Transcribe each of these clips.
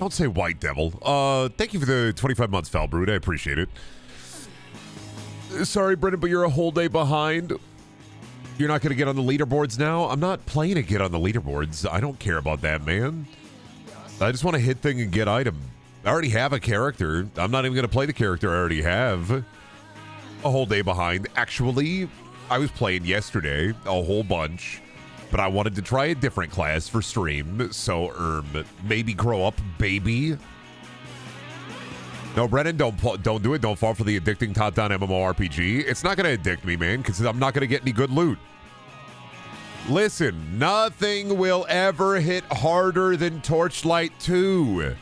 Don't say white devil. Thank you for the 25 months, Falbrood. I appreciate it. Sorry, Brendan, but you're a whole day behind. You're not going to get on the leaderboards now? I'm not playing to get on the leaderboards. I don't care about that, man. I just want to hit thing and get item. I already have a character. I'm not even going to play the character I already have. A whole day behind. Actually, I was playing yesterday a whole bunch, but I wanted to try a different class for stream. So, maybe grow up, baby. No, Brennan, don't do it. Don't fall for the addicting top-down MMORPG. It's not going to addict me, man, because I'm not going to get any good loot. Listen, nothing will ever hit harder than Torchlight 2.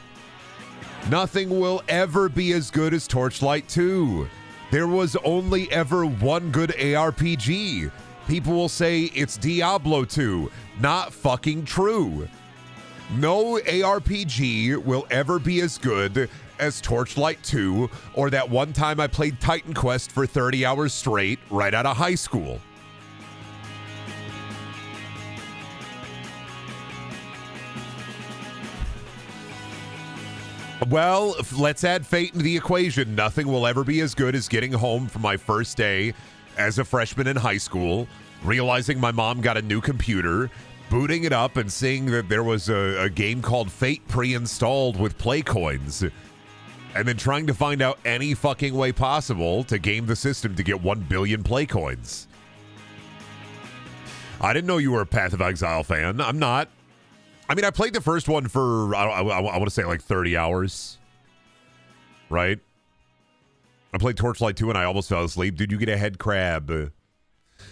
Nothing will ever be as good as Torchlight 2. There was only ever one good ARPG. People will say it's Diablo 2. Not fucking true. No ARPG will ever be as good as Torchlight 2 or that one time I played Titan Quest for 30 hours straight right out of high school. Well, let's add fate into the equation. Nothing will ever be as good as getting home from my first day as a freshman in high school, realizing my mom got a new computer, booting it up and seeing that there was a game called Fate pre-installed with play coins, and then trying to find out any fucking way possible to game the system to get 1 billion play coins. I didn't know you were a Path of Exile fan. I'm not. I mean, I played the first one for, I want to say like 30 hours, right? I played Torchlight 2 and I almost fell asleep. Dude, you get a head crab.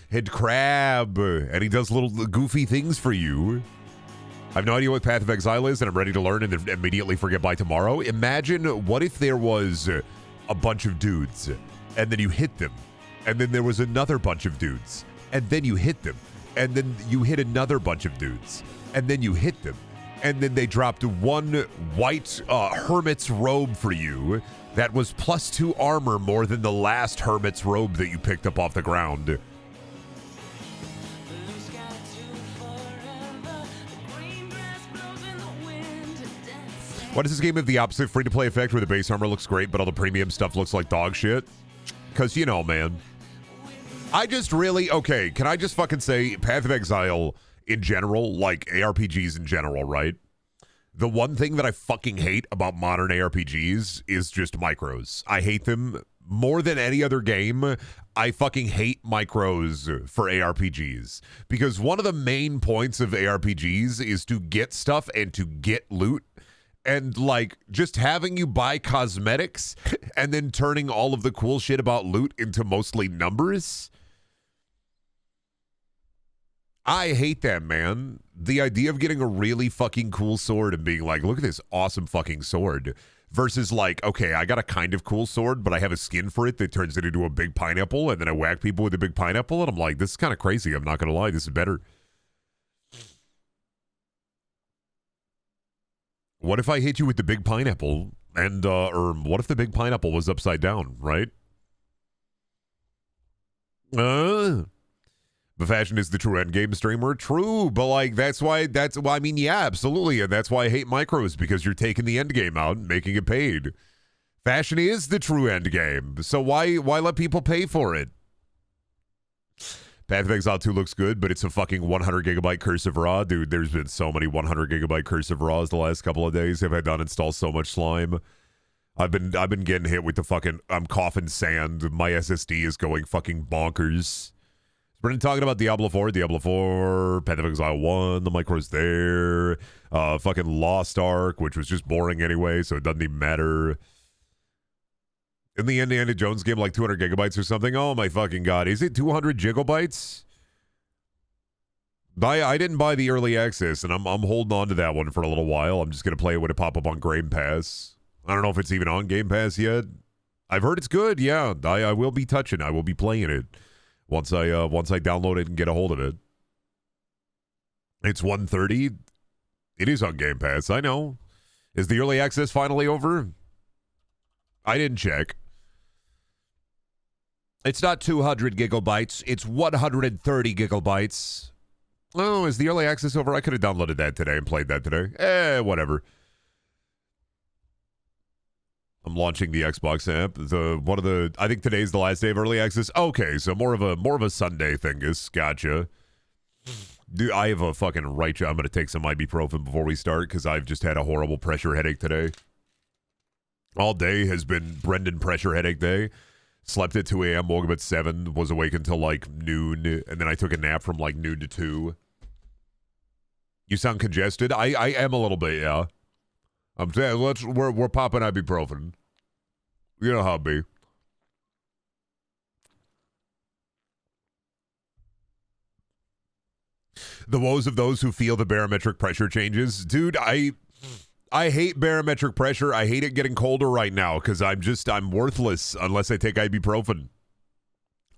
Head crab. And he does little goofy things for you. I have no idea what Path of Exile is, and I'm ready to learn and then immediately forget by tomorrow. Imagine what if there was a bunch of dudes, and then you hit them, and then there was another bunch of dudes, and then you hit them, and then you hit another bunch of dudes, and then you hit them, and then they dropped one white hermit's robe for you that was +2 armor more than the last hermit's robe that you picked up off the ground. Why does this game have the opposite free-to-play effect where the base armor looks great but all the premium stuff looks like dog shit? Because, you know, man. I just really... Okay, can I just fucking say Path of Exile in general, like ARPGs in general, right? The one thing that I fucking hate about modern ARPGs is just micros. I hate them more than any other game. I fucking hate micros for ARPGs. Because one of the main points of ARPGs is to get stuff and to get loot. And, like, just having you buy cosmetics and then turning all of the cool shit about loot into mostly numbers. I hate that, man. The idea of getting a really fucking cool sword and being like, look at this awesome fucking sword. Versus, like, okay, I got a kind of cool sword, but I have a skin for it that turns it into a big pineapple, and then I whack people with a big pineapple, and I'm like, this is kind of crazy. I'm not going to lie. This is better. What if I hit you with the big pineapple and, or what if the big pineapple was upside down, right? But fashion is the true endgame streamer. True, but like, that's why, I mean, yeah, absolutely. And that's why I hate micros, because you're taking the endgame out and making it paid. Fashion is the true endgame. So why let people pay for it? Path of Exile 2 looks good, but it's a fucking 100 gigabyte cursive raw. Dude, there's been so many 100 gigabyte cursive raws the last couple of days. Have I done install so much slime? I've been getting hit with the fucking, I'm coughing sand. My SSD is going fucking bonkers. Brendan talking about Diablo 4, Path of Exile 1, the micro's there. Fucking Lost Ark, which was just boring anyway, so it doesn't even matter. In the Indiana Jones game, like 200 gigabytes or something? Oh my fucking god. Is it 200 gigabytes? I didn't buy the early access, and I'm holding on to that one for a little while. I'm just going to play it when it pop up on Game Pass. I don't know if it's even on Game Pass yet. I've heard it's good, yeah. I will be touching. I will be playing it once I download it and get a hold of it. It's 1:30. It is on Game Pass, I know. Is the early access finally over? I didn't check. It's not 200 gigabytes. It's 130 gigabytes. Oh, is the early access over? I could have downloaded that today and played that today. Whatever. I'm launching the Xbox app. I think today's the last day of early access. Okay, so more of a Sunday thingus. Gotcha. Dude, I have a fucking right job. I'm gonna take some ibuprofen before we start because I've just had a horrible pressure headache today. All day has been Brendan pressure headache day. Slept at 2 a.m., woke up at 7, was awake until like noon, and then I took a nap from like noon to 2. You sound congested? I am a little bit, yeah. I'm saying we're popping ibuprofen. You know how it be. The woes of those who feel the barometric pressure changes. Dude, I hate barometric pressure. I hate it getting colder right now because I'm worthless unless I take ibuprofen.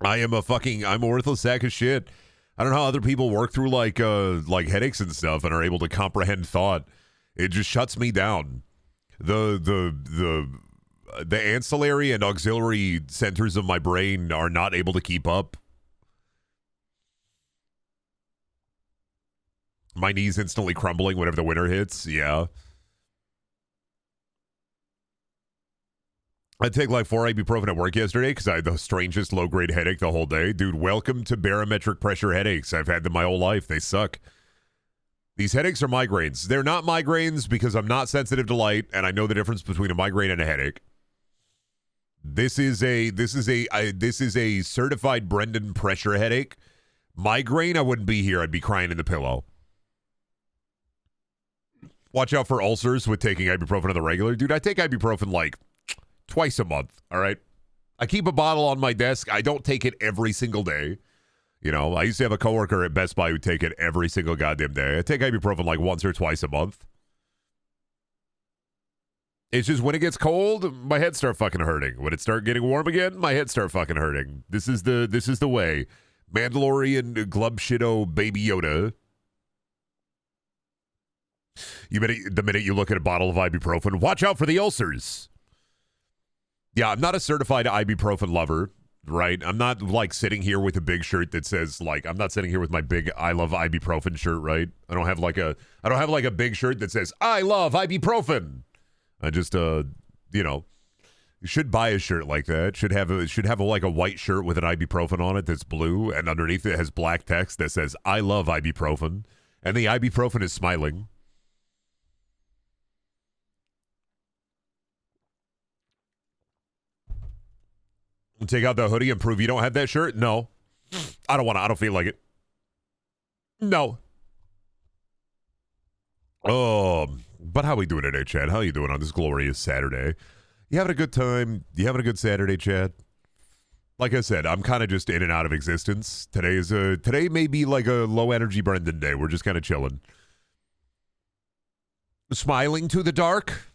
I'm a worthless sack of shit. I don't know how other people work through like headaches and stuff and are able to comprehend thought. It just shuts me down. The ancillary and auxiliary centers of my brain are not able to keep up. My knees instantly crumbling whenever the winter hits. Yeah. I take like 4 ibuprofen at work yesterday because I had the strangest low-grade headache the whole day. Dude, welcome to barometric pressure headaches. I've had them my whole life. They suck. These headaches are migraines. They're not migraines because I'm not sensitive to light, and I know the difference between a migraine and a headache. This is a certified Brendan pressure headache. Migraine, I wouldn't be here. I'd be crying in the pillow. Watch out for ulcers with taking ibuprofen on the regular. Dude, I take ibuprofen like twice a month, all right? I keep a bottle on my desk. I don't take it every single day. You know, I used to have a coworker at Best Buy who'd take it every single goddamn day. I take ibuprofen like once or twice a month. It's just when it gets cold, my head start fucking hurting. When it start getting warm again, my head start fucking hurting. This is the way. Mandalorian Glub Shido Baby Yoda. The minute you look at a bottle of ibuprofen, watch out for the ulcers. Yeah, I'm not a certified ibuprofen lover, right? I'm not like sitting here with a big shirt that says like I'm not sitting here with my big I love ibuprofen shirt, right? I don't have like a big shirt that says I love ibuprofen. I just you know, you should buy a shirt like that. Should have like a white shirt with an ibuprofen on it that's blue and underneath it has black text that says I love ibuprofen and the ibuprofen is smiling. Take out the hoodie and prove you don't have that shirt? No. I don't feel like it. No. But how we doing today, Chad? How you doing on this glorious Saturday? You having a good time? You having a good Saturday, Chad? Like I said, I'm kind of just in and out of existence. Today may be like a low energy Brendan day. We're just kind of chilling. Smiling to the dark.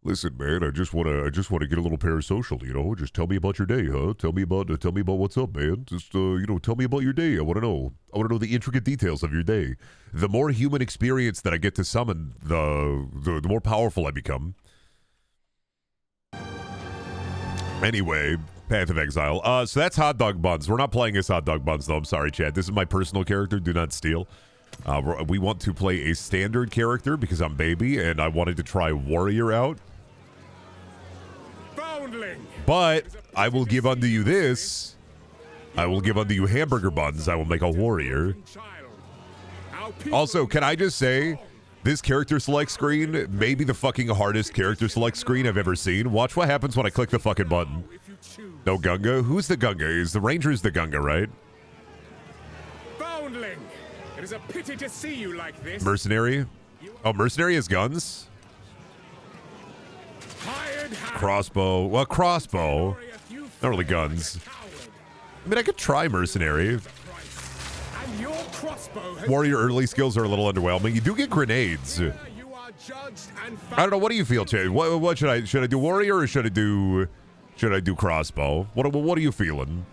Listen, man, I just want to get a little parasocial, you know. Just tell me about your day, huh? Tell me about what's up, man. Just tell me about your day. I want to know the intricate details of your day. The more human experience that I get to summon, the more powerful I become. Anyway, Path of Exile. So that's hot dog buns. We're not playing as hot dog buns, though. I'm sorry, Chad. This is my personal character. Do not steal. We want to play a standard character because I'm baby, and I wanted to try warrior out. But I will give unto you this. I will give unto you hamburger buns. I will make a warrior. Also, can I just say, this character select screen may be the fucking hardest character select screen I've ever seen. Watch what happens when I click the fucking button. No Gunga? Who's the Gunga? Is the Ranger's the Gunga, right? Foundling! It is a pity to see you like this. Mercenary? Oh, Mercenary has guns? Crossbow. Well, crossbow. Not really guns. I mean, I could try Mercenary. Warrior early skills are a little underwhelming. You do get grenades. I don't know. What do you feel, Chad? What should I do? Warrior or should I do crossbow? What are you feeling?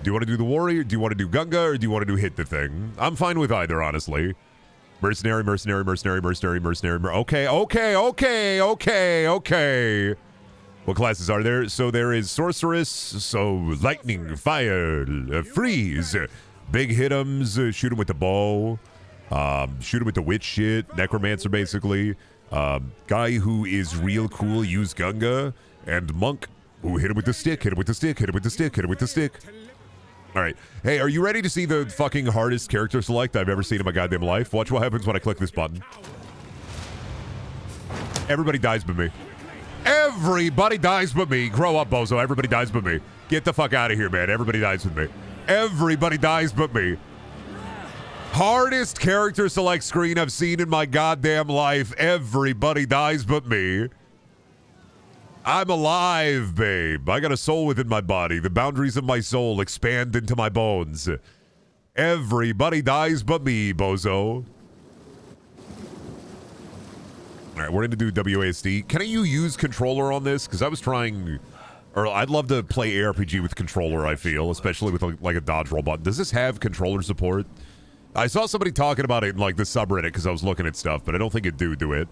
Do you want to do the warrior? Do you want to do Gunga or do you want to do hit the thing? I'm fine with either, honestly. Mercenary. Okay. What classes are there? So there is sorceress, so lightning, fire, freeze, big hit'ems, shoot him with the bow, shoot him with the witch shit, necromancer basically, Guy who is real cool, use Gunga. And Monk, who hit him with the stick, hit him with the stick, hit him with the stick, hit him with the stick. All right. Hey, are you ready to see the fucking hardest character select I've ever seen in my goddamn life? Watch what happens when I click this button. Everybody dies but me. Everybody dies but me. Grow up, bozo. Everybody dies but me. Get the fuck out of here, man. Everybody dies with me. Everybody dies but me. Hardest character select screen I've seen in my goddamn life. Everybody dies but me. I'm alive, babe. I got a soul within my body. The boundaries of my soul expand into my bones. Everybody dies but me, bozo. All right, we're going to do WASD. Can you use controller on this? Because I was trying, or I'd love to play ARPG with controller, I feel, especially with like a dodge roll button. Does this have controller support? I saw somebody talking about it in like the subreddit because I was looking at stuff, but I don't think it do it.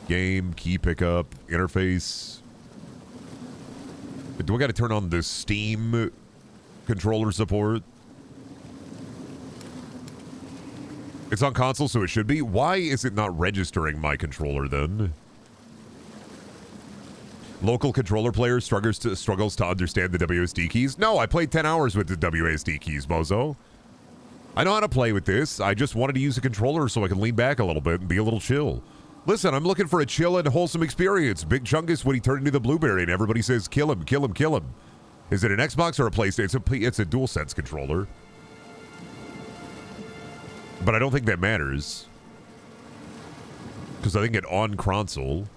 Game, key pickup, interface. Do I got to turn on the Steam controller support? It's on console, so it should be. Why is it not registering my controller then? Local controller player struggles to understand the WASD keys. No, I played 10 hours with the WASD keys, bozo. I know how to play with this. I just wanted to use a controller so I can lean back a little bit and be a little chill. Listen, I'm looking for a chill and wholesome experience. Big Chungus when he turned into the blueberry and everybody says, kill him, kill him, kill him. Is it an Xbox or a PlayStation? It's a DualSense controller. But I don't think that matters. Because I think it on console.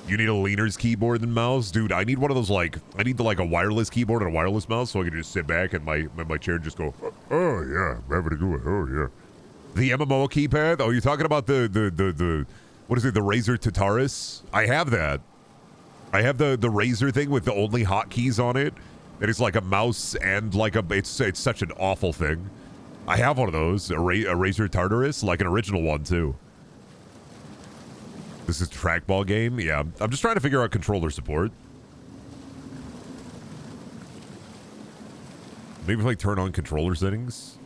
You need a leaner's keyboard than mouse? Dude, I need one of those I need a wireless keyboard and a wireless mouse so I can just sit back and my chair just go, oh yeah, I'm having to do it, oh yeah. The MMO keypad? Oh, you're talking about the what is it, the Razer Tataris? I have that. I have the Razer thing with the only hotkeys on it. And it's like a mouse and it's such an awful thing. I have one of those, a Razer Tartarus, like an original one too. This is a trackball game? Yeah, I'm just trying to figure out controller support. Maybe if I turn on controller settings,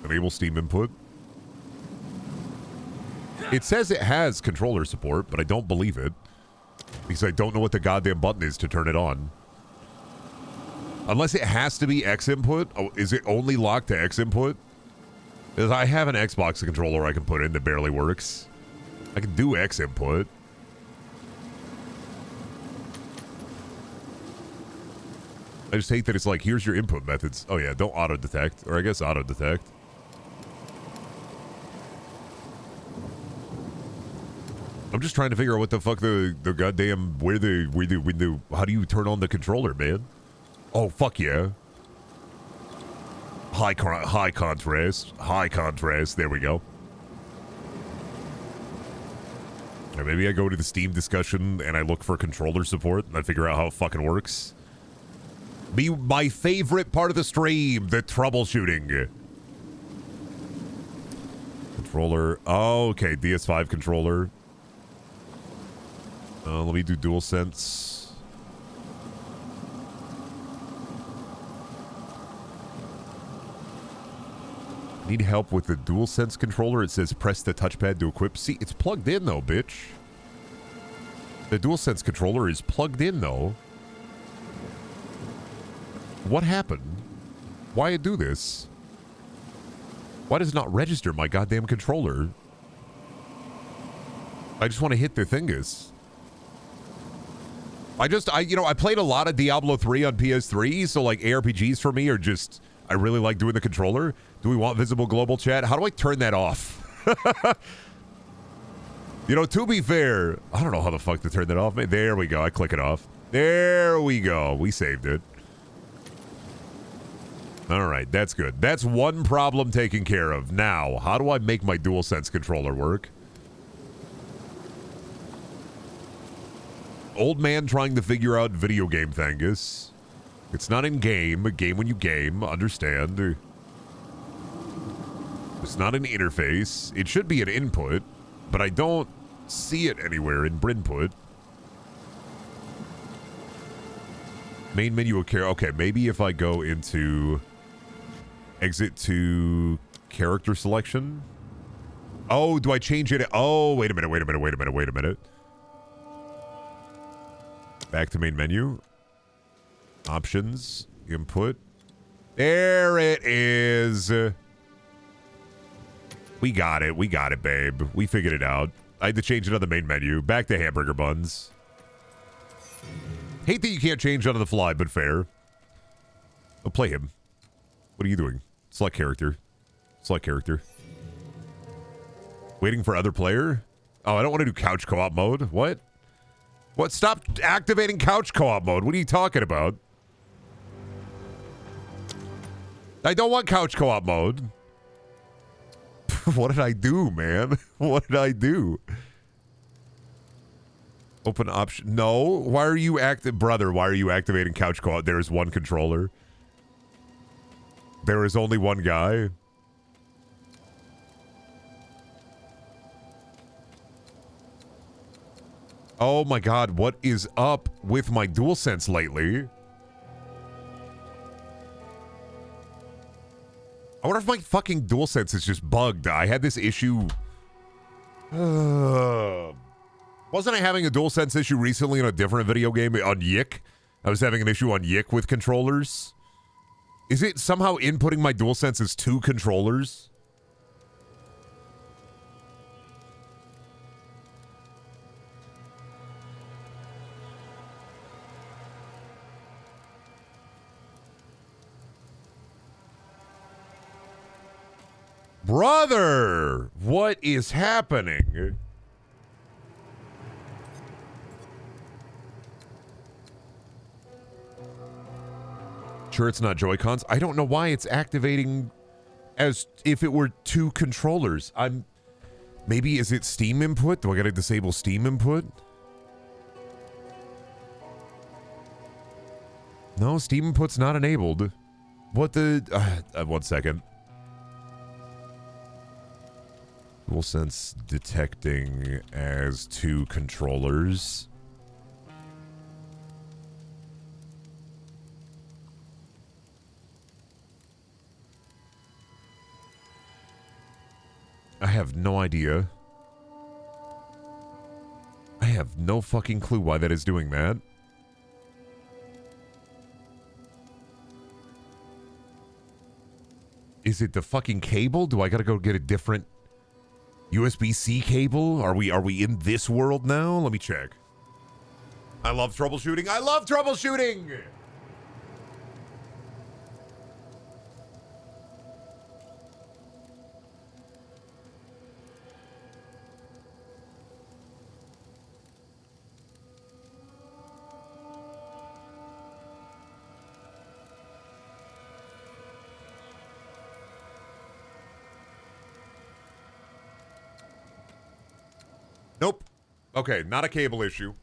enable Steam input. It says it has controller support, but I don't believe it. Because I don't know what the goddamn button is to turn it on. Unless it has to be X input. Oh, is it only locked to X input? Because I have an Xbox controller I can put in that barely works. I can do X input. I just hate that it's like, here's your input methods. Oh yeah, don't auto-detect. Or I guess auto-detect. I'm just trying to figure out what the fuck the goddamn, how do you turn on the controller, man? Oh, fuck yeah. High contrast. There we go. Or maybe I go to the Steam discussion and I look for controller support and I figure out how it fucking works. Be my favorite part of the stream, the troubleshooting. Controller. Oh, okay. DS5 controller. Let me do DualSense. Need help with the DualSense controller. It says press the touchpad to equip. See, it's plugged in though, bitch. The DualSense controller is plugged in though. What happened? Why it do this? Why does it not register my goddamn controller? I just want to hit the thingus. I played a lot of Diablo 3 on PS3, so like ARPGs for me are just, I really like doing the controller. Do we want visible global chat? How do I turn that off? To be fair, I don't know how the fuck to turn that off. There we go. I click it off. There we go. We saved it. All right, that's good. That's one problem taken care of. Now, how do I make my DualSense controller work? Old man trying to figure out video game thingus. It's not in game. Game when you game. Understand. It's not an interface. It should be an input, but I don't see it anywhere in Brinput. Main menu of care. Okay, maybe if I go into exit to character selection. Oh, do I change it? Oh, wait a minute. Back to main menu. Options. Input. There it is. We got it, babe. We figured it out. I had to change it on the main menu. Back to hamburger buns. Hate that you can't change on the fly, but fair. Oh, play him. What are you doing? Select character. Waiting for other player? Oh, I don't want to do couch co-op mode. What? What? Stop activating couch co-op mode. What are you talking about? I don't want couch co-op mode. What did I do, man? What did I do? Open option. No. Why are you brother, why are you activating couch co-op? There is one controller. There is only one guy. Oh my god, what is up with my DualSense lately? I wonder if my fucking DualSense is just bugged. I had this issue. Wasn't I having a DualSense issue recently in a different video game on Yik? I was having an issue on Yik with controllers. Is it somehow inputting my DualSense as two controllers? Brother, what is happening? Sure, it's not Joy-Cons. I don't know why it's activating as if it were two controllers. Maybe is it Steam input? Do I gotta disable Steam input? No, Steam input's not enabled. What the... 1 second. DualSense detecting as two controllers. I have no idea. I have no fucking clue why that is doing that. Is it the fucking cable? Do I gotta go get a different USB-C cable? Are we in this world now? Let me check. I love troubleshooting. I love troubleshooting! Nope. Okay, not a cable issue.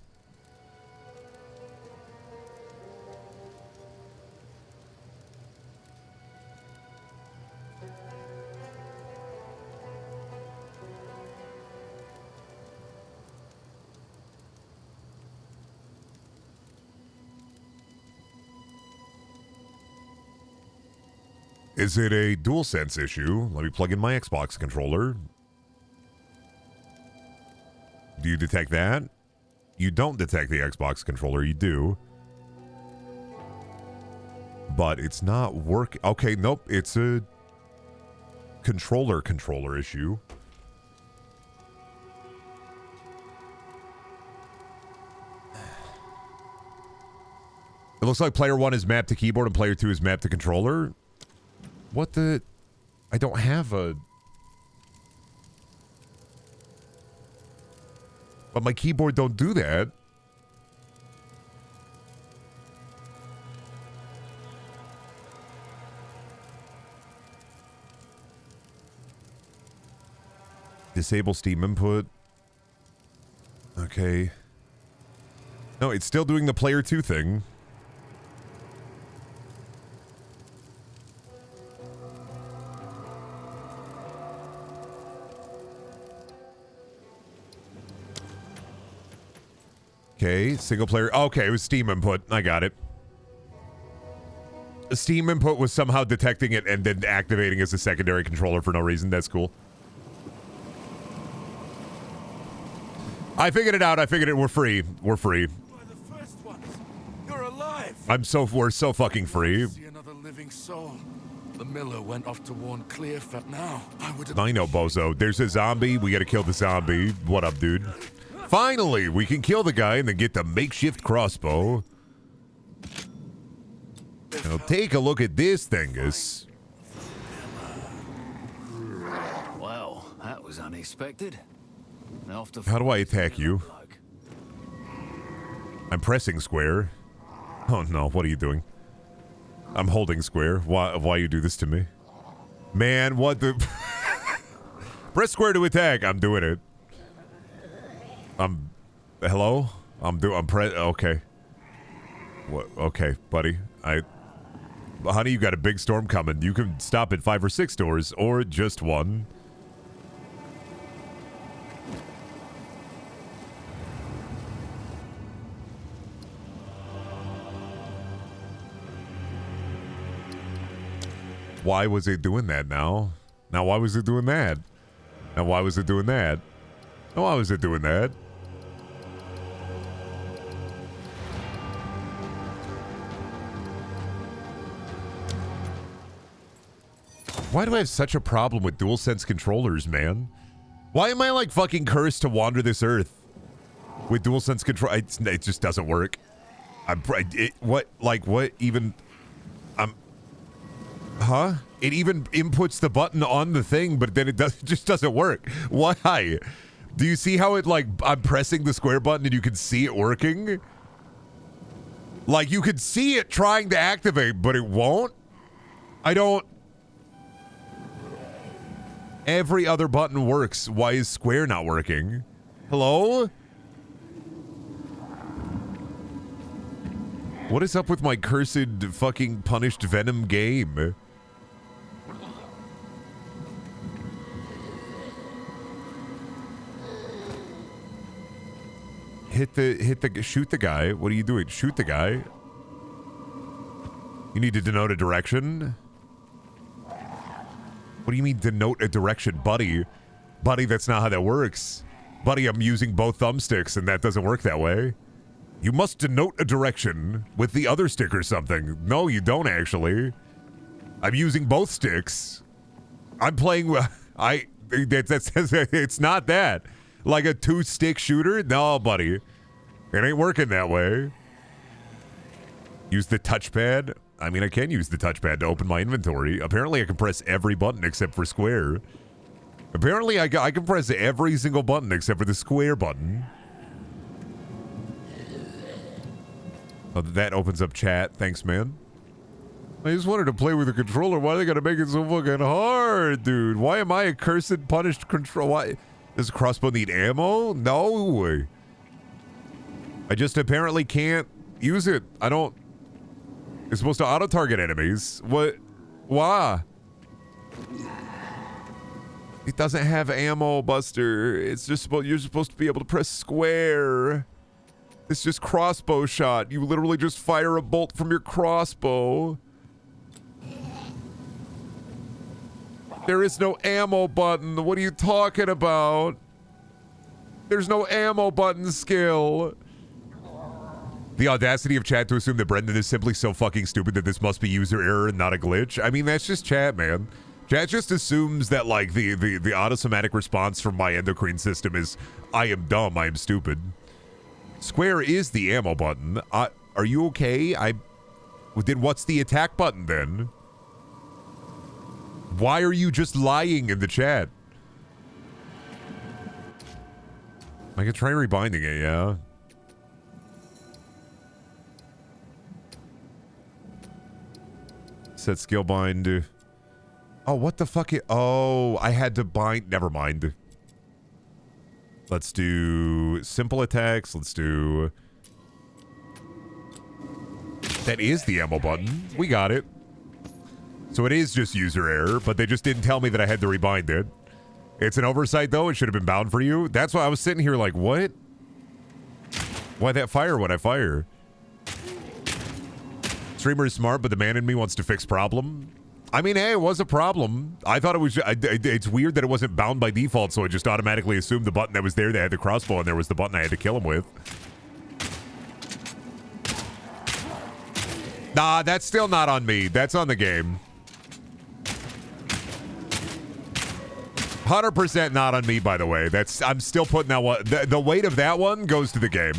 Is it a DualSense issue? Let me plug in my Xbox controller. Do you detect that? You don't detect the Xbox controller, you do. But it's not work. Okay, nope, it's a controller issue. It looks like player 1 is mapped to keyboard and player 2 is mapped to controller. What the... I don't have a... But my keyboard don't do that. Disable Steam input. Okay. No, it's still doing the player 2 thing. Okay, single player. Okay, it was Steam input. I got it. Steam input was somehow detecting it and then activating as a secondary controller for no reason. That's cool. I figured it out. I figured it. We're free. We're free. We're the first ones. You're alive. We're so fucking free. See another living soul. The miller went off to warn Cliff, but now I know, bozo. There's a zombie. We gotta kill the zombie. What up, dude? Finally, we can kill the guy and then get the makeshift crossbow. Now take a look at this thingus. Well, that was unexpected. How do I attack you? I'm pressing square. Oh no, what are you doing? I'm holding square. Why you do this to me? Man, what the... Press square to attack. I'm doing it. Hello? Okay. What? Okay, buddy. Honey, you got a big storm coming. You can stop at 5 or 6 doors, or just one. Why was it doing that now? Now why was it doing that? Now why was it doing that? Now why was it doing that? Why do I have such a problem with DualSense controllers, man? Why am I like fucking cursed to wander this earth with DualSense control? It just doesn't work. What even? Huh? It even inputs the button on the thing, but then it just doesn't work. Why? Do you see how it I'm pressing the square button and you can see it working? Like you could see it trying to activate, but it won't? I don't. Every other button works. Why is square not working? Hello? What is up with my cursed fucking punished Venom game? Shoot the guy. What are you doing? Shoot the guy. You need to denote a direction. What do you mean denote a direction, buddy? Buddy, that's not how that works. Buddy, I'm using both thumbsticks and that doesn't work that way. You must denote a direction with the other stick or something. No, you don't actually. I'm using both sticks. I'm playing it's not that. Like a 2-stick shooter? No, buddy. It ain't working that way. Use the touchpad. I mean, I can use the touchpad to open my inventory. Apparently, I can press every button except for square. Apparently, I can press every single button except for the square button. Oh, that opens up chat. Thanks, man. I just wanted to play with the controller. Why do they gotta make it so fucking hard, dude? Why am I a cursed, punished control? Why? Does a crossbow need ammo? No. I just apparently can't use it. I don't... It's supposed to auto-target enemies. What? Why? It doesn't have ammo, Buster. It's just you're supposed to be able to press square. It's just crossbow shot. You literally just fire a bolt from your crossbow. There is no ammo button. What are you talking about? There's no ammo button skill. The audacity of chat to assume that Brendan is simply so fucking stupid that this must be user error and not a glitch. I mean, that's just chat, man. Chat just assumes that, like, the autosomatic response from my endocrine system is, I am dumb, I am stupid. Square is the ammo button. Are you okay? Then what's the attack button, then? Why are you just lying in the chat? I could try rebinding it, yeah. Set skill bind. Oh, what the fuck? Oh, I had to bind. Never mind. Let's do simple attacks. Let's do... That is the ammo button. We got it. So it is just user error, but they just didn't tell me that I had to rebind it. It's an oversight, though. It should have been bound for you. That's why I was sitting here like, what? Why that fire when I fire? Streamer is smart, but the man in me wants to fix problem. I mean, hey, it was a problem. I thought it was. It's weird that it wasn't bound by default, so I just automatically assumed the button that was there that had the crossbow, and there was the button I had to kill him with. Nah, that's still not on me. That's on the game. 100% not on me, by the way. I'm still putting that one. The weight of that one goes to the game.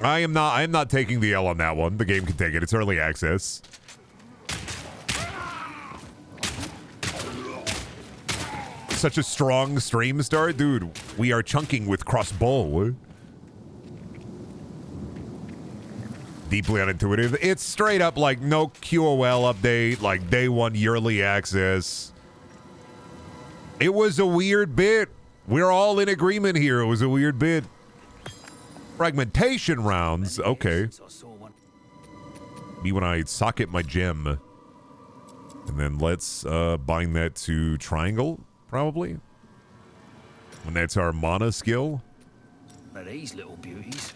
I am not taking the L on that one. The game can take it. It's early access. Such a strong stream start, dude. We are chunking with crossbow. Deeply unintuitive. It's straight up like no QOL update, like day one yearly access. It was a weird bit. We're all in agreement here. It was a weird bit. Fragmentation rounds. Okay. Me when I socket my gem. And then let's bind that to triangle, probably. When that's our mana skill. These little beauties.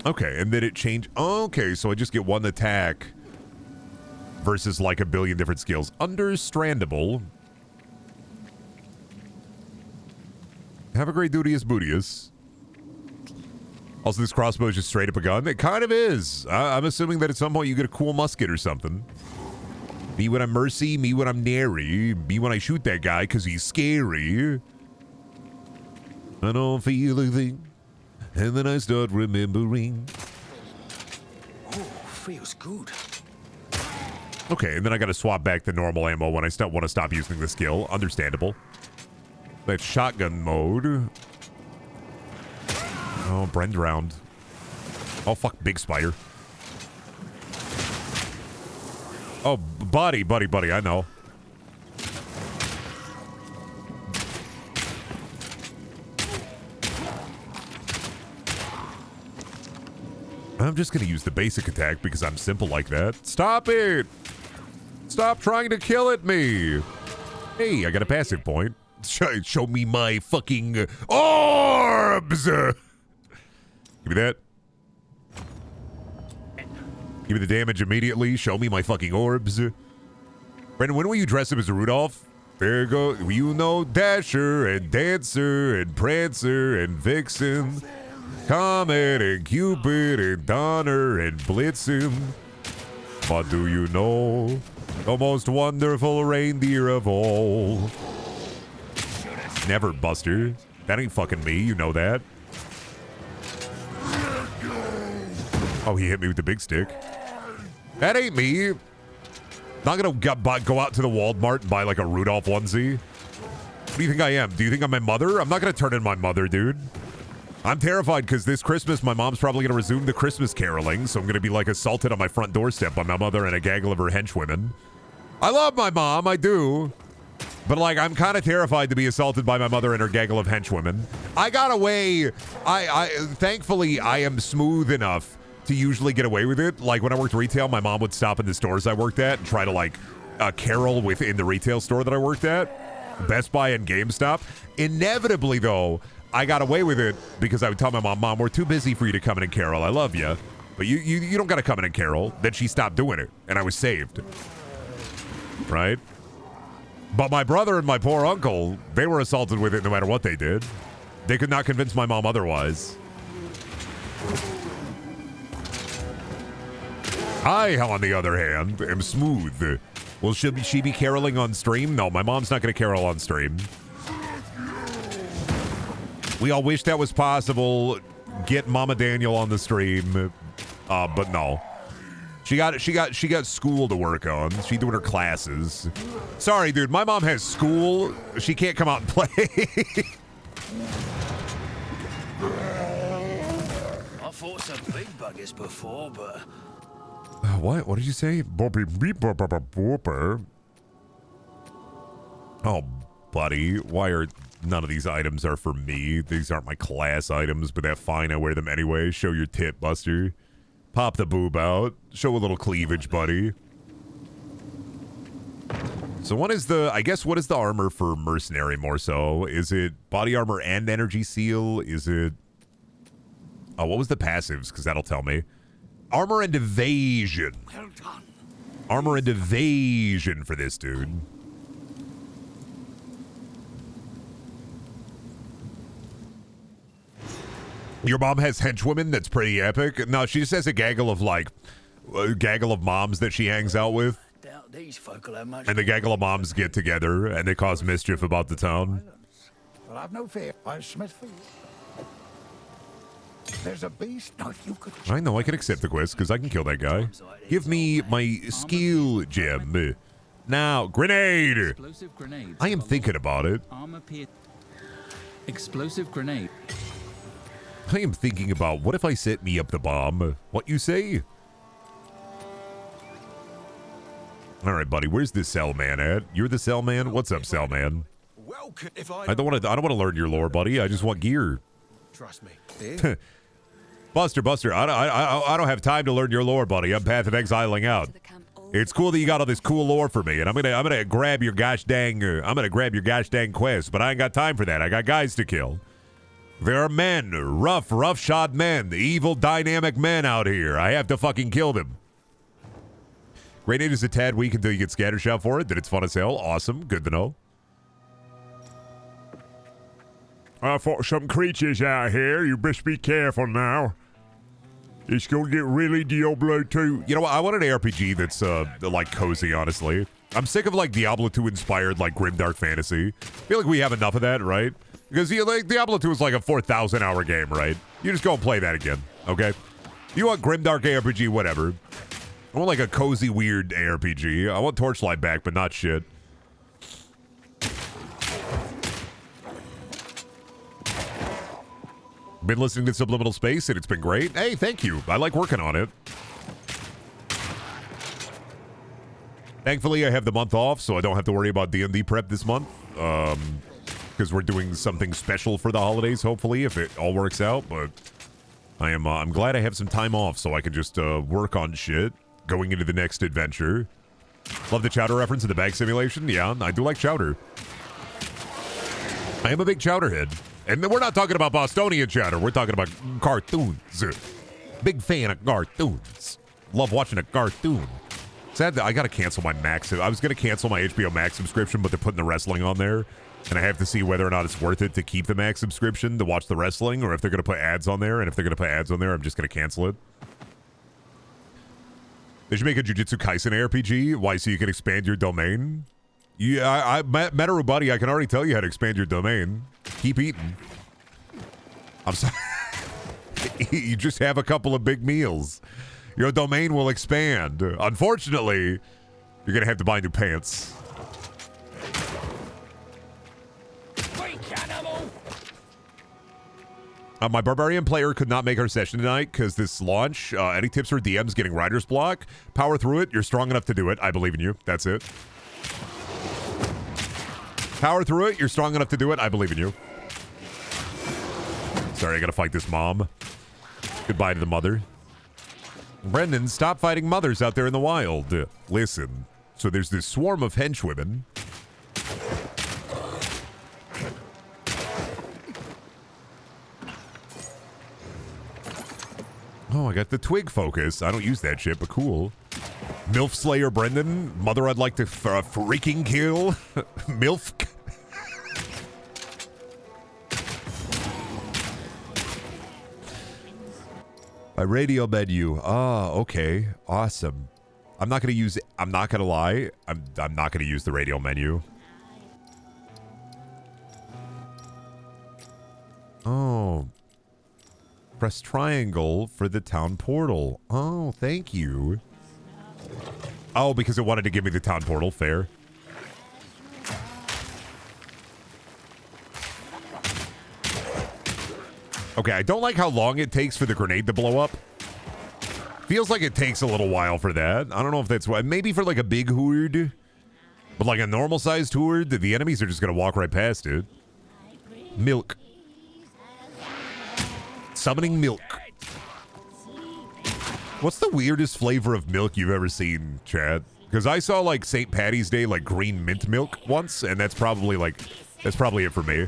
Okay, and then it changed. Okay, so I just get one attack versus like a billion different skills. Understandable. Have a great duteous bootius. Also, this crossbow is just straight up a gun. It kind of is. I'm assuming that at some point you get a cool musket or something. Me when I'm mercy, me when I'm nary. Me when I shoot that guy because he's scary. I don't feel a thing. And then I start remembering. Oh, feels good. Okay, and then I got to swap back to normal ammo when I want to stop using the skill. Understandable. That's shotgun mode. Oh, Brend round. Oh, fuck, big spider. Oh, buddy, I know. I'm just going to use the basic attack because I'm simple like that. Stop it! Stop trying to kill at me! Hey, I got a passive point. Show me my fucking orbs! Give me that. Give me the damage immediately. Show me my fucking orbs. Brandon, when will you dress up as a Rudolph? There you go. You know Dasher and Dancer and Prancer and Vixen. Comet and Cupid and Donner and Blitzen. But do you know the most wonderful reindeer of all? Never, Buster. That ain't fucking me. You know that. Oh, he hit me with the big stick. That ain't me. Not gonna go out to the Walmart and buy like a Rudolph onesie. What do you think I am? Do you think I'm my mother? I'm not gonna turn in my mother, dude. I'm terrified because this Christmas, my mom's probably going to resume the Christmas caroling, so I'm going to be, like, assaulted on my front doorstep by my mother and a gaggle of her henchwomen. I love my mom, I do. But, like, I'm kind of terrified to be assaulted by my mother and her gaggle of henchwomen. I got away. Thankfully, I am smooth enough to usually get away with it. Like, when I worked retail, my mom would stop in the stores I worked at and try to, like, carol within the retail store that I worked at. Best Buy and GameStop. Inevitably, though, I got away with it because I would tell my mom, we're too busy for you to come in and carol. I love you. But you don't got to come in and carol. Then she stopped doing it, and I was saved. Right? But my brother and my poor uncle, they were assaulted with it no matter what they did. They could not convince my mom otherwise. I, on the other hand, am smooth. Will she be caroling on stream? No, my mom's not going to carol on stream. We all wish that was possible. Get Mama Daniel on the stream, but no. She got school to work on. She's doing her classes. Sorry, dude. My mom has school. She can't come out and play. I fought some big buggers before, but what? What did you say? Oh, buddy, why are none of these items are for me? These aren't my class items, but that's fine. I wear them anyway. Show your tit, Buster. Pop the boob out. Show a little cleavage, buddy. So what is the, I guess, what is the armor for Mercenary more so? Is it body armor and energy seal? Is it, oh, what was the passives? Because that'll tell me. Armor and evasion. Well done. Armor and evasion for this dude. Your mom has henchwomen? That's pretty epic. No, she just has a gaggle of moms that she hangs out with. Doubt these folk will have much. And the gaggle of moms get together and they cause mischief about the town. Well, I've no fear. I'm Smith for you. There's a beast. Now, if you could. I know I can accept the quest because I can kill that guy. Give me my skill gem. Now, grenade. Explosive grenade. I am thinking about it. Armor explosive grenade. I am thinking about what if I set me up the bomb? What you say? All right, buddy. Where's this cell man at? You're the cell man. What's up, cell man? Welcome. If I don't want to learn your lore, buddy. I just want gear. Trust me. Buster. I don't have time to learn your lore, buddy. I'm path of exiling out. It's cool that you got all this cool lore for me, and I'm gonna grab your gosh dang quest, but I ain't got time for that. I got guys to kill. There are men, roughshod men, evil dynamic men out here. I have to fucking kill them. Grenade is a tad weak until you get scattershot for it. Then it's fun as hell. Awesome. Good to know. I fought some creatures out here. You best be careful now. It's gonna get really Diablo 2. You know what? I want an RPG that's like cozy, honestly. I'm sick of like Diablo 2 inspired like grimdark fantasy. I feel like we have enough of that, right? Because like Diablo 2 is like a 4,000 hour game, right? You just go and play that again, okay? You want grimdark ARPG, whatever. I want like a cozy, weird ARPG. I want Torchlight back, but not shit. Been listening to Subliminal Space, and it's been great. Hey, thank you. I like working on it. Thankfully, I have the month off, so I don't have to worry about D&D prep this month. Because we're doing something special for the holidays, hopefully, if it all works out. But I'm glad I have some time off so I can just work on shit going into the next adventure. Love the Chowder reference in the bag simulation. Yeah, I do like Chowder. I am a big Chowder head. And we're not talking about Bostonian Chowder. We're talking about cartoons. Big fan of cartoons. Love watching a cartoon. Sad that I got to cancel my Max. I was going to cancel my HBO Max subscription, but they're putting the wrestling on there. And I have to see whether or not it's worth it to keep the Max subscription to watch the wrestling, or if they're going to put ads on there. And if they're going to put ads on there, I'm just going to cancel it. They should make a Jujutsu Kaisen RPG. Why? So you can expand your domain? Yeah, Metaru buddy, I can already tell you how to expand your domain. Keep eating. I'm sorry. You just have a couple of big meals. Your domain will expand. Unfortunately, you're going to have to buy new pants. My Barbarian player could not make our session tonight because this launch. Any tips or DMs getting writer's block? Power through it. You're strong enough to do it. I believe in you. That's it. Power through it. You're strong enough to do it. I believe in you. Sorry, I gotta fight this mom. Goodbye to the mother. Brendan, stop fighting mothers out there in the wild. Listen, so there's this swarm of henchwomen. Oh, I got the twig focus. I don't use that shit, but cool. MILF Slayer Brendan. Mother I'd like to freaking kill. MILF. A radio menu. Ah, okay. Awesome. I'm not gonna lie. I'm not gonna use the radio menu. Oh. Press triangle for the town portal. Oh, thank you. Oh, because it wanted to give me the town portal. Fair. Okay, I don't like how long it takes for the grenade to blow up. Feels like it takes a little while for that. I don't know if that's why. Maybe for like a big horde. But like a normal sized horde, the enemies are just going to walk right past it. Milk. Summoning milk. What's the weirdest flavor of milk you've ever seen, Chad? Because I saw like St. Patty's Day, like green mint milk once, and that's probably it for me.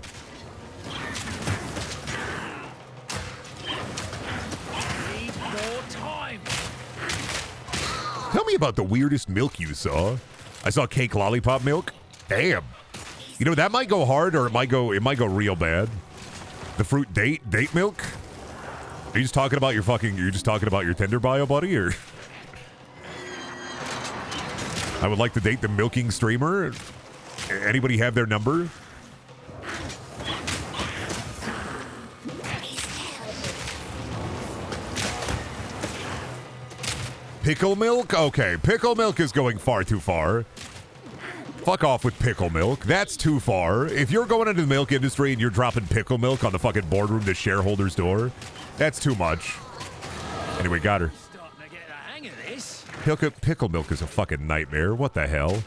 Need more time. Tell me about the weirdest milk you saw. I saw cake lollipop milk. Damn. You know, that might go hard or it might go real bad. The fruit date milk? Are you just talking about you're just talking about your Tinder bio, buddy, or? I would like to date the milking streamer. Anybody have their number? Pickle milk? Okay, pickle milk is going far too far. Fuck off with pickle milk. That's too far. If you're going into the milk industry and you're dropping pickle milk on the fucking boardroom to shareholders' door, that's too much. Anyway, got her. Starting to get the hang of this. Pickle milk is a fucking nightmare. What the hell?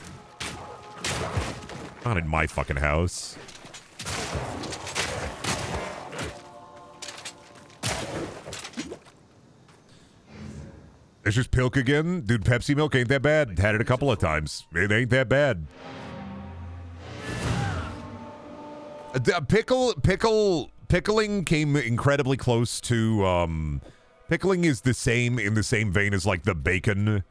Not in my fucking house. It's just Pilk again? Dude, Pepsi milk ain't that bad. Had it a couple of times. It ain't that bad. Pickling came incredibly close to, pickling is in the same vein as, like, the bacon,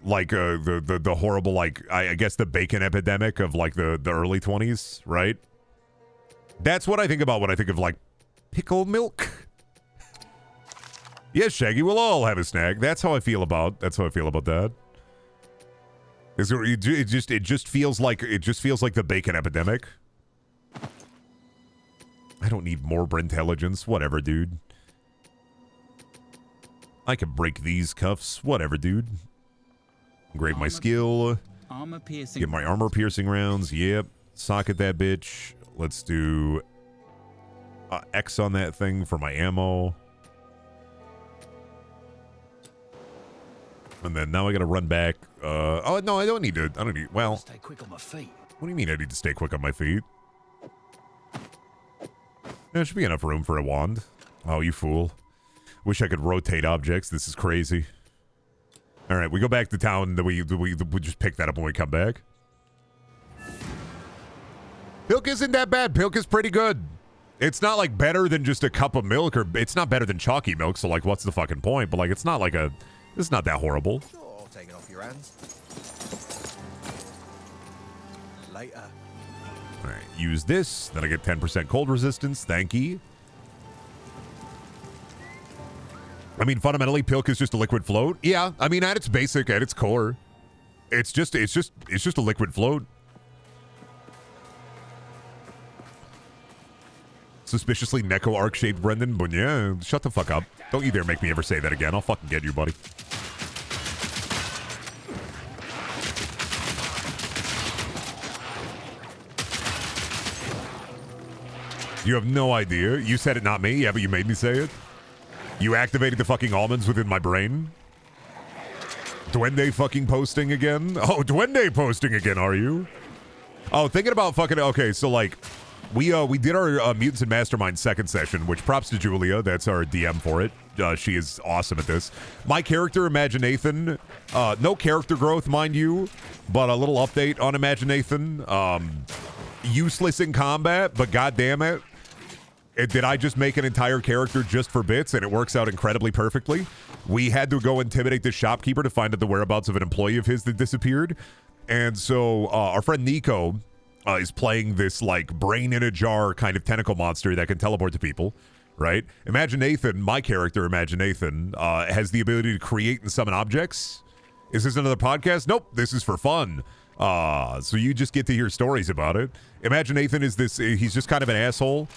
like, the horrible, like, I guess the bacon epidemic of, like, the early 20s, right? That's what I think about when I think of, like, pickle milk. Yes, Shaggy, we'll all have a snack. That's how I feel about that. It just feels like the bacon epidemic. I don't need more Brendaniel. Whatever, dude. I can break these cuffs. Whatever, dude. Grade my skill. Armor piercing. Get my armor piercing rounds. Yep. Socket that bitch. Let's do X on that thing for my ammo. And then now I gotta run back. Oh, no, I don't need, well. Stay quick on my feet. What do you mean I need to stay quick on my feet? There should be enough room for a wand. Oh, you fool. Wish I could rotate objects. This is crazy. All right, we go back to town. We just pick that up when we come back. Milk isn't that bad. Milk is pretty good. It's not, like, better than just a cup of milk, or it's not better than chalky milk, so, like, what's the fucking point? But, like, it's not like it's not that horrible. Sure, I'll take it off your hands. Later. All right, use this. Then I get 10% cold resistance. Thank you. I mean, fundamentally, Pilk is just a liquid float. Yeah, I mean, at its basic, at its core, it's just a liquid float. Suspiciously Neko arc-shaped Brendan, but yeah, shut the fuck up. Don't you dare make me ever say that again. I'll fucking get you, buddy. You have no idea. You said it, not me. Yeah, but you made me say it. You activated the fucking almonds within my brain. Duende fucking posting again? Oh, Duende posting again, are you? Oh, thinking about fucking... Okay, so, like... We did our Mutants and Mastermind second session, which props to Julia. That's our DM for it. She is awesome at this. My character, Imaginathan, no character growth, mind you, but a little update on Imaginathan. Useless in combat, but goddamn it, did I just make an entire character just for bits, and it works out incredibly perfectly. We had to go intimidate this shopkeeper to find out the whereabouts of an employee of his that disappeared, and so our friend Nico... is playing this, like, brain in a jar kind of tentacle monster that can teleport to people, right? Imaginathan, my character, Imaginathan, has the ability to create and summon objects. Is this another podcast? Nope, this is for fun. So you just get to hear stories about it. Imaginathan is this, he's just kind of an asshole.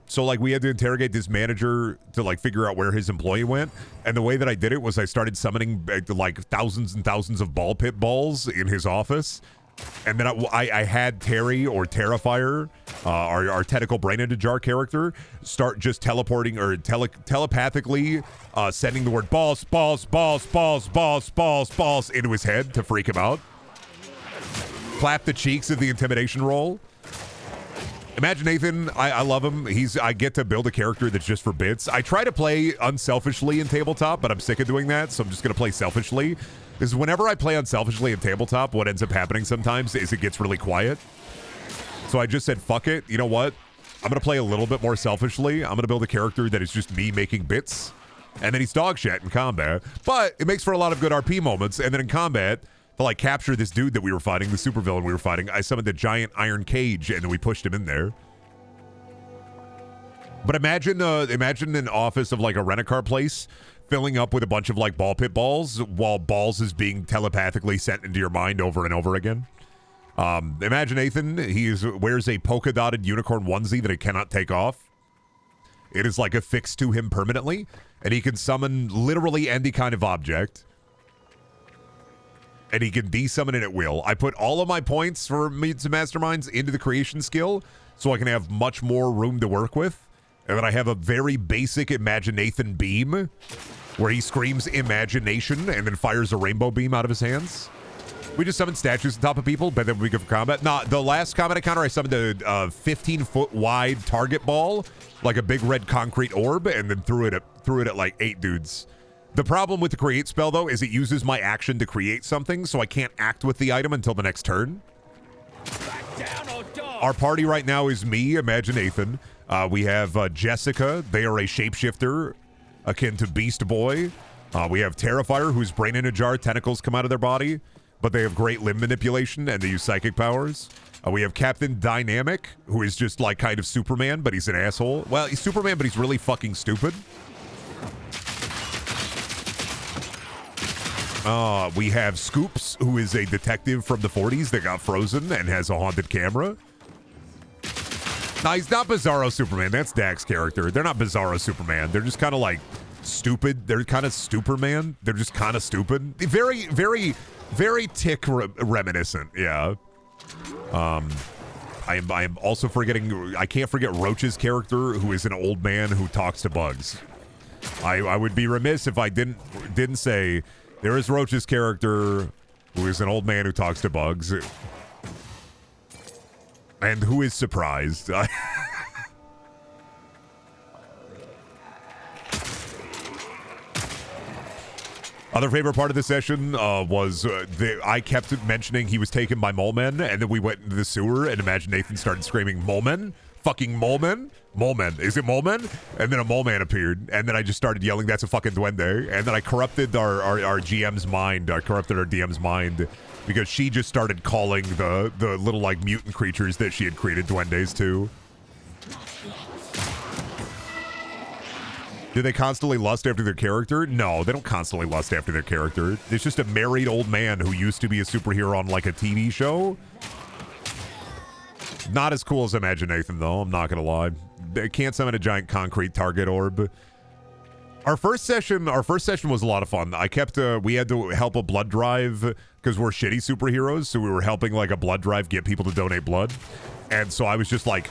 So, like, we had to interrogate this manager to, like, figure out where his employee went. And the way that I did it was I started summoning, like, thousands and thousands of ball pit balls in his office. And then I had Terry, or Terrifier, our tentacle brain into jar character, start just teleporting or telepathically sending the word balls into his head to freak him out. Clap the cheeks of the intimidation roll. Imaginathan, I love him. I get to build a character that's just for bits. I try to play unselfishly in tabletop, but I'm sick of doing that, so I'm just going to play selfishly. Because whenever I play unselfishly in tabletop, what ends up happening sometimes is it gets really quiet. So I just said, fuck it. You know what? I'm going to play a little bit more selfishly. I'm going to build a character that is just me making bits. And then he's dog shit in combat. But it makes for a lot of good RP moments. And then in combat, to like capture this dude that we were fighting, the supervillain we were fighting, I summoned a giant iron cage and then we pushed him in there. But imagine an office of like a rent-a-car place filling up with a bunch of like ball pit balls while balls is being telepathically sent into your mind over and over again. Imagine Nathan, wears a polka dotted unicorn onesie that he cannot take off. It is like affixed to him permanently, and he can summon literally any kind of object. And he can desummon it at will. I put all of my points for Meets and Masterminds into the creation skill so I can have much more room to work with. And then I have a very basic Imaginathan beam where he screams imagination and then fires a rainbow beam out of his hands. We just summoned statues on top of people, but then we go for combat. Nah, the last combat encounter, I summoned a 15-foot wide target ball, like a big red concrete orb, and then threw it at like 8 dudes. The problem with the create spell, though, is it uses my action to create something, so I can't act with the item until the next turn. Back down or die. Our party right now is me, Imaginathan. We have Jessica. They are a shapeshifter akin to Beast Boy. We have Terrifier, whose brain in a jar, tentacles come out of their body, but they have great limb manipulation and they use psychic powers. We have Captain Dynamic, who is just like kind of Superman, but he's an asshole. Well, he's Superman, but he's really fucking stupid. We have Scoops, who is a detective from the 40s that got frozen and has a haunted camera. Now, he's not Bizarro Superman. That's Dak's character. They're not Bizarro Superman. They're just kind of like stupid. They're kind of Superman. They're just kind of stupid. Very, very, very Tick reminiscent. Yeah. I am also forgetting. I can't forget Roach's character, who is an old man who talks to bugs. I would be remiss if I didn't say there is Roach's character, who is an old man who talks to bugs. And who is surprised? Other favorite part of the session was I kept mentioning he was taken by mole men, and then we went into the sewer, and Imaginathan started screaming, "Mole men? Fucking mole men? Mole men. Is it mole men?" And then a mole man appeared, and then I just started yelling, "That's a fucking duende." And then I corrupted our GM's mind. I corrupted our DM's mind, because she just started calling the little like mutant creatures that she had created duendes to. Do they constantly lust after their character? No, they don't constantly lust after their character. It's just a married old man who used to be a superhero on like a TV show. Not as cool as Imaginathan, though. I'm not gonna lie. They can't summon a giant concrete target orb. Our first session was a lot of fun. We had to help a blood drive because we're shitty superheroes, so we were helping like a blood drive get people to donate blood. And so I was just like,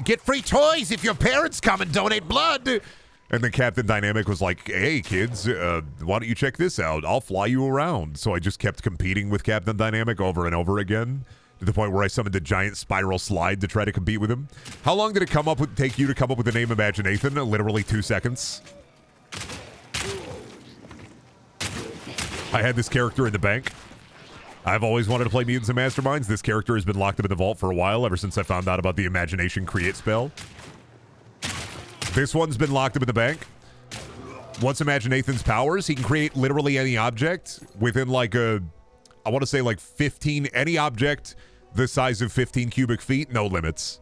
get free toys if your parents come and donate blood. And then Captain Dynamic was like, hey kids, why don't you check this out? I'll fly you around. So I just kept competing with Captain Dynamic over and over again, to the point where I summoned a giant spiral slide to try to compete with him. How long did it take you to come up with the name Imaginathan? Literally 2 seconds. I had this character in the bank. I've always wanted to play Mutants and Masterminds. This character has been locked up in the vault for a while, ever since I found out about the Imagination Create spell. This one's been locked up in the bank. Once Imaginathan's powers, he can create literally any object within like I want to say like 15, any object the size of 15 cubic feet, no limits.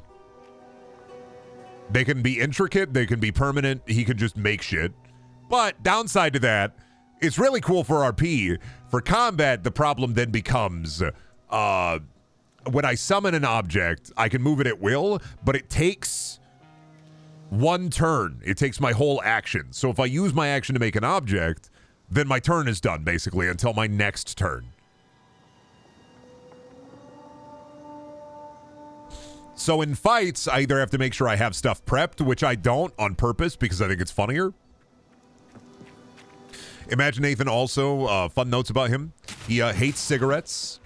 They can be intricate, they can be permanent, he can just make shit. But downside to that, it's really cool for RP. For combat, the problem then becomes, when I summon an object, I can move it at will, but it takes 1 turn. It takes my whole action. So if I use my action to make an object, then my turn is done, basically, until my next turn. So in fights, I either have to make sure I have stuff prepped, which I don't on purpose because I think it's funnier. Imaginathan also, fun notes about him. He hates cigarettes.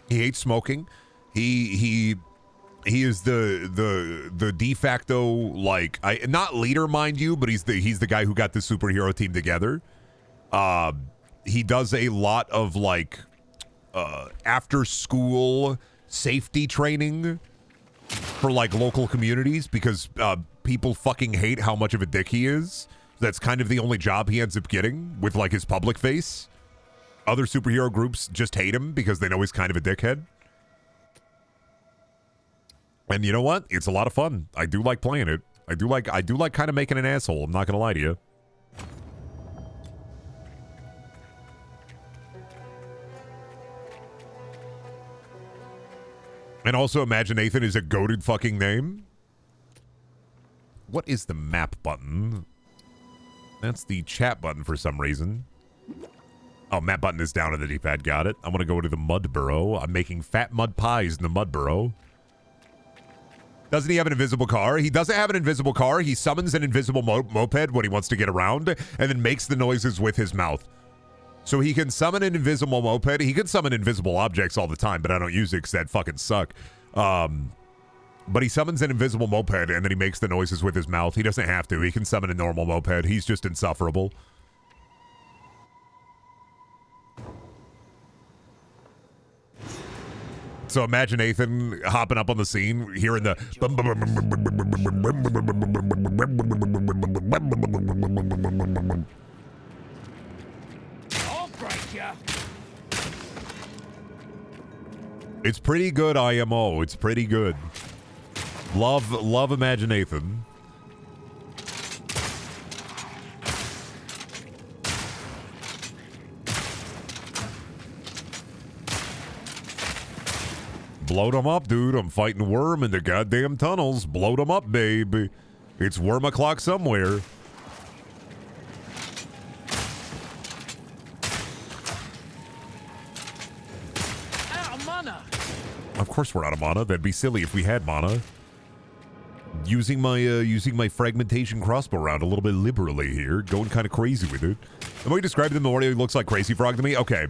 He hates smoking. He is the de facto, like, not leader, mind you, but he's the guy who got the superhero team together. He does a lot of like after school safety training for like local communities because people fucking hate how much of a dick he is. That's kind of the only job he ends up getting with like his public face. Other superhero groups just hate him because they know he's kind of a dickhead. And you know what? It's a lot of fun. I do like playing it. I do like kind of making an asshole. I'm not gonna lie to you. And also, Imagine Nathan is a goated fucking name. What is the map button? That's the chat button for some reason. Oh, map button is down on the D-pad. Got it. I'm going to go to the mud burrow. I'm making fat mud pies in the mud burrow. Doesn't he have an invisible car? He doesn't have an invisible car. He summons an invisible moped when he wants to get around and then makes the noises with his mouth. So he can summon an invisible moped. He can summon invisible objects all the time, but I don't use it because that fucking suck. But he summons an invisible moped and then he makes the noises with his mouth. He doesn't have to. He can summon a normal moped. He's just insufferable. So imagine Nathan hopping up on the scene, hearing the... I'll break ya. It's pretty good, IMO. It's pretty good. Love Imagine Nathan. Blowed him up, dude. I'm fighting Worm in the goddamn tunnels. Blowed him up, baby. It's Worm o'clock somewhere. Out of mana. Of course we're out of mana. That'd be silly if we had mana. Using my fragmentation crossbow round a little bit liberally here, going kind of crazy with it. Am I describing him the morning he looks like Crazy Frog to me? Okay,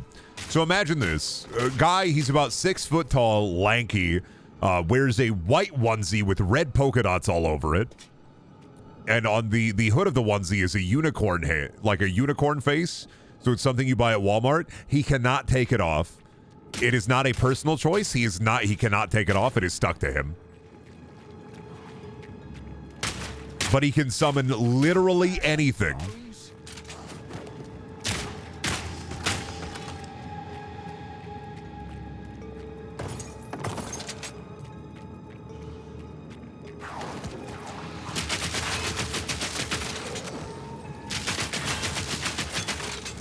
so imagine this guy. He's about 6 foot tall, lanky, wears a white onesie with red polka dots all over it, and on the hood of the onesie is a unicorn head, like a unicorn face. So it's something you buy at Walmart. He cannot take it off. It is not a personal choice. He cannot take it off. It is stuck to him. But he can summon literally anything.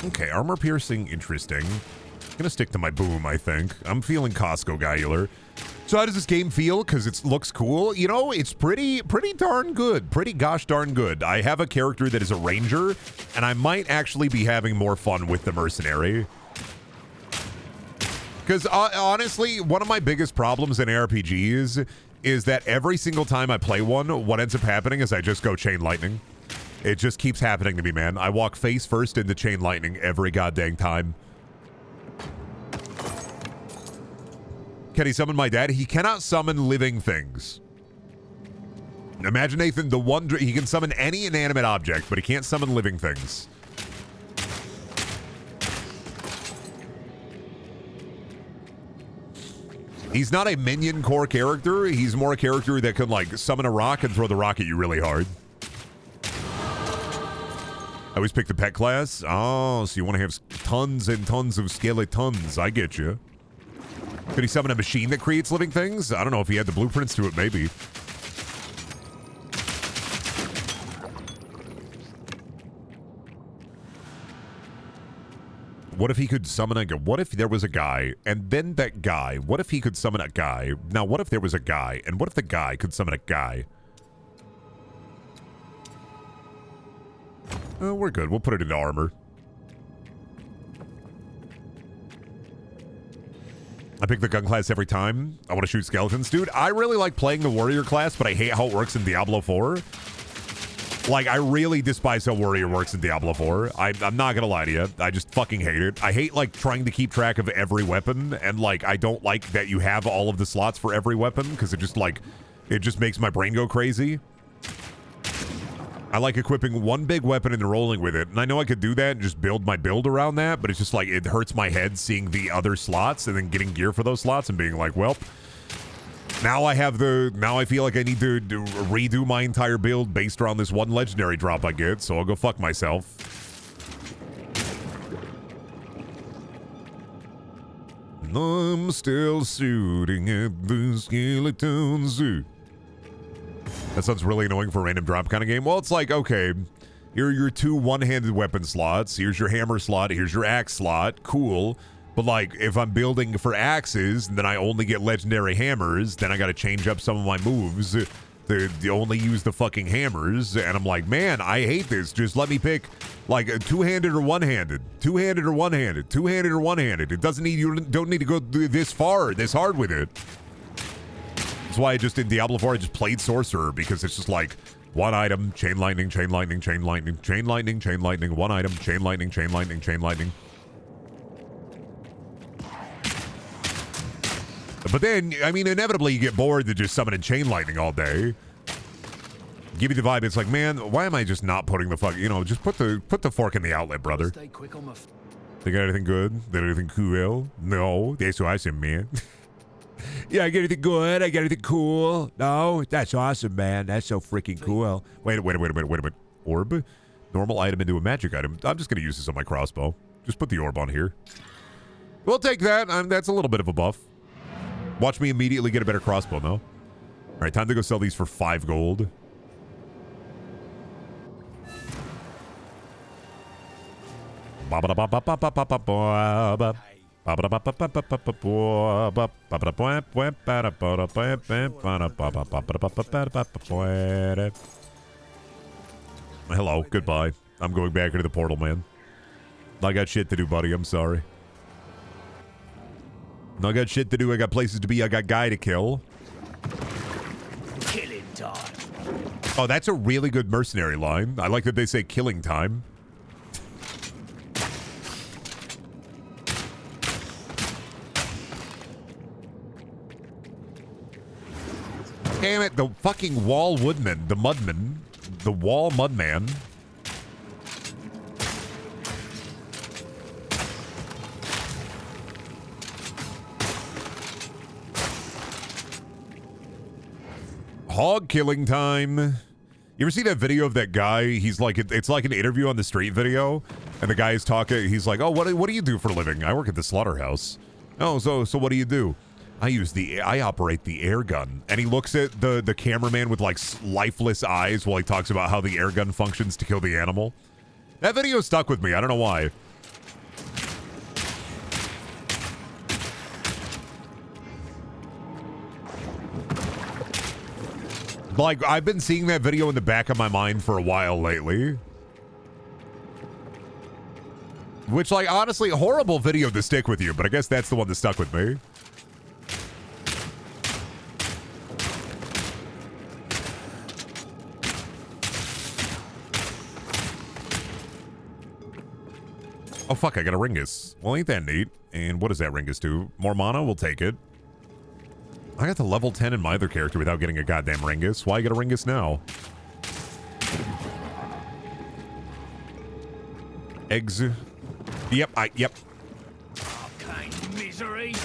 Okay, armor piercing, interesting. Gonna stick to my boom, I think. I'm feeling Costco guyular. So how does this game feel? Because it looks cool. You know, it's pretty darn good. Pretty gosh darn good. I have a character that is a ranger, and I might actually be having more fun with the mercenary. Because honestly, one of my biggest problems in RPGs is that every single time I play one, what ends up happening is I just go chain lightning. It just keeps happening to me, man. I walk face first into chain lightning every goddamn time. Can he summon my dad? He cannot summon living things. Imagine Nathan, he can summon any inanimate object, but he can't summon living things. He's not a minion core character. He's more a character that can, like, summon a rock and throw the rock at you really hard. I always pick the pet class. Oh, so you want to have tons and tons of skeletons. I get you. Could he summon a machine that creates living things? I don't know. If he had the blueprints to it, maybe. What if he could summon a guy? What if there was a guy, and then that guy? What if he could summon a guy? Now, what if there was a guy, and what if the guy could summon a guy? We're good. We'll put it into armor. I pick the gun class every time. I want to shoot skeletons. Dude, I really like playing the warrior class, but I hate how it works in Diablo 4. Like, I really despise how warrior works in Diablo 4. I'm not gonna lie to you. I just fucking hate it. I hate, like, trying to keep track of every weapon, and, like, I don't like that you have all of the slots for every weapon, because it just, like, it just makes my brain go crazy. I like equipping one big weapon and then rolling with it. And I know I could do that and just build my build around that, but it's just like, it hurts my head seeing the other slots and then getting gear for those slots and being like, well, Now I feel like I need to redo my entire build based around this one legendary drop I get, so I'll go fuck myself. I'm still shooting at the skeleton zoo. That sounds really annoying for a random drop kind of game. Well, it's like, okay, here are your 2 one-handed weapon slots. Here's your hammer slot. Here's your axe slot. Cool. But, like, if I'm building for axes, and then I only get legendary hammers, then I got to change up some of my moves to only use the fucking hammers. And I'm like, man, I hate this. Just let me pick, like, a two-handed or one-handed. Two-handed or one-handed. Two-handed or one-handed. It doesn't need, you don't need to go this far, this hard with it. That's why I just, in Diablo 4, I just played Sorcerer, because it's just like, one item, chain lightning, chain lightning, chain lightning, chain lightning, chain lightning, one item, chain lightning, chain lightning, chain lightning. But then, I mean, inevitably you get bored to just summoning chain lightning all day. Give you the vibe, it's like, man, why am I just not putting the fuck, you know, just put the fork in the outlet, brother. Stay quick on my They got anything good? They got anything cool? No, that's awesome, man. Yeah, I got anything good? I got anything cool? No, that's awesome, man. That's so freaking cool. Wait a minute. Orb? Normal item into a magic item. I'm just going to use this on my crossbow. Just put the orb on here. We'll take that. That's a little bit of a buff. Watch me immediately get a better crossbow, though. All right, time to go sell these for 5 gold. Hello, goodbye. I'm going back into the portal, man. I got shit to do, buddy. I'm sorry. I got shit to do. I got places to be. I got guy to kill. killing time. Oh, that's a really good mercenary line. I like that they say killing time. Damn it, the fucking wall woodman, the mudman, the wall mudman. Hog killing time. You ever see that video of that guy? He's like, it's like an interview on the street video, and the guy is talking. He's like, "Oh, what do you do for a living?" "I work at the slaughterhouse." "Oh, so what do you do?" I operate the air gun." And he looks at the cameraman with like lifeless eyes while he talks about how the air gun functions to kill the animal. That video stuck with me. I don't know why. Like, I've been seeing that video in the back of my mind for a while lately. Which, like, honestly, a horrible video to stick with you, but I guess that's the one that stuck with me. Oh, fuck, I got a Ringus. Well, ain't that neat? And what does that Ringus do? More mana? We'll take it. I got the level 10 in my other character without getting a goddamn Ringus. Why get a Ringus now? Eggs. Yep, yep. Arcane misery.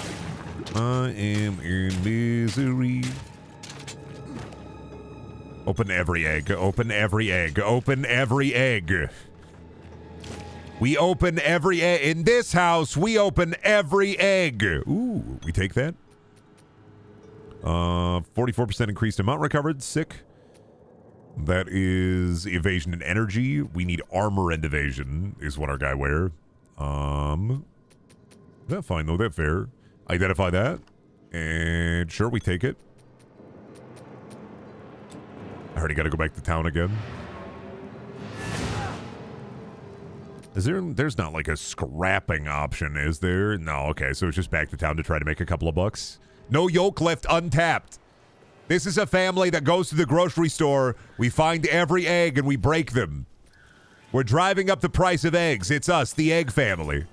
I am in misery. Open every egg. Open every egg. Open every egg. We open every egg. In this house, we open every egg. Ooh, we take that. 44% increased amount recovered. Sick. That is evasion and energy. We need armor and evasion is what our guy wear. That fine though. That fair. Identify that. And sure, we take it. I already got to go back to town again. There's not like a scrapping option, is there? No, okay, so it's just back to town to try to make a couple of bucks. No yoke left untapped. This is a family that goes to the grocery store. We find every egg and we break them. We're driving up the price of eggs. It's us, the egg family.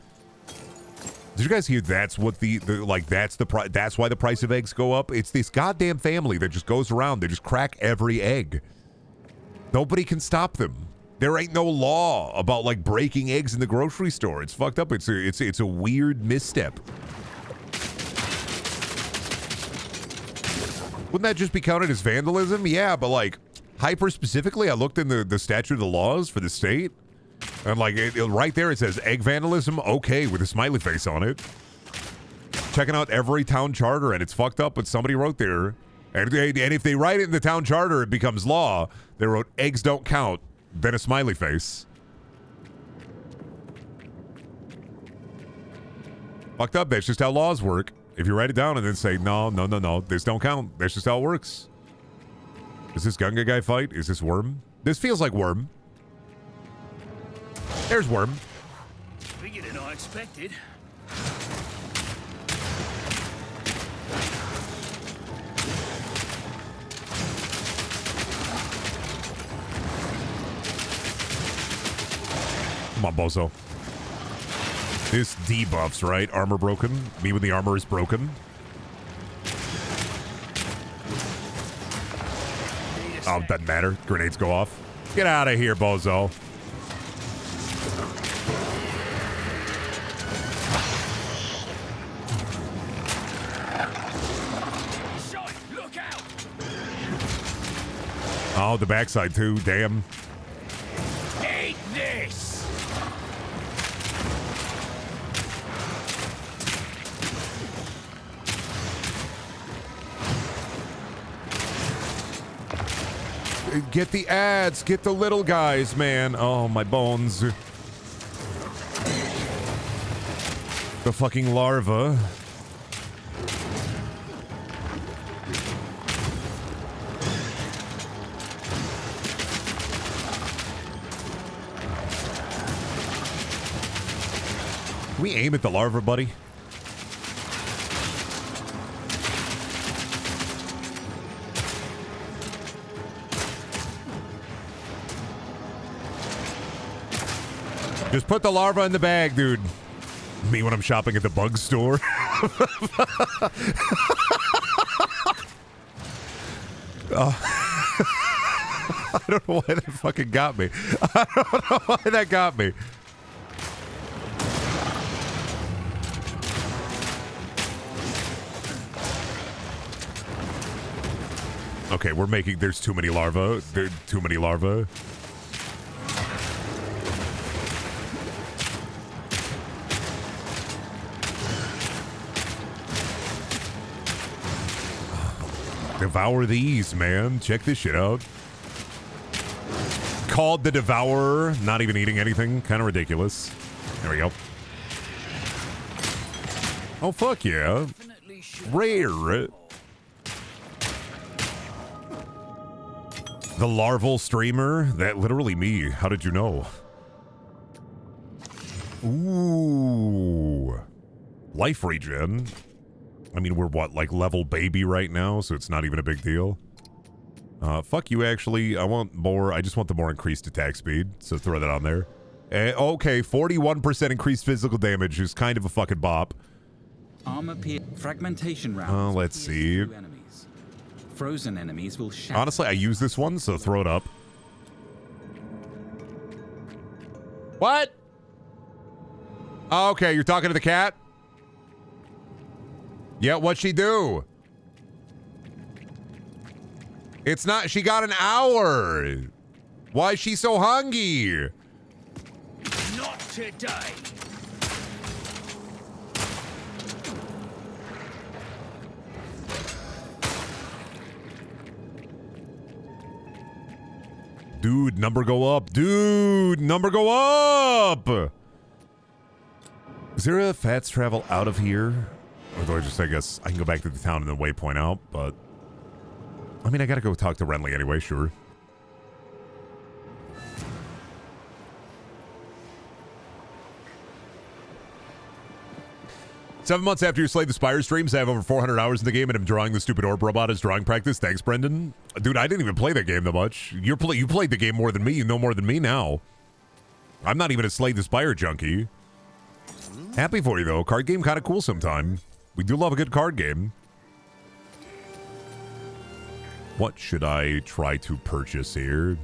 Did you guys hear that's what that's why the price of eggs go up? It's this goddamn family that just goes around. They just crack every egg. Nobody can stop them. There ain't no law about like breaking eggs in the grocery store. It's fucked up. It's a weird misstep. Wouldn't that just be counted as vandalism? Yeah, but like hyper specifically, I looked in the statute of the laws for the state, and like right there it says egg vandalism, okay, with a smiley face on it. Checking out every town charter, and it's fucked up, but somebody wrote there, and if they write it in the town charter, it becomes law. They wrote eggs don't count, then a smiley face. Fucked up. That's just how laws work. If you write it down and then say, no, this don't count. That's just how it works. Is this Gunga guy fight? Is this Worm? This feels like Worm. There's Worm. Bigger than I expected. Come on, bozo. This debuffs, right? Armor broken. Me when the armor is broken. Oh, doesn't matter. Grenades go off. Get out of here, bozo. Look out! Oh, the backside too. Damn. Eat this! Get the ads. Get the little guys, man. Oh, my bones. The fucking larva. Can we aim at the larva, buddy? Just put the larva in the bag, dude. Me when I'm shopping at the bug store. I don't know why that fucking got me. I don't know why that got me. Okay, we're making... There's too many larvae. There's too many larvae. Devour these, man. Check this shit out. Called the Devourer. Not even eating anything. Kind of ridiculous. There we go. Oh, fuck yeah. Rare. The larval streamer? That literally me. How did you know? Ooh. Life regen. I mean, we're what, like level baby right now, so it's not even a big deal. Fuck you, actually. I want more. I just want the more increased attack speed, so throw that on there. Okay, 41% increased physical damage is kind of a fucking bop. Armor fragmentation rounds. Let's see. Enemies. Frozen enemies will shatter. Honestly, I use this one, so throw it up. What? Okay, you're talking to the cat? Yeah, what'd she do? It's not, she got an hour. Why is she so hungry? Not today. Dude, number go up. Dude, number go up. Is there a fast travel out of here? Or do I just, I guess, I can go back to the town and then waypoint out, but... I mean, I gotta go talk to Renly anyway, sure. Seven months after you slayed the Spire streams, I have over 400 hours in the game and I'm drawing the stupid orb robot as drawing practice. Thanks, Brendan. Dude, I didn't even play that game that much. You played the game more than me. You know more than me now. I'm not even a Slay the Spire junkie. Happy for you, though. Card game kind of cool sometime. We do love a good card game. What should I try to purchase here?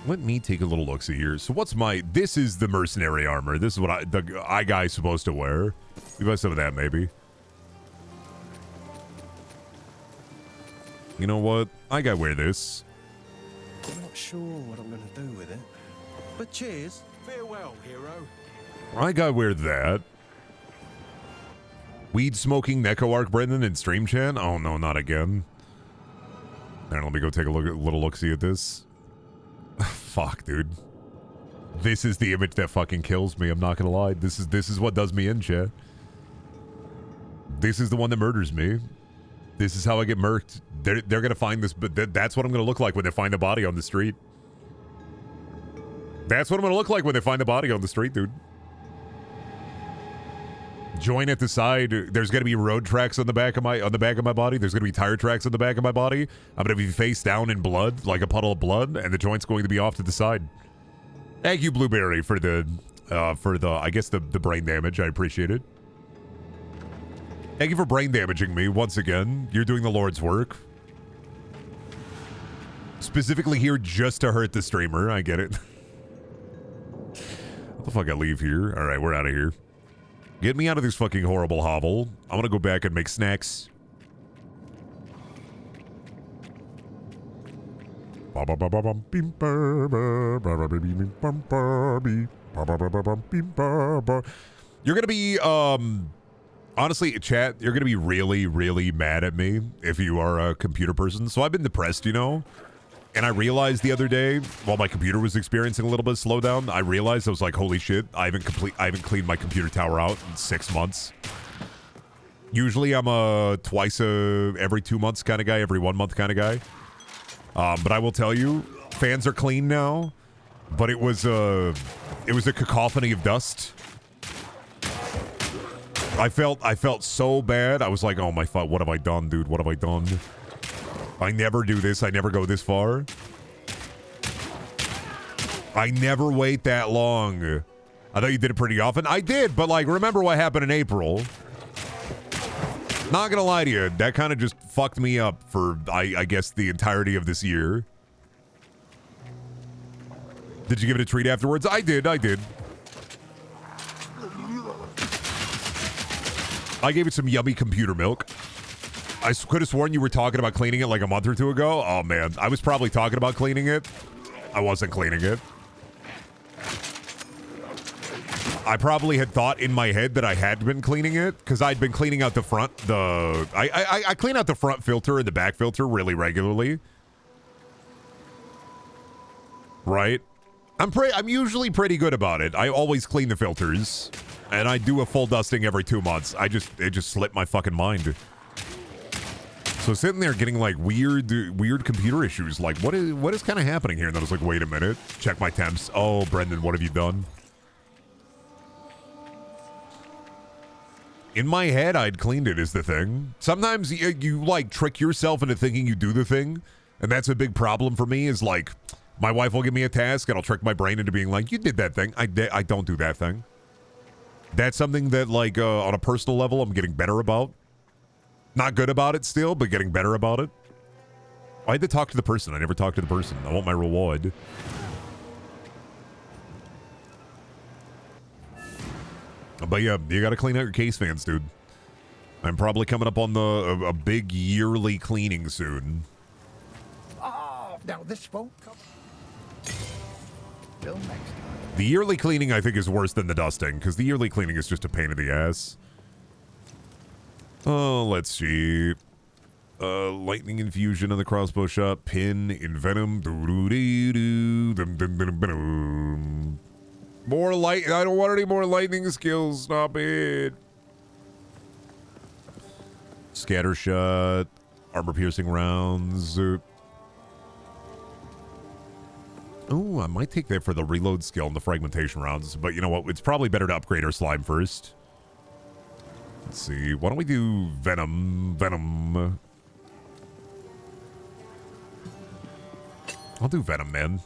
Let me take a little look-see here. So what's my... This is the mercenary armor. This is what the eye guy's supposed to wear. We buy some of that, maybe. You know what? I gotta wear this. I'm not sure what I'm going to do with it. But cheers. Farewell, hero. I gotta wear that. Weed smoking Neko Arc Brendan in stream chat? Oh no, not again. There, let me go take a little look-see at this. Fuck, dude. This is the image that fucking kills me, I'm not gonna lie. This is what does me in, chat. This is the one that murders me. This is how I get murked. They're gonna find this, but that's what I'm gonna look like when they find the body on the street. That's what I'm gonna look like when they find the body on the street, dude. Join at the side. There's gonna be road tracks on the back of my body. There's gonna be tire tracks on the back of my body. I'm gonna be face down in blood, like a puddle of blood, and the joint's going to be off to the side. Thank you, Blueberry, for the I guess the brain damage. I appreciate it. Thank you for brain damaging me once again. You're doing the Lord's work. Specifically here just to hurt the streamer. I get it. What the fuck, I leave here? All right, we're out of here. Get me out of this fucking horrible hovel. I'm gonna go back and make snacks. You're gonna be, honestly, chat, you're gonna be really, really mad at me if you are a computer person. So I've been depressed, you know? And I realized the other day, while my computer was experiencing a little bit of slowdown, I realized I was like, holy shit, I haven't cleaned my computer tower out in 6 months. Usually I'm a every 2 months kind of guy, every 1 month kind of guy. But I will tell you, fans are clean now, but it was a cacophony of dust. I felt so bad. I was like, oh my fuck, what have I done, dude? What have I done? I never do this. I never go this far. I never wait that long. I thought you did it pretty often. I did, but like, remember what happened in April. Not gonna lie to you, that kind of just fucked me up for, I guess, the entirety of this year. Did you give it a treat afterwards? I did. I gave it some yummy computer milk. I could have sworn you were talking about cleaning it like a month or two ago. Oh, man. I was probably talking about cleaning it. I wasn't cleaning it. I probably had thought in my head that I had been cleaning it because I'd been cleaning out the front. I clean out the front filter and the back filter really regularly. Right? I'm usually pretty good about it. I always clean the filters. And I do a full dusting every 2 months. It just slipped my fucking mind. So sitting there getting like weird computer issues. Like, what is kind of happening here? And then I was like, wait a minute. Check my temps. Oh, Brendan, what have you done? In my head, I'd cleaned it is the thing. Sometimes you like trick yourself into thinking you do the thing. And that's a big problem for me is like, my wife will give me a task and I'll trick my brain into being like, you did that thing. I don't do that thing. That's something that like on a personal level, I'm getting better about. Not good about it still, but getting better about it. I had to talk to the person. I never talked to the person. I want my reward. But yeah, you gotta clean out your case fans, dude. I'm probably coming up on a big yearly cleaning soon. Oh, now this won't come. Till next time. The yearly cleaning, I think, is worse than the dusting, because the yearly cleaning is just a pain in the ass. Oh, let's see. Lightning infusion in the crossbow shot. Pin in venom. More light. I don't want any more lightning skills. Stop it. Scatter shot. Armor piercing rounds. Oh, I might take that for the reload skill and the fragmentation rounds. But you know what? It's probably better to upgrade our slime first. Let's see. Why don't we do Venom? Venom. I'll do Venom, man.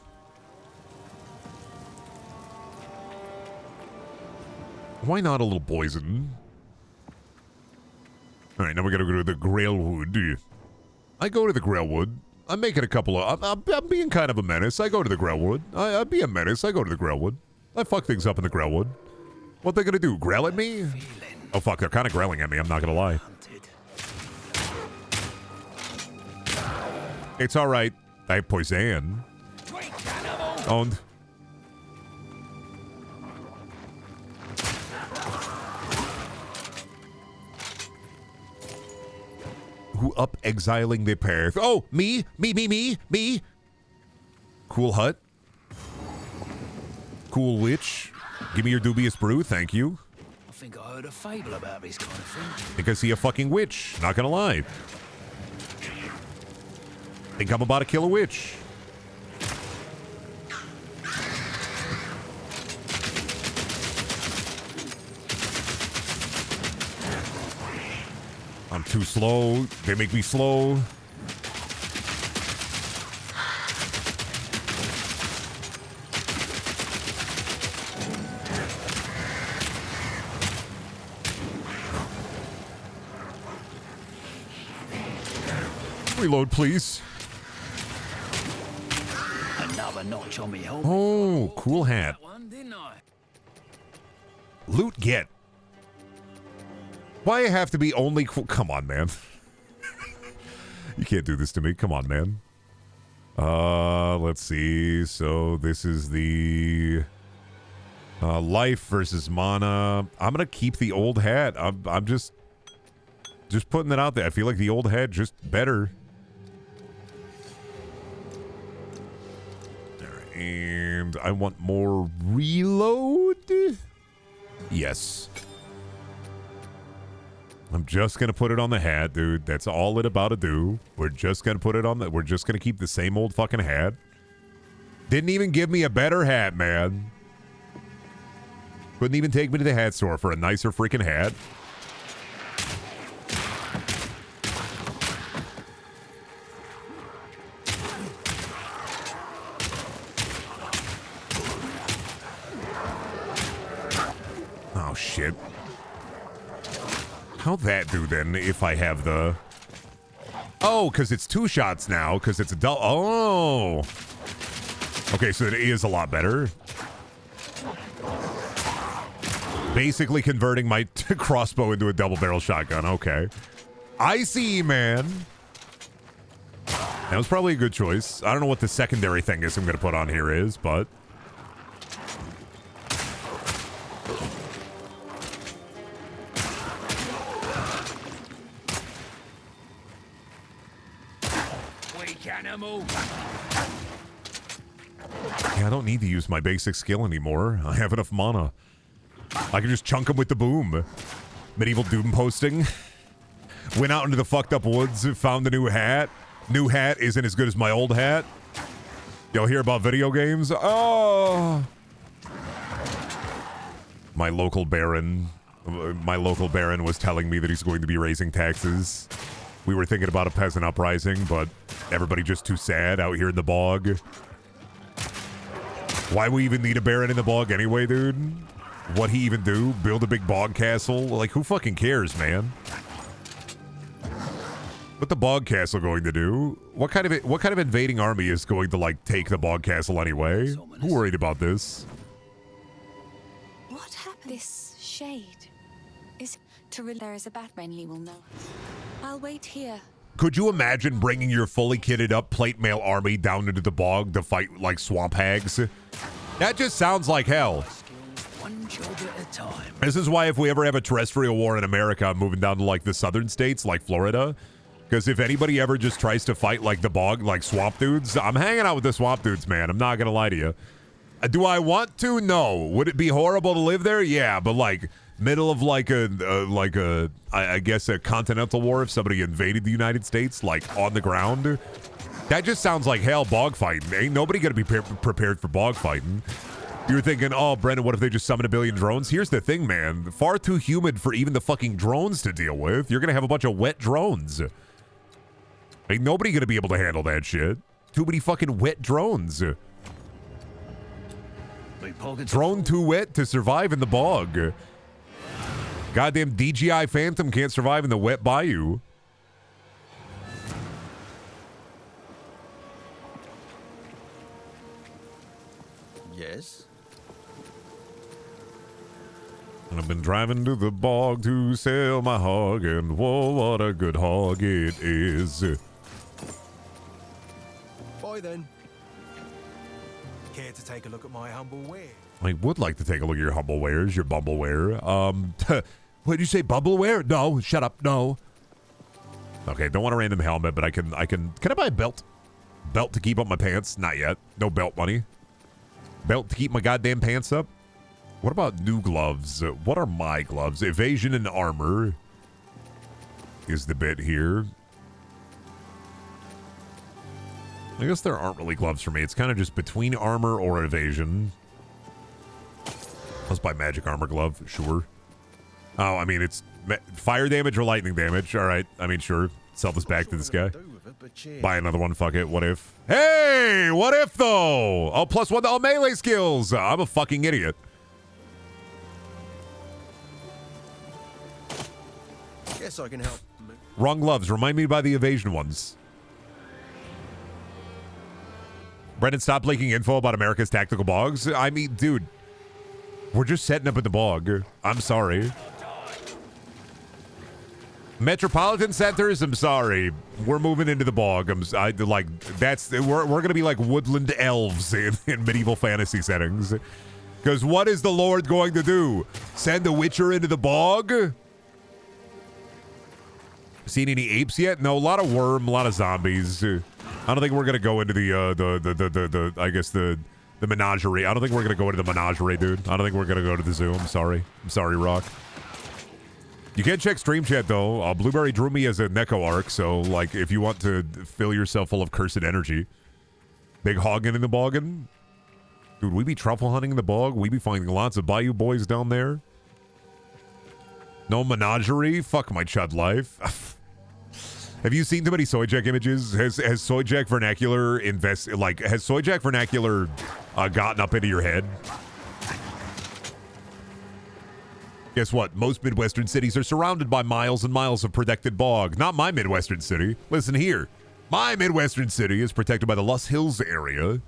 Why not a little poison? All right, now we gotta go to the Grailwood. I go to the Grailwood. I'm making a couple of... I'm being kind of a menace. I go to the Grailwood. I'd be a menace. I go to the Grailwood. I fuck things up in the Grailwood. What they gonna do? Grail at me? Oh, fuck. They're kind of growling at me. I'm not gonna lie. It's all right. I have poison. Owned. Who up exiling the path? Oh, me. Cool hut. Cool witch. Give me your dubious brew, thank you. I think I heard a fable about this kind of thing. Think I see a fucking witch, not gonna lie. Think I'm about to kill a witch. I'm too slow. They make me slow. Reload, please. Another notch on me helmet. Oh, cool hat. That one, didn't I? Loot get. Why have to be only cool? Come on, man. You can't do this to me. Come on, man. Let's see. So this is the life versus mana. I'm gonna keep the old hat. I'm just putting it out there. I feel like the old hat just better. And I want more reload. Yes. I'm just gonna put it on the hat, dude. That's all it about to do. We're just gonna put it on the. We're just gonna keep the same old fucking hat. Didn't even give me a better hat, man. Couldn't even take me to the hat store for a nicer freaking hat. Oh shit. How'd that do then if I have the... Oh, because it's 2 shots now, because it's a double... Oh! Okay, so it is a lot better. Basically converting my crossbow into a double-barrel shotgun. Okay. I see, man. That was probably a good choice. I don't know what the secondary thing is I'm going to put on here is, but... Yeah, I don't need to use my basic skill anymore. I have enough mana. I can just chunk them with the boom. Medieval Doom posting. Went out into the fucked up woods, found a new hat. New hat isn't as good as my old hat. Y'all hear about video games? Oh! My local baron was telling me that he's going to be raising taxes. We were thinking about a peasant uprising, but everybody just too sad out here in the bog. Why we even need a baron in the bog anyway, dude? What he even do? Build a big bog castle? Like, who fucking cares, man? What the bog castle going to do? What kind of invading army is going to, like, take the bog castle anyway? Who worried about this? What happened? This shade is there is a Brendaniel will know. I'll wait here. Could you imagine bringing your fully kitted up plate mail army down into the bog to fight like swamp hags? That just sounds like hell. One job at a time. This is why if we ever have a terrestrial war in America, I'm moving down to like the southern states like Florida. Because if anybody ever just tries to fight like the bog, like swamp dudes, I'm hanging out with the swamp dudes, man. I'm not going to lie to you. Do I want to? No. Would it be horrible to live there? Yeah, but like... middle of like I guess a continental war if somebody invaded the United States like on the ground. That just sounds like hell. Bog fighting. Ain't nobody gonna be prepared for bog fighting. You're thinking, oh, Brendan, what if they just summon a billion drones? Here's the thing, man. Far too humid for even the fucking drones to deal with. You're gonna have a bunch of wet drones. Ain't nobody gonna be able to handle that shit. Too many fucking wet drones. Drone too wet to survive in the bog. Goddamn DJI Phantom can't survive in the wet bayou. Yes? I've been driving to the bog to sell my hog, and whoa, what a good hog it is. Bye then. Care to take a look at my humble wares? I would like to take a look at your humble wares, your bumbleware. What did you say, bumbleware? No, shut up, no. Okay, don't want a random helmet, but can I buy a belt? Belt to keep up my pants? Not yet. No belt money. Belt to keep my goddamn pants up? What about new gloves? What are my gloves? Evasion and armor is the bit here. I guess there aren't really gloves for me. It's kind of just between armor or evasion. Let's buy magic armor glove, sure. Oh, I mean, it's fire damage or lightning damage. All right, I mean, sure. Sell this back to this guy. Buy another one, fuck it. What if? Hey, what if though? Oh, +1 to all melee skills. I'm a fucking idiot. Guess I can help. Wrong gloves. Remind me to buy the evasion ones. Brendan, stop leaking info about America's tactical bogs. I mean, dude, we're just setting up at the bog. I'm sorry. Metropolitan centers, I'm sorry. We're moving into the bog. We're gonna be like woodland elves in medieval fantasy settings. Because what is the Lord going to do? Send a witcher into the bog? Seen any apes yet? No, a lot of worm, a lot of zombies. I don't think we're gonna go into the menagerie. I don't think we're gonna go into the menagerie, dude. I don't think we're gonna go to the zoo. I'm sorry, Rock. You can check stream chat though. Blueberry drew me as a Neko arc, so like if you want to fill yourself full of cursed energy. Big hogging in the boggin. Dude, we be truffle hunting in the bog. We be finding lots of bayou boys down there. No menagerie? Fuck my chud life. Have you seen too many Soyjack images? Has Soyjack vernacular has Soyjack vernacular gotten up into your head? Guess what? Most Midwestern cities are surrounded by miles and miles of protected bog. Not my Midwestern city. Listen here. My Midwestern city is protected by the Lost Hills area.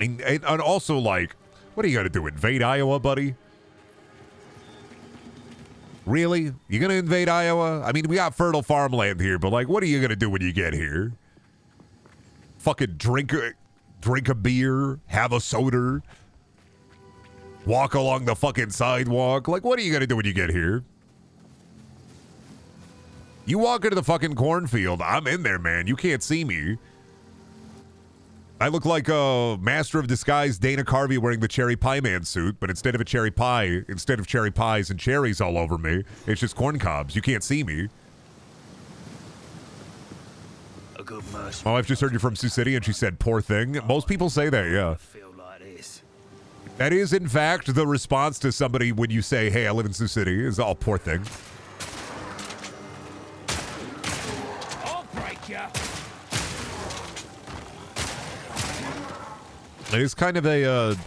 And also, like, what are you going to do? Invade Iowa, buddy? Really? You going to invade Iowa? I mean, we got fertile farmland here, but, like, what are you going to do when you get here? Fucking drink a beer? Have a soda? Walk along the fucking sidewalk? Like, what are you going to do when you get here? You walk into the fucking cornfield. I'm in there, man. You can't see me. I look like a master of disguise Dana Carvey wearing the cherry pie man suit, but instead of cherry pies and cherries all over me, it's just corn cobs. You can't see me. A good mercy. My wife just heard you from Sioux City, and she said, poor thing. Most people say that, yeah. That is, in fact, the response to somebody when you say, hey, I live in Sioux City, is all poor thing. I'll break ya. It is kind of a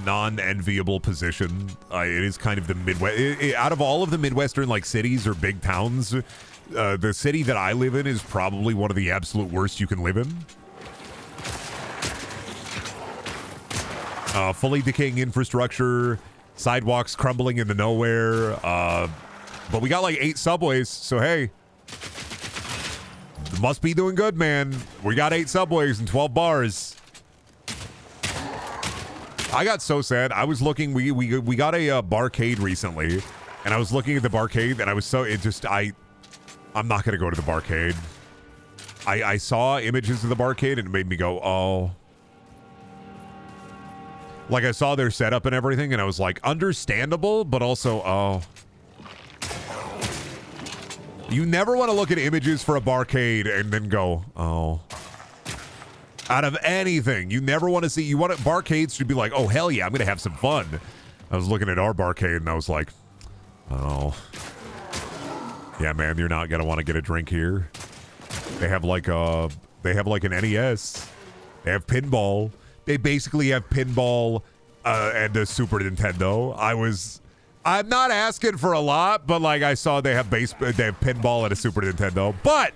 non-enviable position. It is kind of the Midwest. Out of all of the Midwestern like cities or big towns, the city that I live in is probably one of the absolute worst you can live in. Fully decaying infrastructure, sidewalks crumbling into nowhere. But we got like 8 subways, so hey. Must be doing good, man. We got 8 subways and 12 bars. I got so sad. I was looking. We got a barcade recently, and I was looking at the barcade, and I was so I'm not gonna go to the barcade. I saw images of the barcade, and it made me go, oh. Like I saw their setup and everything, and I was like, understandable, but also, oh. You never want to look at images for a barcade and then go, oh. Out of anything, you never want to see. You want barcades to be like, oh hell yeah, I'm gonna have some fun. I was looking at our barcade and I was like, oh, yeah, man, you're not gonna want to get a drink here. They have like an NES. They have pinball. They basically have pinball and a Super Nintendo. I'm not asking for a lot, but like I saw they have pinball and a Super Nintendo. But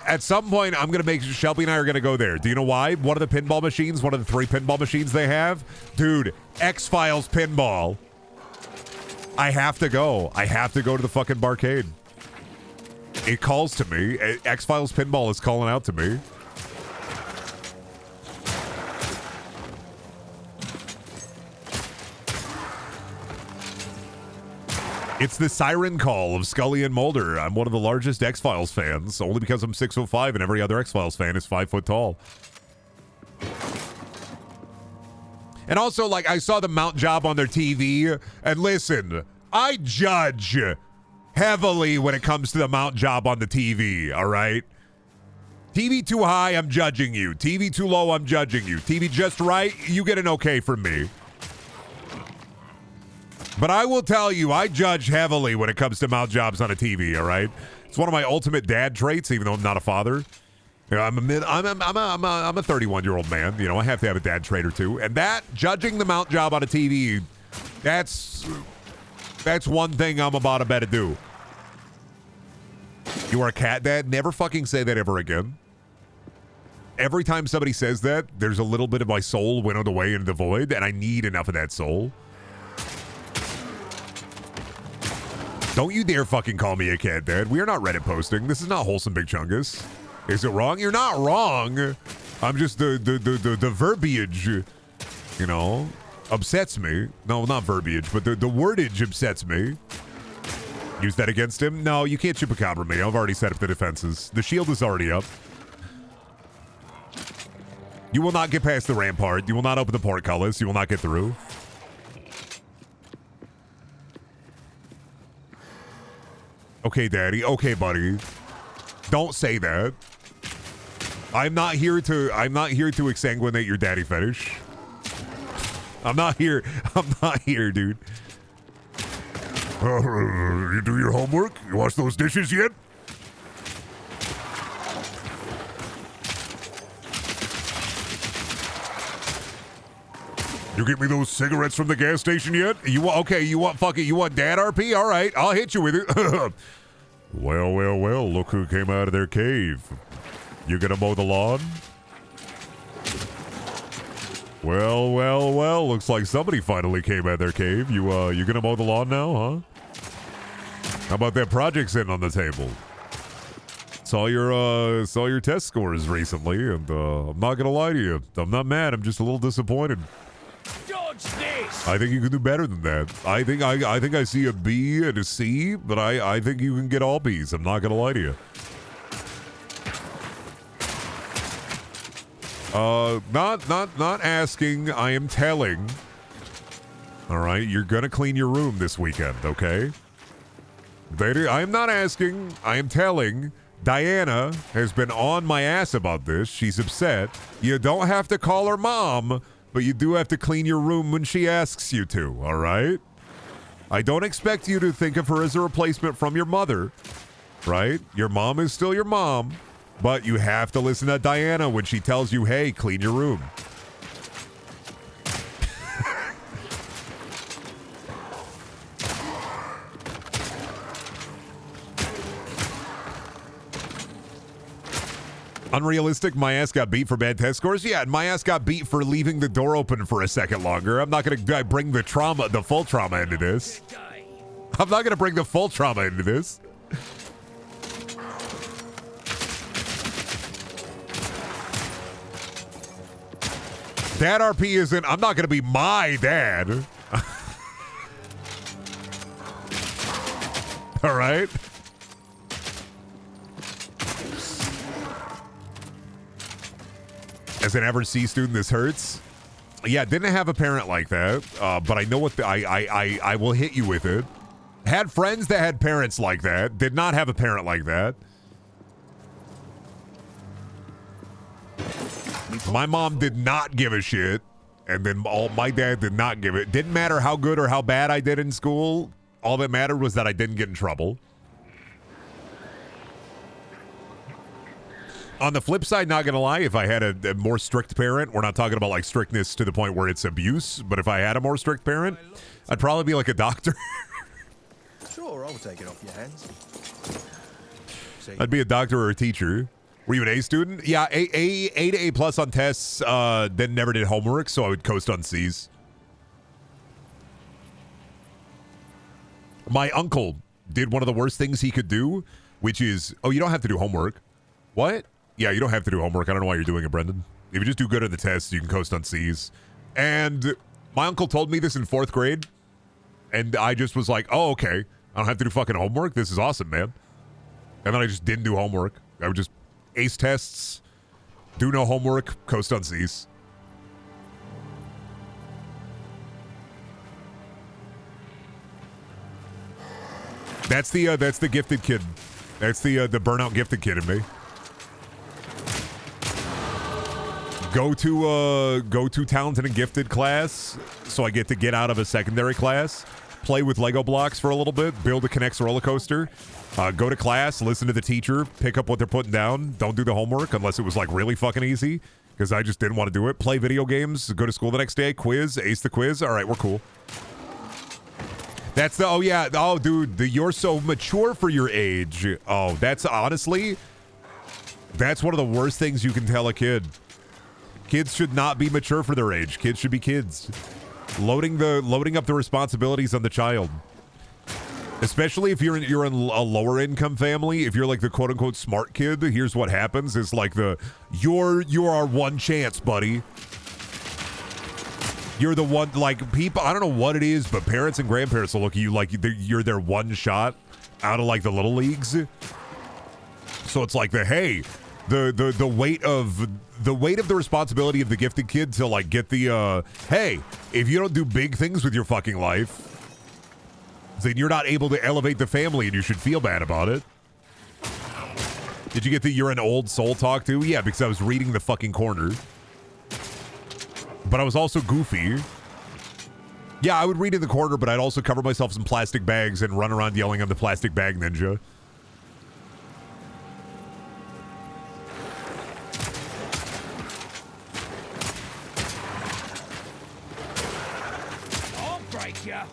at some point, I'm going to make Shelby and I are going to go there. Do you know why? One of the pinball machines, one of the 3 pinball machines they have, dude, X-Files pinball. I have to go. I have to go to the fucking barcade. It calls to me. X-Files pinball is calling out to me. It's the siren call of Scully and Mulder. I'm one of the largest X-Files fans, only because I'm 6'5" and every other X-Files fan is 5 foot tall. And also, like, I saw the mount job on their TV, and listen, I judge heavily when it comes to the mount job on the TV, all right? TV too high, I'm judging you. TV too low, I'm judging you. TV just right, you get an okay from me. But I will tell you, I judge heavily when it comes to mount jobs on a TV, all right? It's one of my ultimate dad traits, even though I'm not a father. You know, I'm a 31-year-old man. You know, I have to have a dad trait or two. And that, judging the mount job on a TV, that's one thing I'm about to bet to do. You are a cat dad? Never fucking say that ever again. Every time somebody says that, there's a little bit of my soul winnowed away into the void, and I need enough of that soul. Don't you dare fucking call me a cat dad. We are not Reddit posting. This is not wholesome Big Chungus. Is it wrong? You're not wrong. I'm just the verbiage, you know, upsets me. No, not verbiage, but the wordage upsets me. Use that against him? No, you can't chupacabra me. I've already set up the defenses. The shield is already up. You will not get past the rampart. You will not open the portcullis. You will not get through. Okay, daddy. Okay, buddy. Don't say that. I'm not here to exsanguinate your daddy fetish. I'm not here, dude. You do your homework? You wash those dishes yet? You get me those cigarettes from the gas station yet? You want dad RP? All right, I'll hit you with it. Well, look who came out of their cave. You gonna mow the lawn? Well, looks like somebody finally came out of their cave. You gonna mow the lawn now, huh? How about that project sitting on the table? Saw your test scores recently, and I'm not gonna lie to you. I'm not mad, I'm just a little disappointed. Dodge this! I think you can do better than that. I think I see a B and a C, but I think you can get all B's. I'm not gonna lie to you. Not asking, I am telling. All right, you're gonna clean your room this weekend, okay? I am not asking, I am telling. Diana has been on my ass about this. She's upset. You don't have to call her mom, but you do have to clean your room when she asks you to, all right? I don't expect you to think of her as a replacement from your mother, right? Your mom is still your mom. But you have to listen to Diana when she tells you, hey, clean your room. Unrealistic, my ass got beat for bad test scores? Yeah, and my ass got beat for leaving the door open for a second longer. I'm not going to bring the full trauma into this. I'm not going to bring the full trauma into this. Dad RP isn't, I'm not going to be my dad. All right. As an average C student, this hurts. Yeah, didn't have a parent like that, but I know what I will hit you with it. Had friends that had parents like that. Did not have a parent like that. My mom did not give a shit, and then my dad did not give it. Didn't matter how good or how bad I did in school. All that mattered was that I didn't get in trouble. On the flip side, not gonna lie, if I had a more strict parent, we're not talking about like strictness to the point where it's abuse, but if I had a more strict parent, I'd probably be like a doctor. Sure, I'll take it off your hands. I'd be a doctor or a teacher. Were you an A student? Yeah, A to A plus on tests, then never did homework, so I would coast on C's. My uncle did one of the worst things he could do, which is, oh, you don't have to do homework. What? Yeah, you don't have to do homework. I don't know why you're doing it, Brendan. If you just do good on the tests, you can coast on C's. And my uncle told me this in 4th grade, and I just was like, oh, okay. I don't have to do fucking homework. This is awesome, man. And then I just didn't do homework. I would just ace tests, do no homework, coast on C's. That's the gifted kid. That's the burnout gifted kid in me. Go to talented and gifted class, so I get to get out of a secondary class, play with Lego blocks for a little bit, build a Connects roller coaster, go to class, listen to the teacher, pick up what they're putting down, don't do the homework unless it was like really fucking easy, because I just didn't want to do it. Play video games, go to school the next day, quiz, ace the quiz. All right, we're cool. That's the, oh yeah, oh dude, you're so mature for your age. Oh, that's honestly, that's one of the worst things you can tell a kid. Kids should not be mature for their age. Kids should be kids. Loading up the responsibilities on the child. Especially if you're in a lower income family, if you're like the quote unquote smart kid, here's what happens. It's like you're our one chance, buddy. You're the one, like, people, I don't know what it is, but parents and grandparents will look at you like you're their one shot out of, like, the little leagues. So it's like the weight of the responsibility of the gifted kid to, like, get the, hey, if you don't do big things with your fucking life, then you're not able to elevate the family and you should feel bad about it. Did you get the you're an old soul talk too? Yeah, because I was reading the fucking corner. But I was also goofy. Yeah, I would read in the corner, but I'd also cover myself in plastic bags and run around yelling I'm the plastic bag ninja. I'll break ya.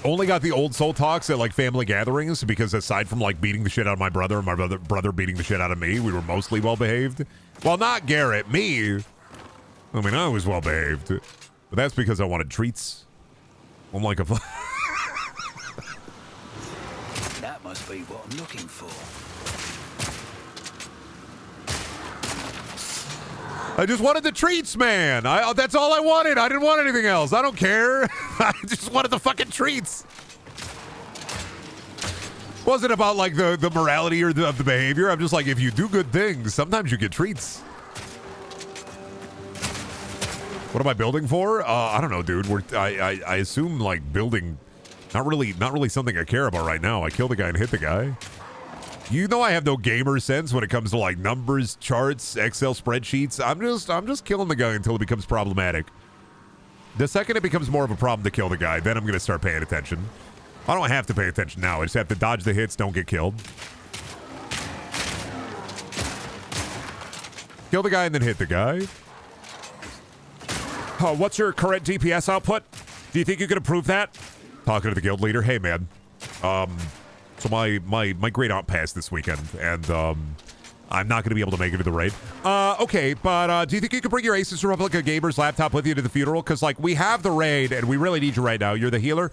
Only got the old soul talks at like family gatherings because aside from like beating the shit out of my brother and my brother beating the shit out of me, we were mostly well behaved. Well, not Garrett, me. I mean, I was well behaved, but that's because I wanted treats. I'm like a. That must be what I'm looking for. I just wanted the treats, man. That's all I wanted. I didn't want anything else. I don't care. I just wanted the fucking treats. Wasn't about like the morality or of the behavior. I'm just like, if you do good things, sometimes you get treats. What am I building for? I don't know, dude. I assume like building, not really something I care about right now. I kill the guy and hit the guy. You know I have no gamer sense when it comes to like numbers, charts, Excel spreadsheets. I'm just killing the guy until it becomes problematic. The second it becomes more of a problem to kill the guy, then I'm going to start paying attention. I don't have to pay attention now. I just have to dodge the hits, don't get killed. Kill the guy and then hit the guy. What's your current DPS output? Do you think you could improve that? Talking to the guild leader. Hey, man. So my great aunt passed this weekend, and I'm not going to be able to make it to the raid. Okay, but do you think you could bring your Asus Replica Gamer's laptop with you to the funeral? Because, like, we have the raid, and we really need you right now. You're the healer.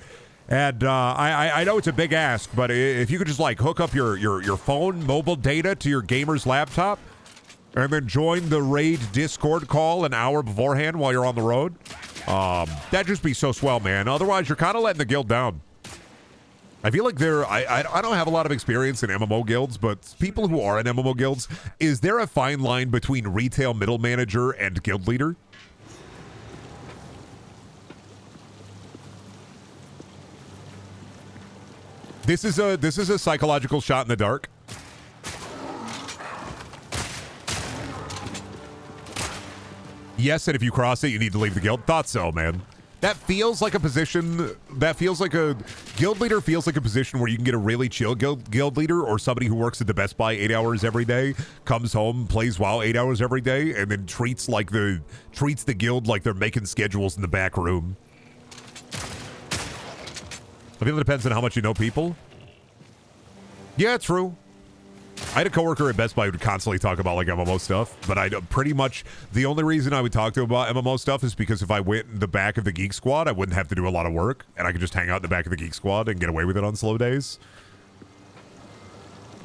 And I know it's a big ask, but if you could just, like, hook up your phone, mobile data to your gamer's laptop, and then join the raid Discord call an hour beforehand while you're on the road, that'd just be so swell, man. Otherwise, you're kind of letting the guild down. I feel like I don't have a lot of experience in MMO guilds, but people who are in MMO guilds, is there a fine line between retail middle manager and guild leader? This is a psychological shot in the dark. Yes, and if you cross it, you need to leave the guild. Thought so, man. That feels like a position, guild leader feels like a position where you can get a really chill guild leader or somebody who works at the Best Buy 8 hours every day, comes home, plays WoW 8 hours every day, and then treats the guild like they're making schedules in the back room. I feel it depends on how much you know people. Yeah, true. I had a coworker at Best Buy who would constantly talk about like MMO stuff, but I pretty much the only reason I would talk to him about MMO stuff is because if I went in the back of the Geek Squad, I wouldn't have to do a lot of work, and I could just hang out in the back of the Geek Squad and get away with it on slow days.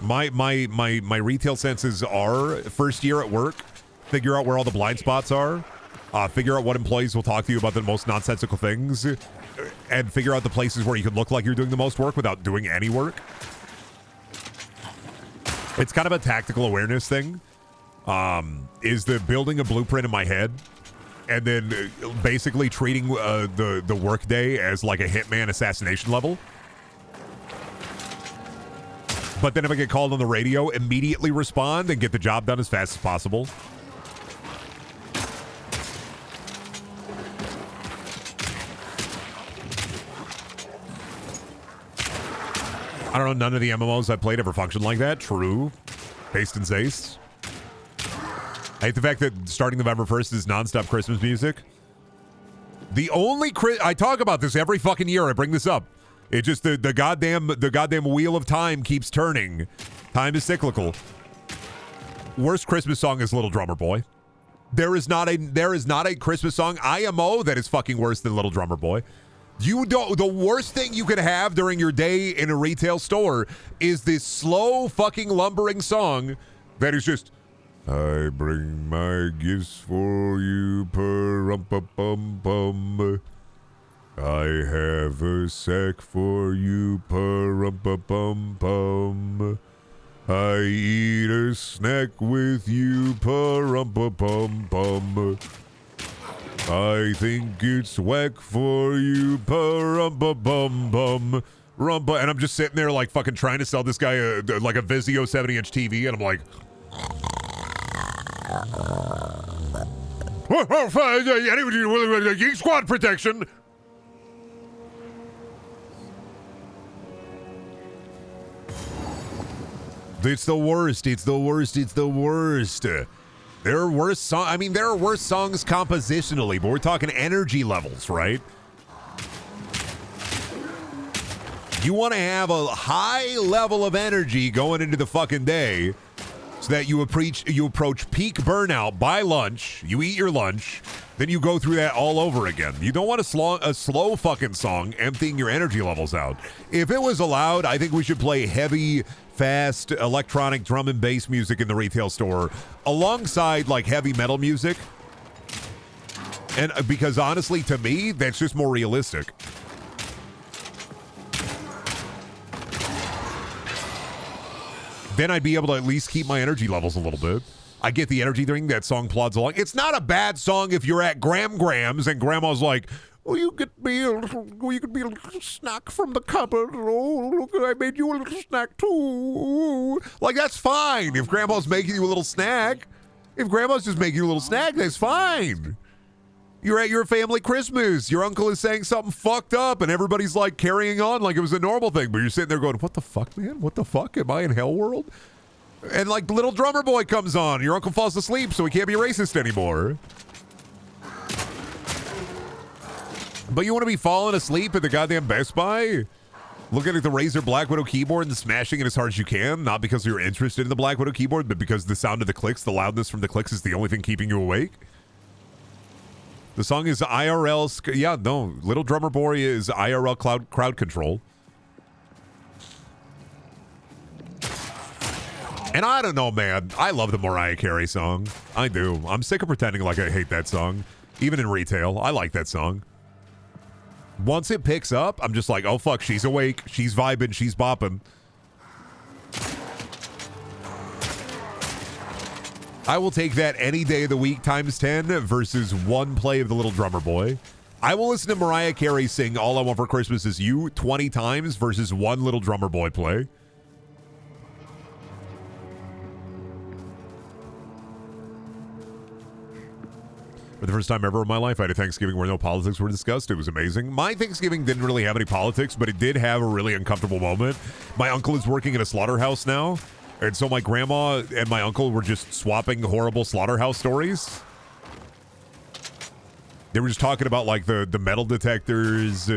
My retail senses are first year at work, figure out where all the blind spots are, figure out what employees will talk to you about the most nonsensical things, and figure out the places where you can look like you're doing the most work without doing any work. It's kind of a tactical awareness thing. Is the building a blueprint in my head, and then basically treating the workday as like a hitman assassination level. But then if I get called on the radio, immediately respond and get the job done as fast as possible. I don't know, none of the MMOs I played ever functioned like that. True. Based in Zace. I hate the fact that starting November 1st is nonstop Christmas music. The only I talk about this every fucking year. I bring this up. It just the goddamn wheel of time keeps turning. Time is cyclical. Worst Christmas song is Little Drummer Boy. There is not a Christmas song IMO that is fucking worse than Little Drummer Boy. The worst thing you could have during your day in a retail store is this slow fucking lumbering song that is just, I bring my gifts for you, pum-pum-pum. I have a sack for you, pum-pum-pum. I eat a snack with you, pum-pum-pum. I think it's whack for you, pa-rum-ba-bum-bum, rumba. And I'm just sitting there like fucking trying to sell this guy like a Vizio 70-inch TV, and I'm like, Geek Squad protection. It's the worst. It's the worst. It's the worst. There are worse songs. I mean, there are worse songs compositionally, but we're talking energy levels, right? You want to have a high level of energy going into the fucking day so that you approach peak burnout by lunch. You eat your lunch, then you go through that all over again. You don't want a slow fucking song emptying your energy levels out. If it was allowed, I think we should play heavy, fast electronic drum and bass music in the retail store alongside like heavy metal music. And because honestly, to me, that's just more realistic. Then I'd be able to at least keep my energy levels a little bit. I get the energy thing. That song plods along. It's not a bad song if you're at Grams and Grandma's like, "Oh, you could be a little snack from the cupboard. Oh, look, I made you a little snack too." Like, that's fine if Grandma's making you a little snack. If Grandma's just making you a little snack, that's fine. You're at your family Christmas. Your uncle is saying something fucked up, and everybody's like carrying on like it was a normal thing. But you're sitting there going, "What the fuck, man? What the fuck? Am I in hell world?" And like Little Drummer Boy comes on. Your uncle falls asleep, so he can't be racist anymore. But you want to be falling asleep at the goddamn Best Buy? Looking at the Razer Black Widow keyboard and smashing it as hard as you can, not because you're interested in the Black Widow keyboard, but because the sound of the clicks, the loudness from the clicks is the only thing keeping you awake? The song is IRL... Yeah, no. Little Drummer Boy is IRL crowd control. And I don't know, man. I love the Mariah Carey song. I do. I'm sick of pretending like I hate that song. Even in retail, I like that song. Once it picks up, I'm just like, oh, fuck, she's awake. She's vibing. She's bopping. I will take that any day of the week times 10 versus one play of the Little Drummer Boy. I will listen to Mariah Carey sing All I Want for Christmas Is You 20 times versus one Little Drummer Boy play. For the first time ever in my life, I had a Thanksgiving where no politics were discussed. It was amazing. My Thanksgiving didn't really have any politics, but it did have a really uncomfortable moment. My uncle is working at a slaughterhouse now, and so my grandma and my uncle were just swapping horrible slaughterhouse stories. They were just talking about like the metal detectors,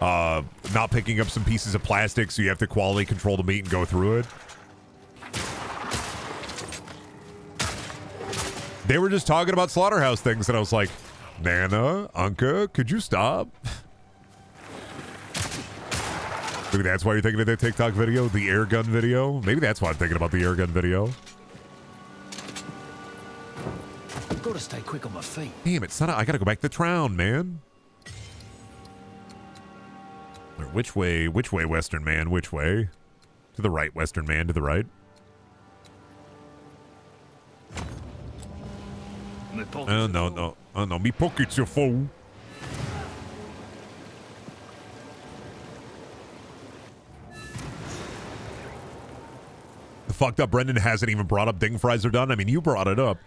not picking up some pieces of plastic, so you have to quality control the meat and go through it. They were just talking about slaughterhouse things, and I was like, Nana, Unca, could you stop? Maybe that's why you're thinking of that TikTok video, the air gun video. Maybe that's why I'm thinking about the air gun video. Gotta stay quick on my feet. Damn it, son. I gotta go back to town, man. Which way, Western man? Which way? To the right, Western man, to the right. Oh, no. Oh, no. Me pockets are full. The fucked up Brendan hasn't even brought up ding fries are done. I mean, you brought it up.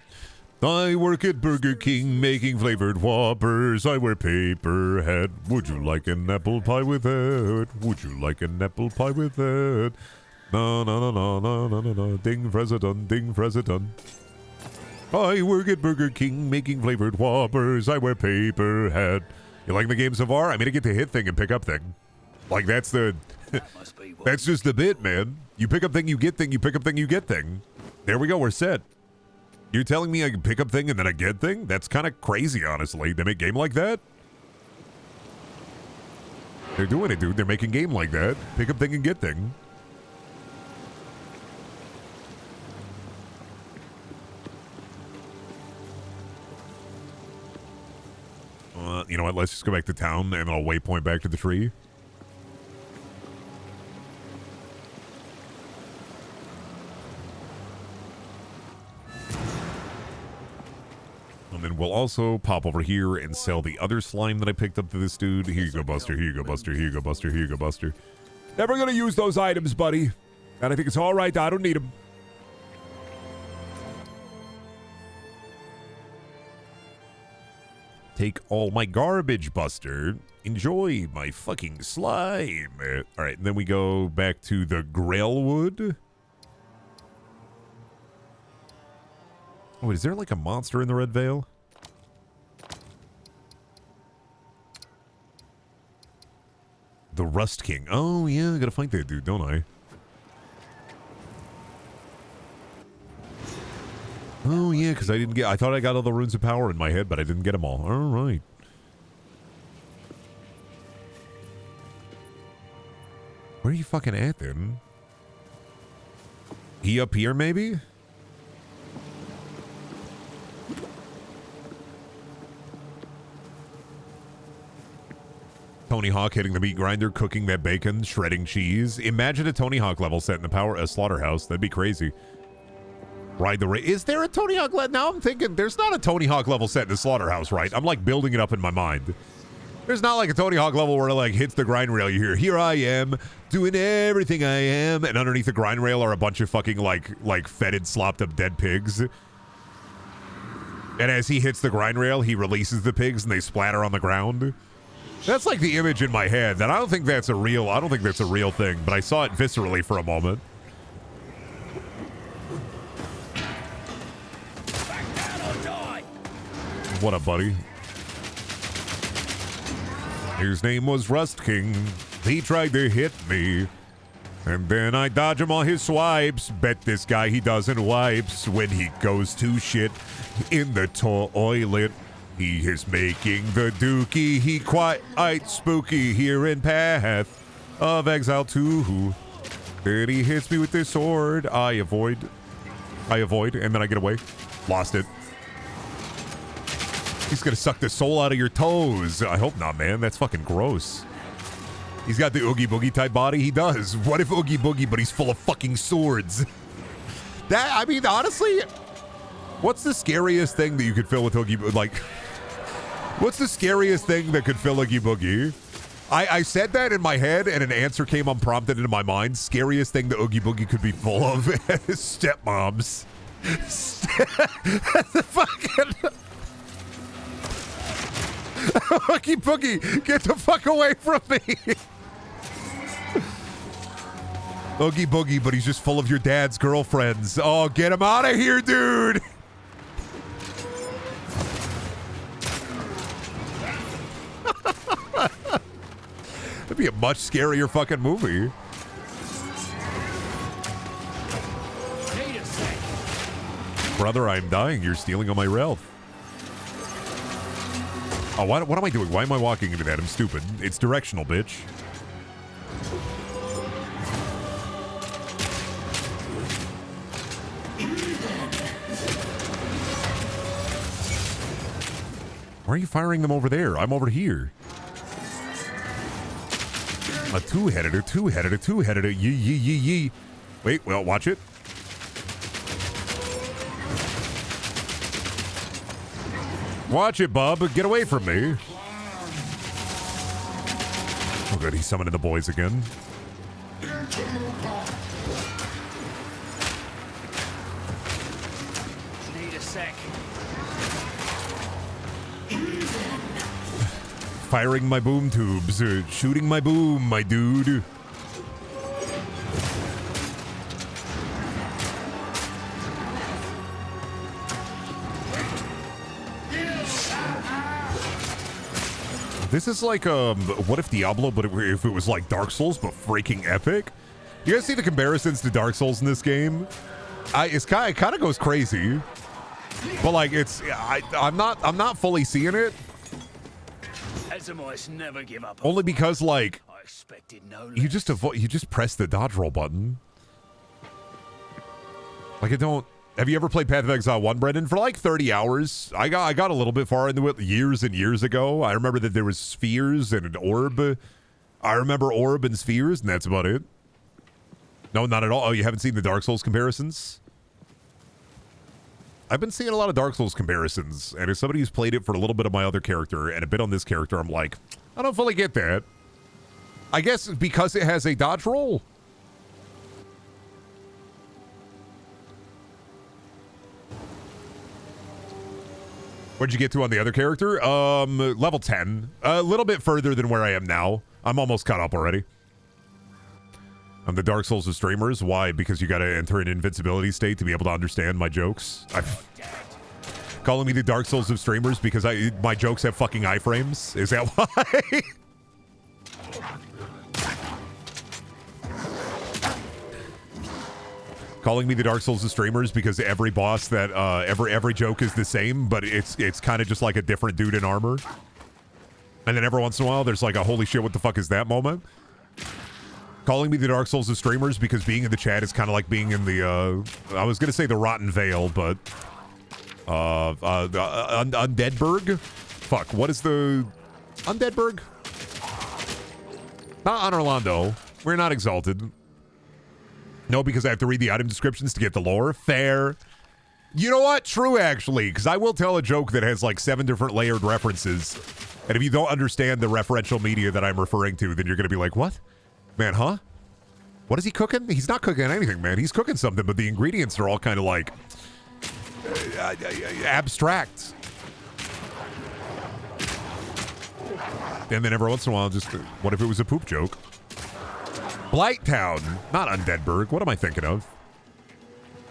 I work at Burger King making flavored Whoppers. I wear paper hat. Would you like an apple pie with that? Would you like an apple pie with that? No, no, no, no, no, no, no. Ding fries are done. Ding fries are done. I work at Burger King making flavored Whoppers. I wear paper hat. You like the game so far? I mean, I get to hit thing and pick up thing. Like, that's the... that's just the bit, man. You pick up thing, you get thing. You pick up thing, you get thing. There we go. We're set. You're telling me I can pick up thing and then I get thing? That's kind of crazy, honestly. They make game like that? They're doing it, dude. They're making game like that. Pick up thing and get thing. You know what? Let's just go back to town and I'll waypoint back to the tree. And then we'll also pop over here and sell the other slime that I picked up to this dude. Here you go, Buster. Here you go, Buster. Here you go, Buster. Here you go, Buster. Never gonna use those items, buddy. And I think it's all right. I don't need them. Take all my garbage, Buster. Enjoy my fucking slime. All right, and then we go back to the Grailwood. Oh, is there like a monster in the Red Veil? The Rust King. Oh, yeah, I gotta fight that dude, don't I? Oh, yeah, because I thought I got all the runes of power in my head, but I didn't get them all. All right. Where are you fucking at, then? He up here, maybe? Tony Hawk hitting the meat grinder, cooking that bacon, shredding cheese. Imagine a Tony Hawk level set in a slaughterhouse. That'd be crazy. Ride the Is there a Tony Hawk level? Now I'm thinking there's not a Tony Hawk level set in the slaughterhouse, right? I'm like building it up in my mind. There's not like a Tony Hawk level where it like hits the grind rail. You hear, here I am doing everything I am. And underneath the grind rail are a bunch of fucking like fetid, slopped up dead pigs. And as he hits the grind rail, he releases the pigs and they splatter on the ground. That's like the image in my head. That I don't think that's a real thing, but I saw it viscerally for a moment. What up, buddy? His name was Rust King. He tried to hit me. And then I dodge him all his swipes. Bet this guy he doesn't wipes when he goes to shit in the toilet. He is making the dookie. He quite spooky here in Path of Exile 2. Then he hits me with this sword. I avoid, and then I get away. Lost it. He's gonna suck the soul out of your toes. I hope not, man. That's fucking gross. He's got the Oogie Boogie type body. He does. What if Oogie Boogie, but he's full of fucking swords? That, I mean, honestly, what's the scariest thing that you could fill with Oogie Boogie? Like, what's the scariest thing that could fill Oogie Boogie? I said that in my head, and an answer came unprompted into my mind. Scariest thing that Oogie Boogie could be full of is stepmoms. Fucking... Oogie Boogie, get the fuck away from me! Oogie Boogie, but he's just full of your dad's girlfriends. Oh, get him out of here, dude! That'd be a much scarier fucking movie. Brother, I'm dying. You're stealing all my wealth. Oh, what am I doing? Why am I walking into that? I'm stupid. It's directional, bitch. Why are you firing them over there? I'm over here. A two-headed, yee, yee, yee, yee. Wait, well, watch it. Watch it, bub. Get away from me. Oh, good. He's summoning the boys again. Need a sec. Firing my boom tubes. Shooting my boom, my dude. This is like, what if Diablo, but if it was like Dark Souls, but freaking epic? You guys see the comparisons to Dark Souls in this game? It kind of goes crazy, but like I'm not fully seeing it. Ezimois never give up. Only because like I expected no less. you just press the dodge roll button. Like have you ever played Path of Exile 1, Brendan? For like 30 hours. I got a little bit far into it years and years ago. I remember that there was spheres and an orb. I remember orb and spheres, and that's about it. No, not at all. Oh, you haven't seen the Dark Souls comparisons? I've been seeing a lot of Dark Souls comparisons, and as somebody who's played it for a little bit of my other character and a bit on this character, I'm like, I don't fully get that. I guess because it has a dodge roll. What'd you get to on the other character? Level 10. A little bit further than where I am now. I'm almost caught up already. I'm the Dark Souls of streamers. Why? Because you gotta enter an invincibility state to be able to understand my jokes. Calling me the Dark Souls of streamers because my jokes have fucking iframes? Is that why? Calling me the Dark Souls of streamers because every boss that every joke is the same, but it's kind of just like a different dude in armor. And then every once in a while there's like a holy shit, what the fuck is that moment? Calling me the Dark Souls of streamers because being in the chat is kind of like being in the I was gonna say the Rotten Vale, but Undeadburg? Fuck, what is the Undeadburg? Not Honorlando. We're not exalted. No, because I have to read the item descriptions to get the lore. Fair. You know what? True, actually, because I will tell a joke that has like 7 different layered references. And if you don't understand the referential media that I'm referring to, then you're going to be like, what? Man, huh? What is he cooking? He's not cooking anything, man. He's cooking something, but the ingredients are all kind of like abstract. And then every once in a while, just what if it was a poop joke? Blighttown, not Undeadburg. What am I thinking of?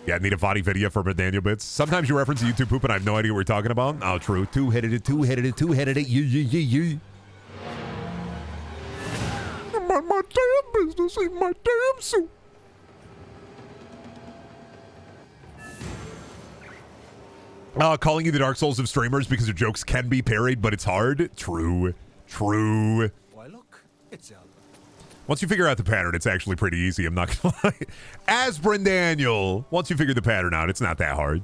Yeah, I need a body video for Brendaniel bits. Sometimes you reference YouTube poop and I have no idea what we're talking about. Oh, true. Two-headed it. You. I'm on my damn business in my damn suit. Calling you the Dark Souls of streamers because your jokes can be parried, but it's hard. True. Why, look, it's out. Once you figure out the pattern, it's actually pretty easy. I'm not gonna lie. As Brendaniel, once you figure the pattern out, it's not that hard.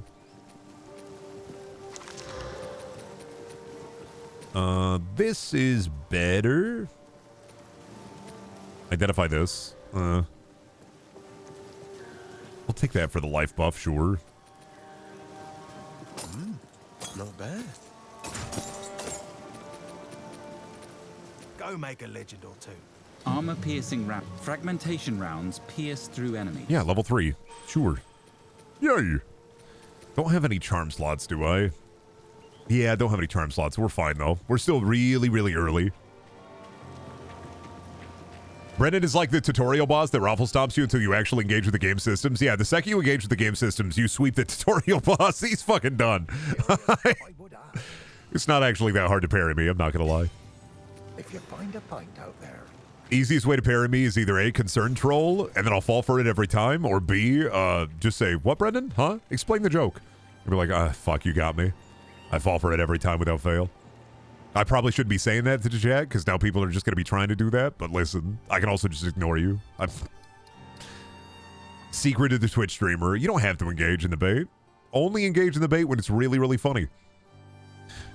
This is better. Identify this. We'll take that for the life buff, sure. Not bad. Go make a legend or two. Armor-piercing fragmentation rounds pierce through enemies. Yeah, level 3. Sure. Yay. Don't have any charm slots, do I? Yeah, don't have any charm slots. We're fine, though. We're still really, really early. Brendan is like the tutorial boss that raffle stops you until you actually engage with the game systems. Yeah, the second you engage with the game systems, you sweep the tutorial boss. He's fucking done. It's not actually that hard to parry me, I'm not gonna lie. If you find a pint out there. Easiest way to parry me is either A, concern troll, and then I'll fall for it every time, or B, just say, what, Brendan? Huh? Explain the joke. You'll be like, fuck, you got me. I fall for it every time without fail. I probably shouldn't be saying that to the chat, because now people are just going to be trying to do that, but listen, I can also just ignore you. Secret of the Twitch streamer, you don't have to engage in the bait. Only engage in the bait when it's really, really funny.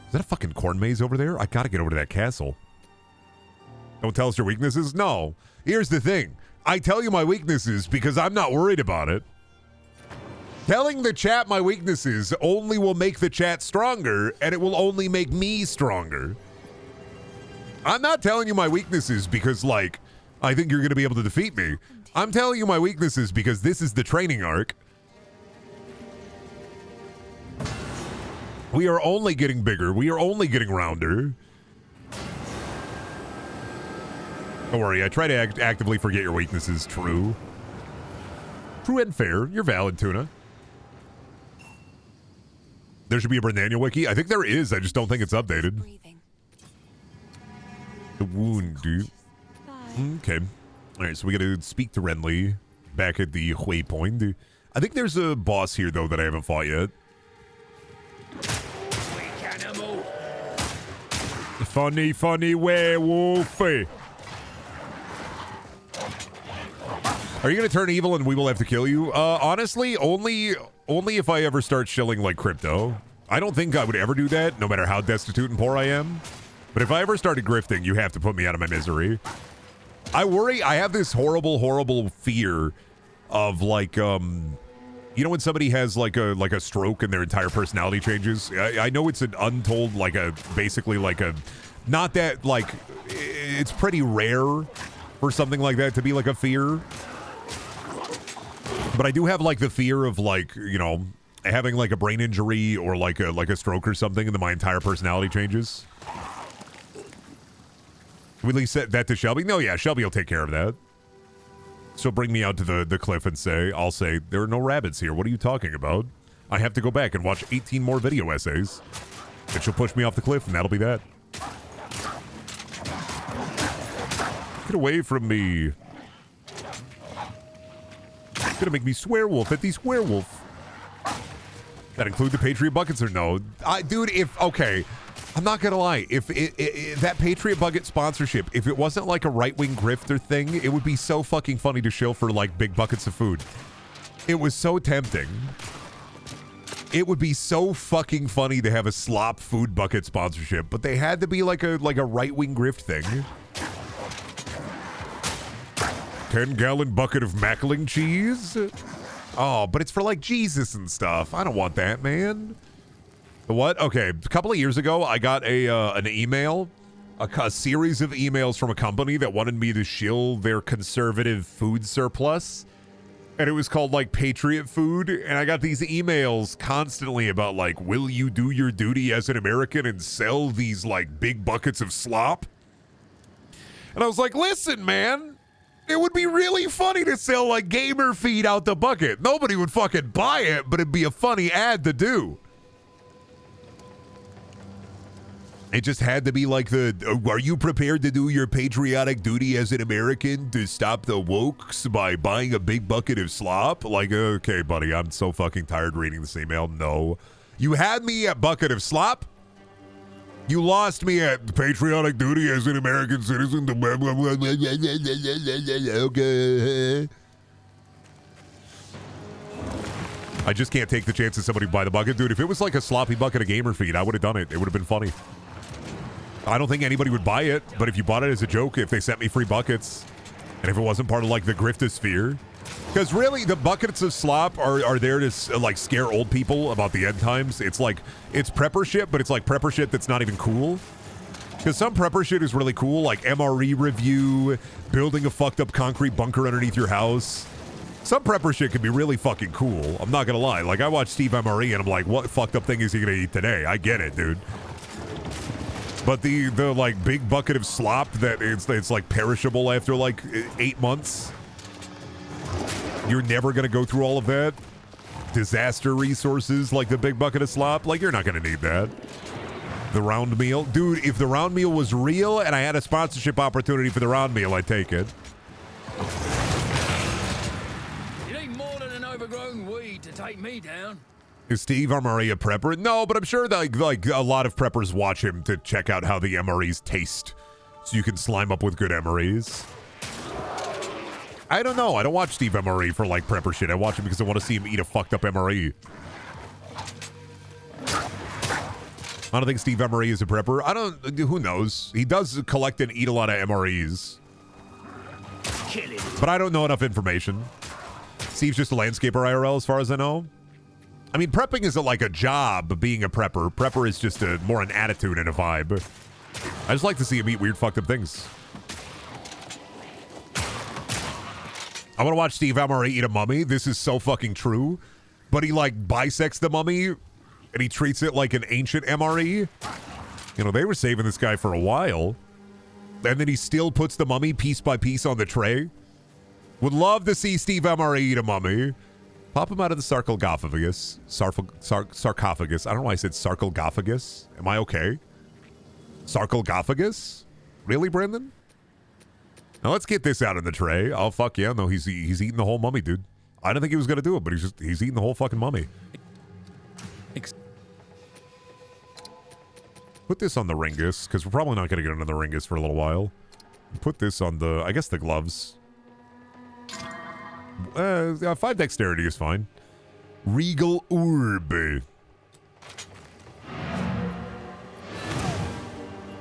Is that a fucking corn maze over there? I gotta get over to that castle. Don't tell us your weaknesses? No. Here's the thing. I tell you my weaknesses because I'm not worried about it. Telling the chat my weaknesses only will make the chat stronger, and it will only make me stronger. I'm not telling you my weaknesses because, like, I think you're going to be able to defeat me. I'm telling you my weaknesses because this is the training arc. We are only getting bigger. We are only getting rounder. Don't worry, I try to actively forget your weaknesses. True. True and fair. You're valid, Tuna. There should be a Brendaniel wiki. I think there is. I just don't think it's updated. The wound, dude. Okay. All right, so we got to speak to Renly back at the waypoint. I think there's a boss here, though, that I haven't fought yet. Funny, funny werewolf. Are you going to turn evil and we will have to kill you? Honestly, only if I ever start shilling like crypto. I don't think I would ever do that, no matter how destitute and poor I am. But if I ever started grifting, you have to put me out of my misery. I worry, I have this horrible, horrible fear of like, you know when somebody has like a stroke and their entire personality changes? I know it's an untold, like basically like not that, like, it's pretty rare for something like that to be like a fear. But I do have like the fear of like, you know, having like a brain injury or like a stroke or something and then my entire personality changes. We at least set that to Shelby? No, yeah, Shelby will take care of that. So bring me out to the cliff and I'll say, there are no rabbits here. What are you talking about? I have to go back and watch 18 more video essays. And she'll push me off the cliff and that'll be that. Get away from me. It's gonna make me swearwolf at these werewolf. That include the Patriot buckets or no? Dude, okay. I'm not gonna lie. If that Patriot Bucket sponsorship, if it wasn't like a right-wing grifter thing, it would be so fucking funny to shill for like big buckets of food. It was so tempting. It would be so fucking funny to have a slop food bucket sponsorship, but they had to be like a right-wing grift thing. 10-gallon bucket of Mackling cheese? Oh, but it's for like Jesus and stuff. I don't want that, man. What? Okay, a couple of years ago, I got an email, a series of emails from a company that wanted me to shill their conservative food surplus, and it was called like Patriot Food, and I got these emails constantly about like, will you do your duty as an American and sell these like big buckets of slop? And I was like, listen, man, it would be really funny to sell like gamer feed out the bucket. Nobody would fucking buy it, but it'd be a funny ad to do. It just had to be like are you prepared to do your patriotic duty as an American to stop the wokes by buying a big bucket of slop? Like, okay, buddy, I'm so fucking tired reading this email. No. You had me at bucket of slop. You lost me at patriotic duty as an American citizen. Okay. I just can't take the chance that somebody would buy the bucket. Dude, if it was like a sloppy bucket of gamer feed, I would have done it. It would have been funny. I don't think anybody would buy it, but if you bought it as a joke, if they sent me free buckets, and if it wasn't part of like the griftosphere, because really the buckets of slop are there to like scare old people about the end times. It's like, it's prepper shit, but it's like prepper shit that's not even cool. Because some prepper shit is really cool, like MRE review, building a fucked up concrete bunker underneath your house. Some prepper shit can be really fucking cool. I'm not gonna lie. Like, I watched Steve MRE and I'm like, what fucked up thing is he gonna eat today? I get it, dude. But the like big bucket of slop that it's like perishable after like 8 months. You're never gonna go through all of that. Disaster resources like the big bucket of slop. Like, you're not gonna need that. The round meal. Dude, if the round meal was real and I had a sponsorship opportunity for the round meal, I'd take it. Overgrown weed to take me down. Is Steve MRE a prepper? No, but I'm sure that like a lot of preppers watch him to check out how the MREs taste, so you can slime up with good MREs. I don't know. I don't watch Steve MRE for like prepper shit. I watch him because I want to see him eat a fucked up MRE. I don't think Steve MRE is a prepper. Who knows? He does collect and eat a lot of MREs. But I don't know enough information. Steve's just a landscaper IRL as far as I know. I mean, prepping isn't like a job, being a prepper. Prepper is just more an attitude and a vibe. I just like to see him eat weird fucked up things. I want to watch Steve MRE eat a mummy. This is so fucking true. But he like bisects the mummy and he treats it like an ancient MRE. You know, they were saving this guy for a while. And then he still puts the mummy piece by piece on the tray. Would love to see Steve MRE eat a mummy. Pop him out of the sarcophagus. Sarcophagus. I don't know why I said sarcophagus. Am I okay? Sarcophagus? Really, Brendan? Now let's get this out in the tray. Oh, fuck yeah. No, he's eating the whole mummy, dude. I didn't think he was going to do it, but he's eating the whole fucking mummy. Put this on the ringus, because we're probably not going to get another ringus for a little while. Put this on the, I guess, the gloves. 5 dexterity is fine. Regal Orb. Do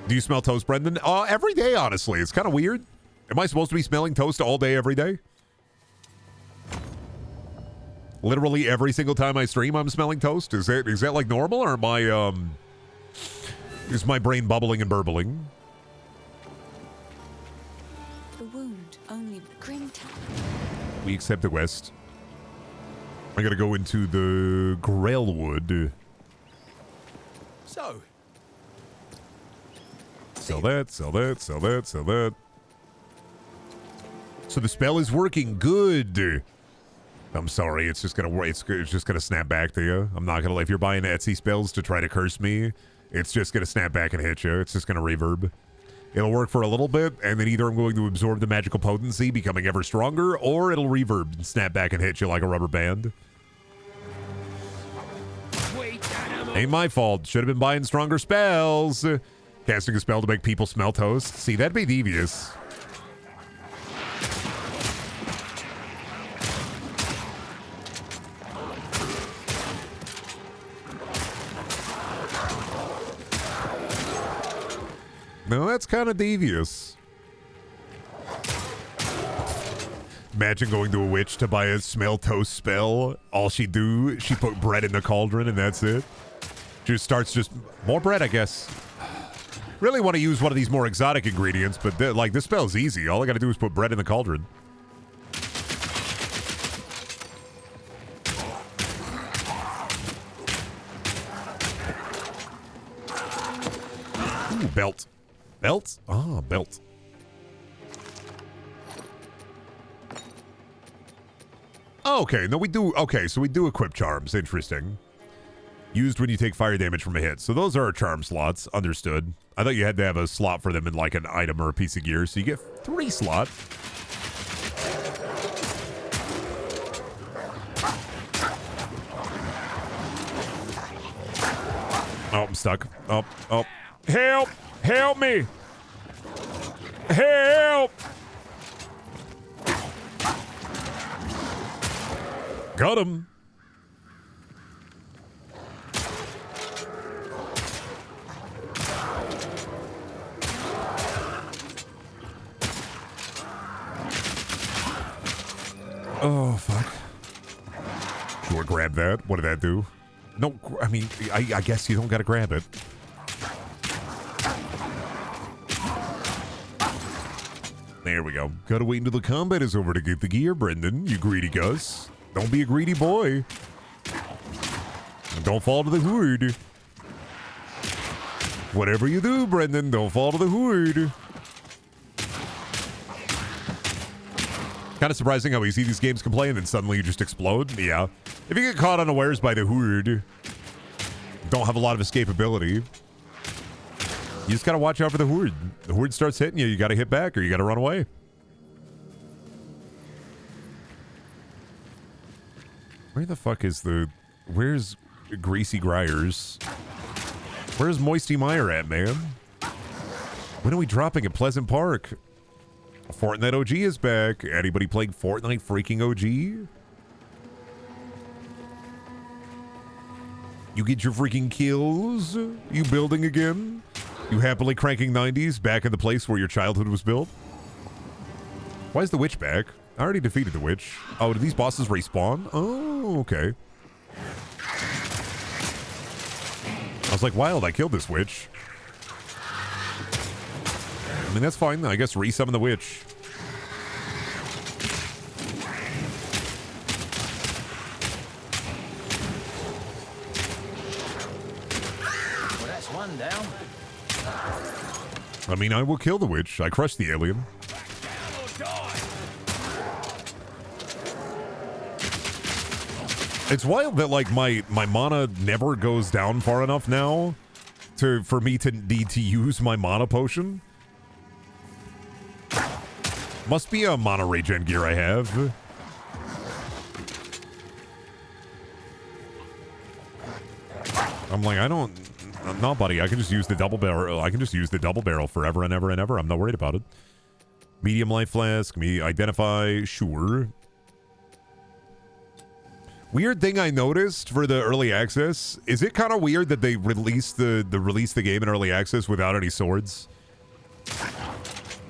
you smell toast, Brendan? Every day, honestly. It's kind of weird. Am I supposed to be smelling toast all day, every day? Literally every single time I stream, I'm smelling toast? Is that like normal, or am I, is my brain bubbling and burbling? The wound, only grim time. We accept the West. I gotta go into the Grailwood. So. Sell that, sell that, sell that, sell that. So the spell is working good. I'm sorry, it's just gonna snap back to you. I'm not gonna, if you're buying Etsy spells to try to curse me, it's just gonna snap back and hit you. It's just gonna reverb. It'll work for a little bit, and then either I'm going to absorb the magical potency, becoming ever stronger, or it'll reverb and snap back and hit you like a rubber band. Ain't my fault. Should have been buying stronger spells. Casting a spell to make people smell toast. See, that'd be devious. No, that's kind of devious. Imagine going to a witch to buy a smell toast spell. All she put bread in the cauldron and that's it. Just starts more bread, I guess. Really want to use one of these more exotic ingredients, but like this spell's easy. All I got to do is put bread in the cauldron. Ooh, belt. Belt? Ah, belt. Okay, no, we do. Okay, so we do equip charms. Interesting. Used when you take fire damage from a hit. So those are our charm slots. Understood. I thought you had to have a slot for them in like an item or a piece of gear. So you get 3 slots. Oh, I'm stuck. Oh. Help! Help me! Help! Got him. Oh, fuck. Do I grab that? What did that do? No, I mean, I guess you don't gotta grab it. There we go. Gotta wait until the combat is over to get the gear, Brendan. You greedy Gus. Don't be a greedy boy. Don't fall to the horde. Whatever you do, Brendan, don't fall to the horde. Kind of surprising how easy these games can play and then suddenly you just explode. Yeah. If you get caught unawares by the horde, don't have a lot of escapability. You just gotta watch out for the horde. The horde starts hitting you, you gotta hit back or you gotta run away. Where the fuck is where's Greasy Griers? Where's Moisty Meyer at, man? When are we dropping at Pleasant Park? Fortnite OG is back. Anybody playing Fortnite freaking OG? You get your freaking kills? You building again? You happily cranking 90s back in the place where your childhood was built? Why is the witch back? I already defeated the witch. Oh, do these bosses respawn? Oh, okay. I was like, wild, I killed this witch. I mean, that's fine. I guess resummon the witch. Well, that's one down. I mean, I will kill the witch. I crushed the alien. It's wild that like my mana never goes down far enough now for me to need to use my mana potion. Must be a mana regen gear I have. I'm like, no, buddy. I can just use the double barrel. I can just use the double barrel forever and ever and ever. I'm not worried about it. Medium life flask. Me identify. Sure. Weird thing I noticed for the early access is it kind of weird that they released the game in early access without any swords.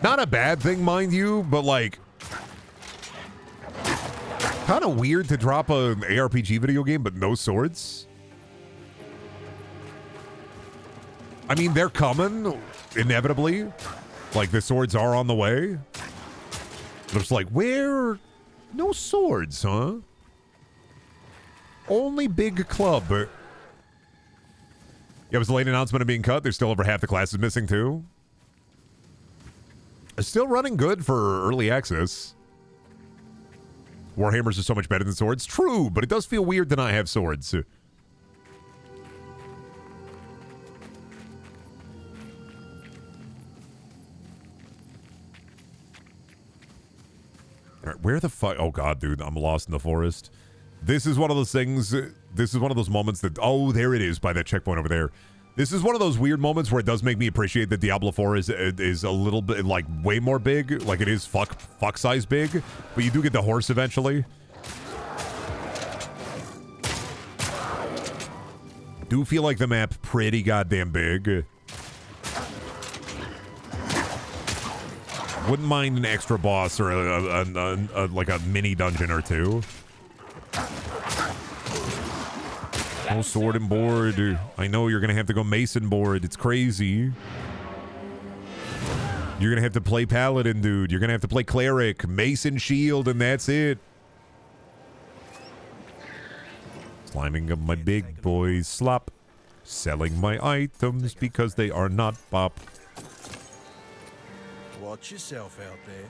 Not a bad thing, mind you, but like kind of weird to drop an ARPG video game but no swords. I mean, they're coming inevitably. Like the swords are on the way. But it's like, where? No swords, huh? Only big club. Yeah, it was a late announcement of being cut. There's still over half the classes missing too. It's still running good for early access. Warhammers are so much better than swords. True, but it does feel weird to not have swords. All right, where the fuck? Oh god, dude, I'm lost in the forest. This is one of those things. This is one of those moments that, oh, there it is by that checkpoint over there. This is one of those weird moments where it does make me appreciate that Diablo 4 is a little bit like way more big. Like it is fuck size big, but you do get the horse eventually. Do feel like the map pretty goddamn big. Wouldn't mind an extra boss or like a mini dungeon or two. No sword and board. I know you're gonna have to go mason board. It's crazy. You're gonna have to play paladin, dude. You're gonna have to play cleric, mason shield, and that's it. Sliming up my big boys slop. Selling my items because they are not bop. Watch yourself out there.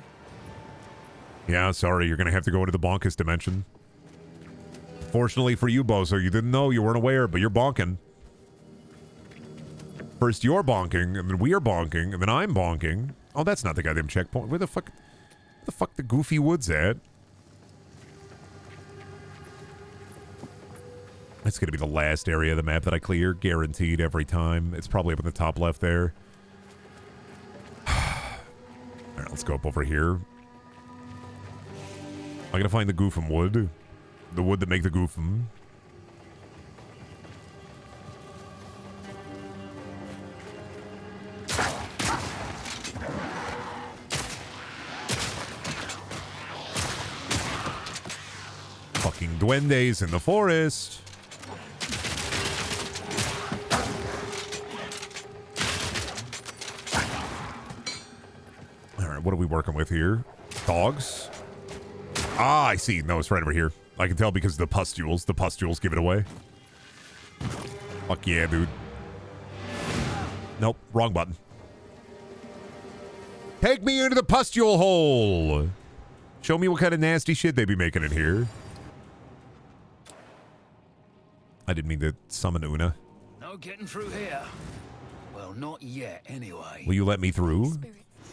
Yeah, sorry. You're gonna have to go into the bonkus dimension. Fortunately for you, Bozo, you didn't know, you weren't aware, but you're bonking. First you're bonking, and then we are bonking, and then I'm bonking. Oh, that's not the goddamn checkpoint. Where the fuck the Goofy Woods at? That's gonna be the last area of the map that I clear, guaranteed every time. It's probably up in the top left there. Alright, let's go up over here. I'm gonna find the Goofum Wood. The wood that make the Goofum. Fucking duendes in the forest. Alright, what are we working with here? Dogs? Ah, I see. No, it's right over here. I can tell because of the pustules. The pustules give it away. Fuck yeah, dude. Nope, wrong button. Take me into the pustule hole. Show me what kind of nasty shit they be making in here. I didn't mean to summon Una. No getting through here. Well, not yet, anyway. Will you let me through?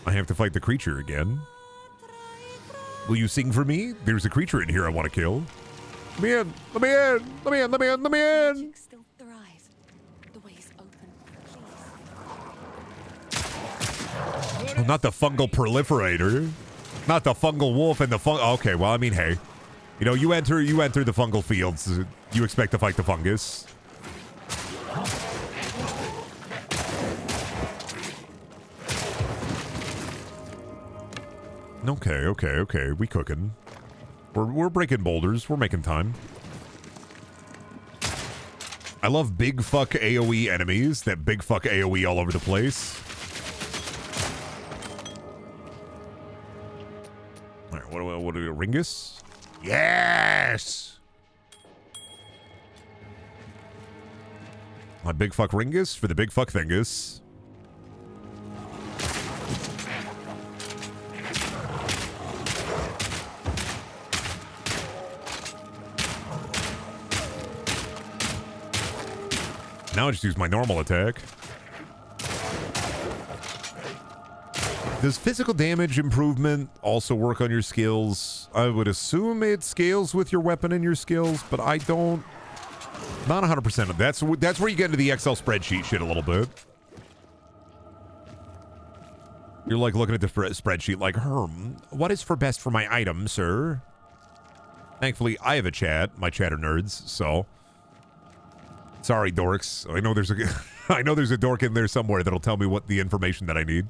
I have to fight the creature again. Will you sing for me? There's a creature in here I want to kill. Let me in! Let me in! Let me in! Let me in! Let me in! Still thrive. The way's open. Oh, not the fungal proliferator. Not the fungal wolf and the okay, well, I mean, hey. You know, you enter the fungal fields. You expect to fight the fungus. Okay. We cooking. We're breaking boulders. We're making time. I love big fuck AoE enemies that big fuck AoE all over the place. All right, what do we Ringus? Yes! My big fuck Ringus for the big fuck Thingus. Now I just use my normal attack. Does physical damage improvement also work on your skills? I would assume it scales with your weapon and your skills, but I don't... Not 100% of that's where you get into the Excel spreadsheet shit a little bit. You're like looking at the spreadsheet like, what is for best for my item, sir? Thankfully, I have a chat. My chat are nerds, so... Sorry, dorks. I know there's a dork in there somewhere that'll tell me what the information that I need.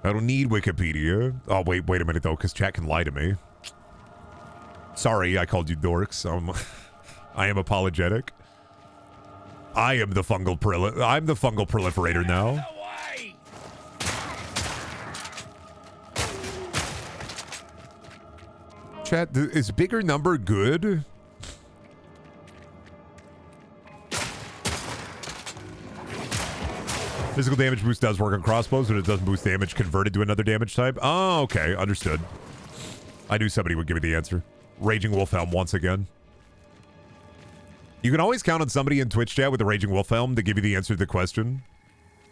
I don't need Wikipedia. Oh, wait a minute, though, because chat can lie to me. Sorry, I called you dorks. I am apologetic. I am the fungal proliferator now. Chat, is bigger number good? Physical damage boost does work on crossbows, but it doesn't boost damage converted to another damage type. Oh, okay. Understood. I knew somebody would give me the answer. Raging Wolf Helm once again. You can always count on somebody in Twitch chat with the Raging Wolf Helm to give you the answer to the question.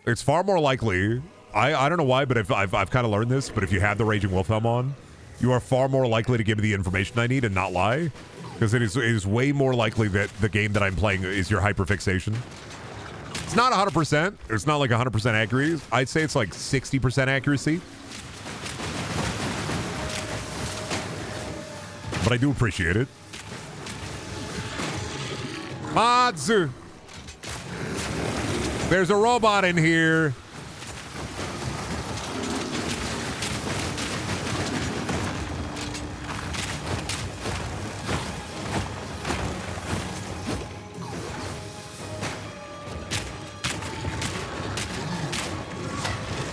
It's far more likely. I don't know why, but I've kind of learned this, but if you have the Raging Wolf Helm on, you are far more likely to give me the information I need and not lie. Because it is way more likely that the game that I'm playing is your hyperfixation. It's not 100%. It's not like 100% accuracy. I'd say it's like 60% accuracy. But I do appreciate it. Mods! There's a robot in here.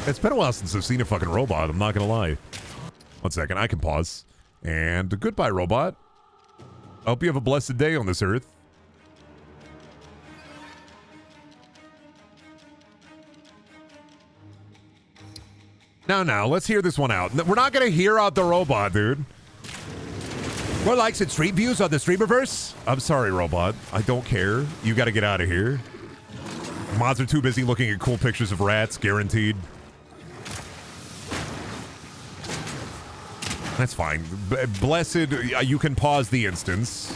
It's been a while since I've seen a fucking robot, I'm not gonna lie. 1 second, I can pause. And goodbye, robot. I hope you have a blessed day on this earth. Now, let's hear this one out. We're not gonna hear out the robot, dude. More likes and stream views on the Streamerverse? I'm sorry, robot. I don't care. You gotta get out of here. Mods are too busy looking at cool pictures of rats, guaranteed. That's fine. Blessed, you can pause the instance.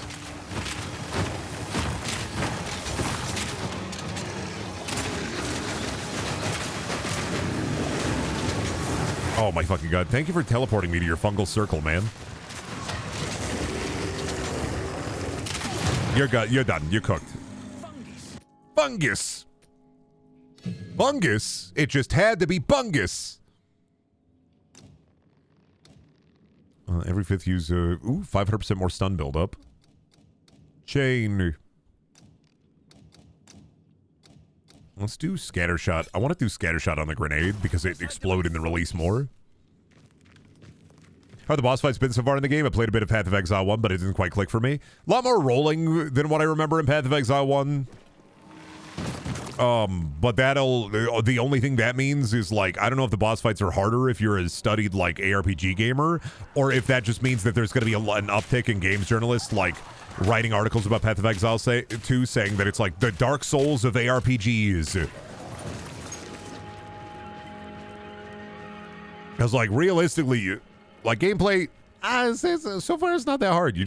Oh my fucking god. Thank you for teleporting me to your fungal circle, man. You're done. You're cooked. Fungus. Fungus? It just had to be bungus. Every 5th use, 500% more stun buildup. Chain. Let's do Scattershot. I want to do Scattershot on the grenade because it exploded and release more. How are the boss fights been so far in the game? I played a bit of Path of Exile 1, but it didn't quite click for me. A lot more rolling than what I remember in Path of Exile 1. But the only thing that means is, like, I don't know if the boss fights are harder if you're a studied, like, ARPG gamer, or if that just means that there's going to be an uptick in games journalists, like, writing articles about Path of Exile 2 saying that it's, like, the Dark Souls of ARPGs. Because, like, realistically, like, gameplay... so far it's not that hard. You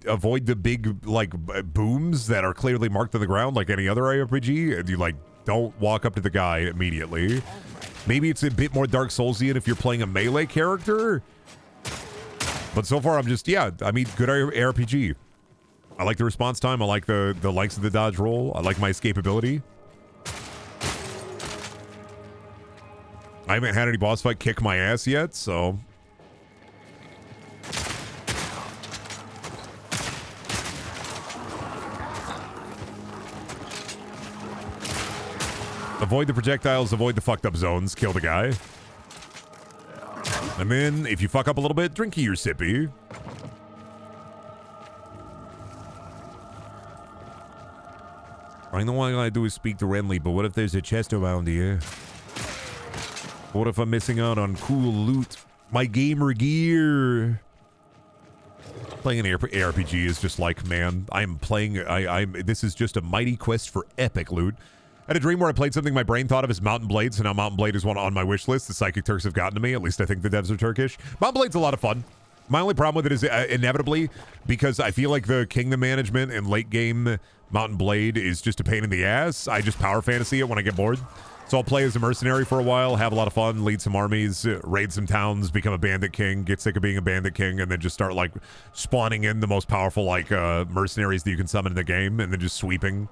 avoid the big like booms that are clearly marked on the ground like any other RPG, and you like don't walk up to the guy immediately. Maybe it's a bit more Dark Soulsian if you're playing a melee character, but so far I'm just good RPG. I like the response time. I like the lengths of the dodge roll. I like my escapability. I haven't had any boss fight kick my ass yet, so... Avoid the projectiles, avoid the fucked up zones, kill the guy. And then, if you fuck up a little bit, drink your sippy. I know all I gotta do is speak to Renly, but what if there's a chest around here? What if I'm missing out on cool loot? My gamer gear. Playing an ARPG is just like, man, I'm playing, this is just a mighty quest for epic loot. I had a dream where I played something my brain thought of as Mountain Blade, so now Mountain Blade is one on my wish list. The Psychic Turks have gotten to me. At least I think the devs are Turkish. Mountain Blade's a lot of fun. My only problem with it is inevitably, because I feel like the kingdom management and late game Mountain Blade is just a pain in the ass. I just power fantasy it when I get bored. So I'll play as a mercenary for a while, have a lot of fun, lead some armies, raid some towns, become a bandit king, get sick of being a bandit king, and then just start like spawning in the most powerful like mercenaries that you can summon in the game, and then just sweeping.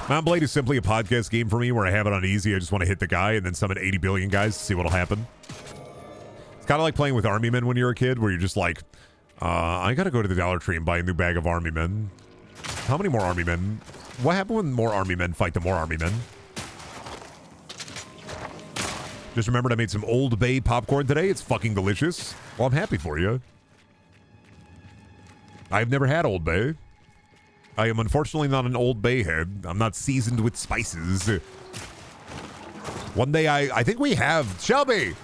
Mountain Blade is simply a podcast game for me where I have it on easy. I just want to hit the guy and then summon 80 billion guys to see what'll happen. It's kind of like playing with army men when you're a kid, where you're just like, I gotta go to the Dollar Tree and buy a new bag of army men. How many more army men? What happened when more army men fight the more army men? Just remembered I made some Old Bay popcorn today. It's fucking delicious. Well, I'm happy for you. I've never had Old Bay. I am unfortunately not an Old Bay head. I'm not seasoned with spices. One day I think we have Shelby.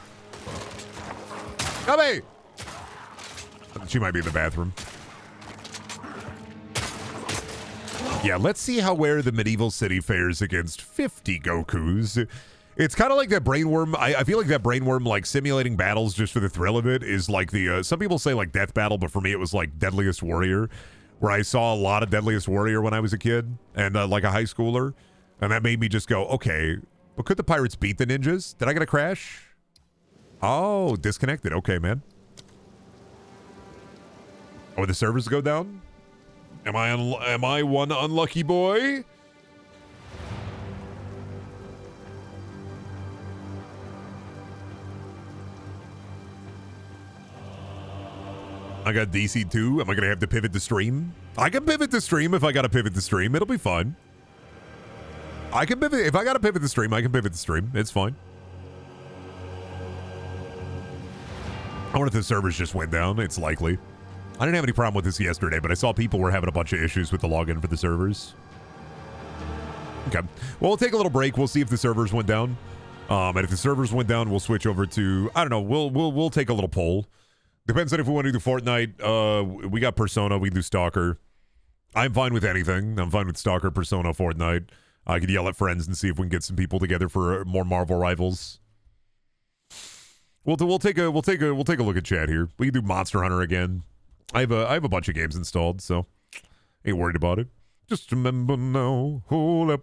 Shelby! She might be in the bathroom. Yeah, let's see how where the medieval city fares against 50 Gokus. It's kind of like that brainworm. I feel like that brainworm, like simulating battles just for the thrill of it, is like the, some people say like Death Battle, but for me it was like Deadliest Warrior, where I saw a lot of Deadliest Warrior when I was a kid and like a high schooler. And that made me just go, okay, but could the pirates beat the ninjas? Did I get a crash? Oh, disconnected. Okay, man. Oh, the servers go down? Am I one unlucky boy? I got DC 2. Am I going to have to pivot the stream? I can pivot the stream if I got to pivot the stream. It'll be fine. I can pivot. If I got to pivot the stream, I can pivot the stream. It's fine. I wonder if the servers just went down. It's likely. I didn't have any problem with this yesterday, but I saw people were having a bunch of issues with the login for the servers. Okay. Well, we'll take a little break. We'll see if the servers went down. And if the servers went down, we'll switch over to, I don't know, we'll take a little poll. Depends on if we want to do Fortnite. We got Persona. We can do Stalker. I'm fine with anything. I'm fine with Stalker, Persona, Fortnite. I could yell at friends and see if we can get some people together for more Marvel Rivals. We'll take a look at chat here. We can do Monster Hunter again. I have a bunch of games installed, so ain't worried about it. Just remember now, hold up.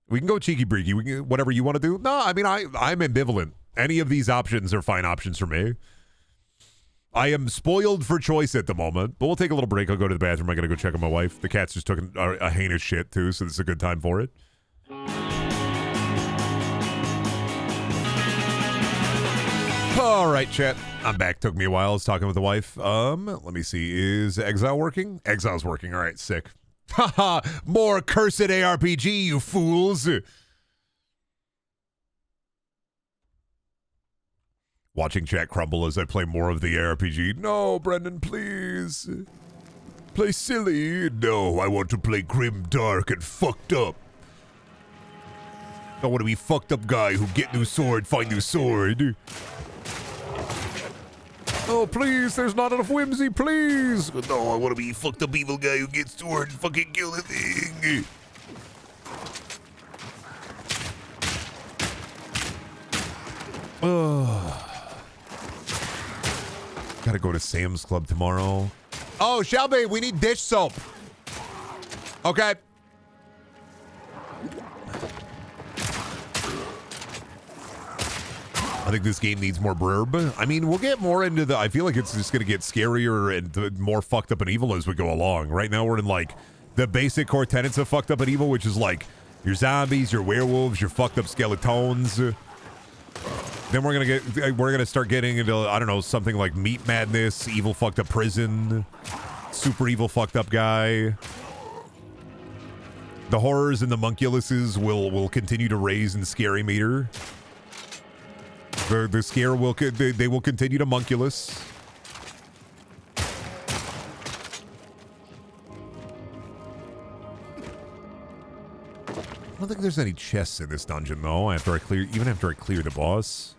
We can go cheeky breaky. We can, whatever you want to do. No, I mean I'm ambivalent. Any of these options are fine options for me. I am spoiled for choice at the moment, but we'll take a little break. I'll go to the bathroom. I gotta go check on my wife. The cats just took a heinous shit too, so this is a good time for it. All right, chat. I'm back. Took me a while. I was talking with the wife. Let me see. Is Exile working? Exile's working. All right, sick. Haha, more cursed ARPG, you fools. Watching chat crumble as I play more of the ARPG. No, Brendan, please. Play silly. No, I want to play grim, dark, and fucked up. I want to be fucked up guy who get new sword, find new sword. Oh, please, there's not enough whimsy, please. No, I want to be fucked up evil guy who gets sword and fucking kill the thing. Oh. Gotta go to Sam's Club tomorrow. Oh, Shelby, we need dish soap. Okay. I think this game needs more blurb. I mean, we'll get more into the... I feel like it's just going to get scarier and more fucked up and evil as we go along. Right now, we're in, like, the basic core tenets of fucked up and evil, which is, like, Your zombies, your werewolves, your fucked up skeletons. Then we're gonna start getting into, I don't know, something like meat madness, evil fucked up prison, super evil fucked up guy. The horrors and the munculuses will continue to raise in scary meter. The scare will they will continue to munculus. I don't think there's any chests in this dungeon though. Even after I clear the boss.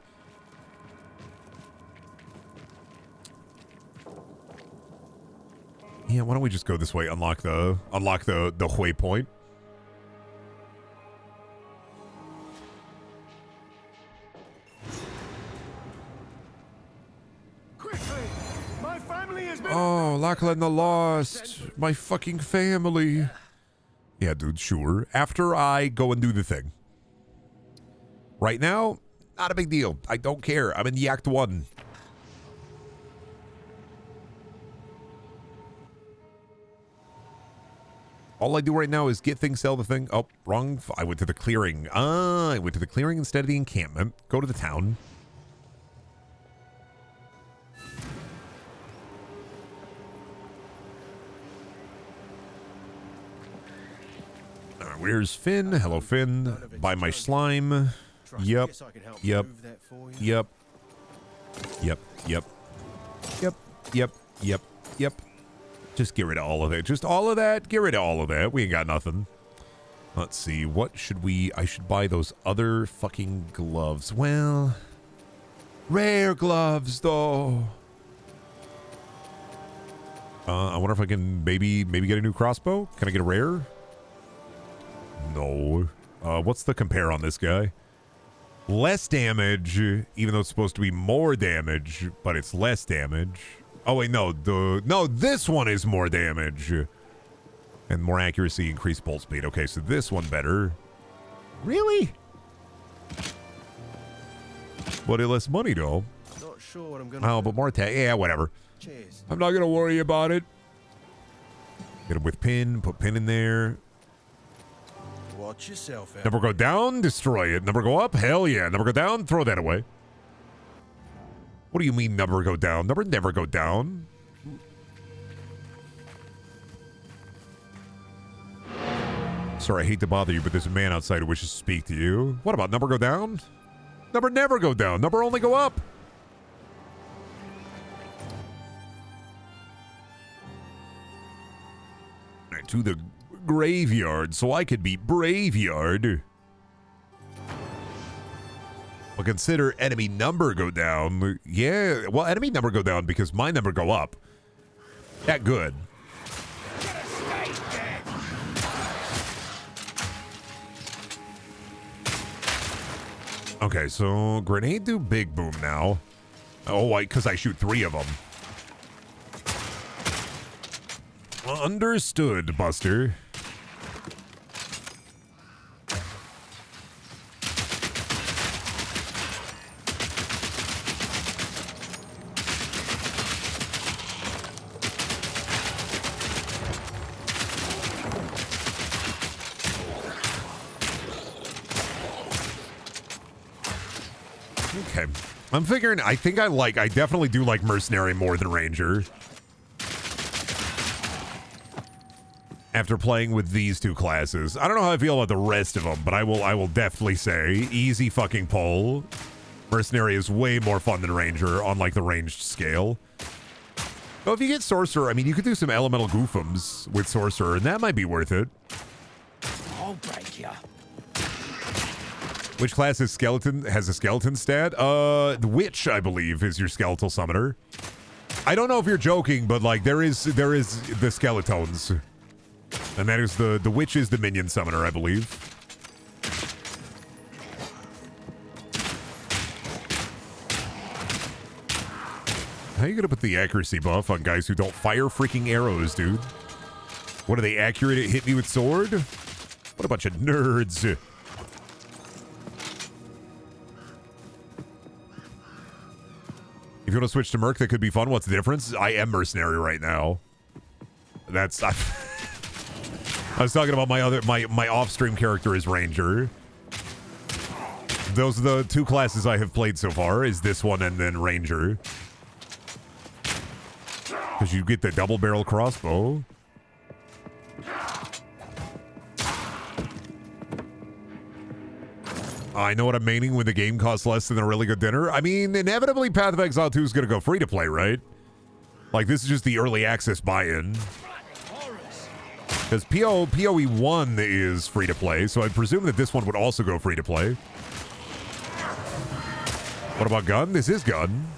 Yeah, why don't we just go this way? Unlock the waypoint. Quickly! My family has been... Oh, Lachlan the Lost. My fucking family. Yeah, dude, sure. After I go and do the thing. Right now, not a big deal. I don't care. I'm in the Act 1. All I do right now is get things, sell the thing. Oh, wrong. I went to the clearing. I went to the clearing instead of the encampment. Go to the town. Where's Finn? Hello, Finn. Buy my slime. Yep. Yep. Yep. Yep. Yep. Yep. Yep. Yep. Yep. Just get rid of all of it. Just all of that. Get rid of all of that. We ain't got nothing. Let's see. What should we... I should buy those other fucking gloves. Well... Rare gloves, though. I wonder if I can maybe get a new crossbow. Can I get a rare? No. What's the compare on this guy? Less damage, even though it's supposed to be more damage, but it's less damage. Oh wait, no, this one is more damage. And more accuracy, increased bolt speed. Okay, so this one better. Really? But it less money though. Not sure what I'm gonna Oh, but more attack. Yeah, whatever. Cheers. I'm not gonna worry about it. Get him with pin, put pin in there. Watch yourself out. Number go down, destroy it. Number go up, hell yeah. Number go down, throw that away. What do you mean number go down? Number never go down. Sorry, I hate to bother you, but there's a man outside who wishes to speak to you. What about number go down? Number never go down. Number only go up. To the graveyard so I could be Braveyard. Well, consider enemy number go down. Yeah, well, enemy number go down because my number go up. That good. Okay, so grenade do big boom now. Oh, because I shoot 3 of them. Understood, Buster. Okay. I'm figuring, I definitely do like Mercenary more than Ranger. After playing with these 2 classes. I don't know how I feel about the rest of them, but I will definitely say easy fucking pull. Mercenary is way more fun than Ranger on like the ranged scale. Well, if you get Sorcerer, I mean, you could do some elemental goofums with Sorcerer, and that might be worth it. I'll break ya. Which class is has a skeleton stat? The Witch, I believe, is your skeletal summoner. I don't know if you're joking, but like there is the skeletons. And that is the Witch is the minion summoner, I believe. How are you gonna put the accuracy buff on guys who don't fire freaking arrows, dude? What are they, accurate at hit me with sword? What a bunch of nerds. If you want to switch to Merc, that could be fun. What's the difference? I am Mercenary right now. That's... I was talking about my off-stream character is Ranger. Those are the two classes I have played so far, is this one and then Ranger. Because you get the double barrel crossbow. I know what I'm meaning when the game costs less than a really good dinner. I mean, inevitably Path of Exile 2 is going to go free to play, right? Like, this is just the early access buy-in. Because PoE 1 is free to play, so I presume that this one would also go free to play. What about gun? This is gun.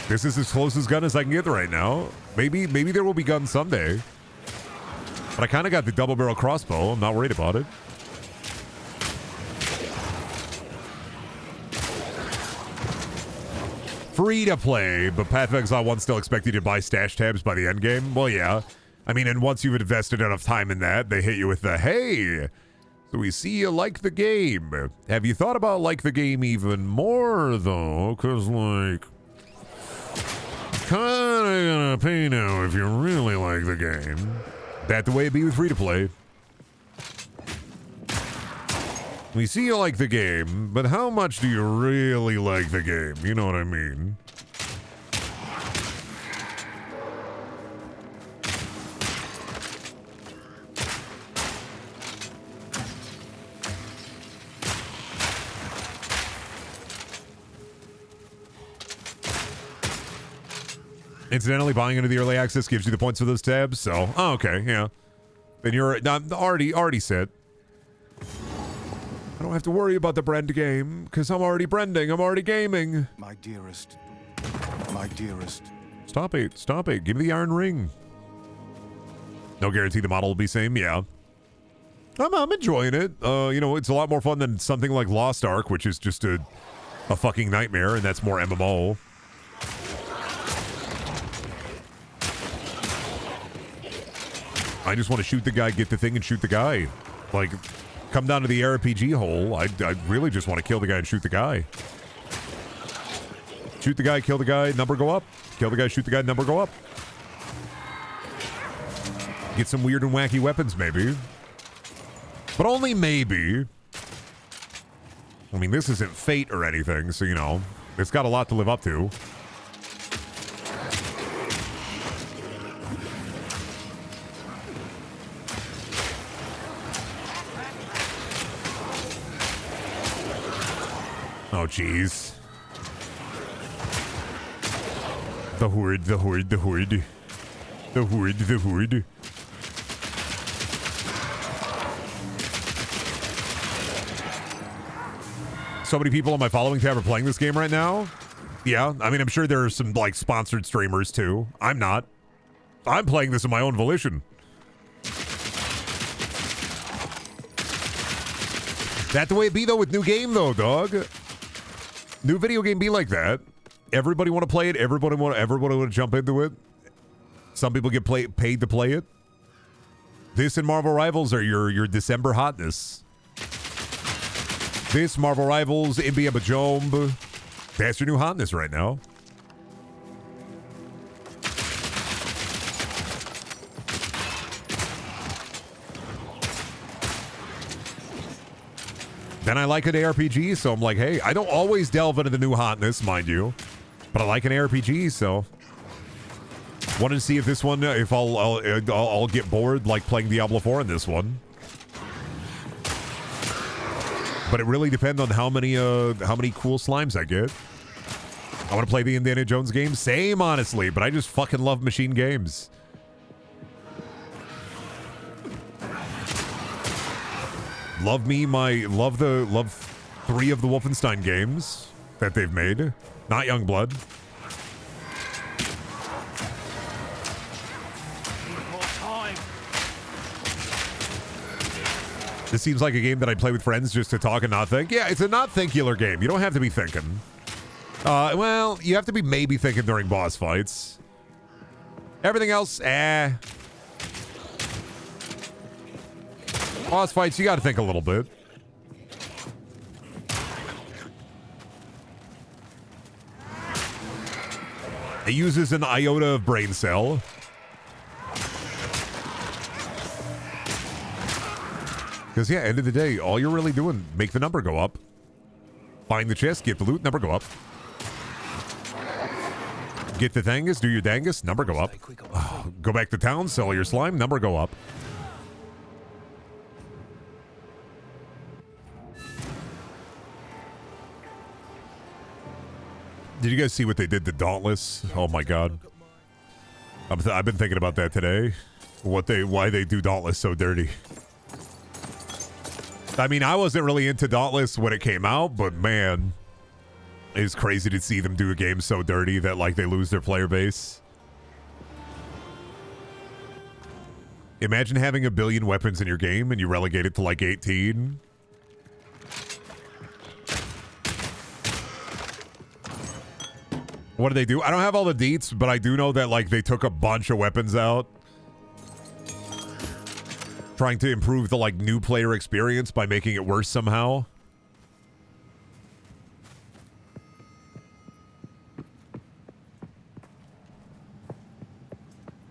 This is as close as gun as I can get right now. Maybe there will be gun someday. But I kind of got the double barrel crossbow. I'm not worried about it. Free to play, but Path of Exile 1 still expect you to buy stash tabs by the end game? Well, yeah. I mean, and once you've invested enough time in that, they hit you with the, hey, so we see you like the game. Have you thought about like the game even more, though? Because, like, kind of gonna pay now if you really like the game. That the way it be with free to play. We see you like the game, but how much do you really like the game? You know what I mean? Incidentally, buying into the early access gives you the points for those tabs, so... Oh, okay, yeah. Then you're already set. I don't have to worry about the Brend game, because I'm already Brending, I'm already gaming. My dearest. My dearest. Stop it, stop it. Give me the iron ring. No guarantee the model will be same, yeah. I'm enjoying it. You know, it's a lot more fun than something like Lost Ark, which is just a fucking nightmare, and that's more MMO. I just want to shoot the guy, get the thing, and shoot the guy. Like, come down to the RPG hole. I really just want to kill the guy and shoot the guy. Shoot the guy, kill the guy, number go up. Kill the guy, shoot the guy, number go up. Get some weird and wacky weapons, maybe. But only maybe. I mean, this isn't Fate or anything, so, you know, it's got a lot to live up to. Oh, jeez. The horde, the horde, the horde. The horde, the horde. So many people on my following tab are playing this game right now. Yeah, I mean, I'm sure there are some, like, sponsored streamers, too. I'm not. I'm playing this of my own volition. That the way it be, though, with new game, though, dog. New video game be like that. Everybody want to play it. Everybody want to jump into it. Some people get paid to play it. This and Marvel Rivals are your December hotness. This, Marvel Rivals, NBA Bajomb. That's your new hotness right now. Then I like an ARPG, so I'm like, hey, I don't always delve into the new hotness, mind you, but I like an ARPG, so wanted to see if this one, if I'll get bored like playing Diablo 4 in this one. But it really depends on how many cool slimes I get. I want to play the Indiana Jones game, same honestly, but I just fucking love machine games. Love 3 of the Wolfenstein games that they've made. Not Youngblood. This seems like a game that I play with friends just to talk and not think. Yeah, it's a not thinkular game. You don't have to be thinking. Well, you have to be maybe thinking during boss fights. Everything else, Boss fights, you gotta think a little bit. It uses an iota of brain cell. Because, yeah, end of the day, all you're really doing, make the number go up. Find the chest, get the loot, number go up. Get the thangus, do your dangus, number go up. Go back to town, sell your slime, number go up. Did you guys see what they did to Dauntless? Oh my god. I've been thinking about that today. Why they do Dauntless so dirty. I mean, I wasn't really into Dauntless when it came out, but man, it's crazy to see them do a game so dirty that like they lose their player base. Imagine having 1 billion weapons in your game and you relegate it to like 18. What do they do? I don't have all the deets, but I do know that like they took a bunch of weapons out. Trying to improve the like new player experience by making it worse somehow.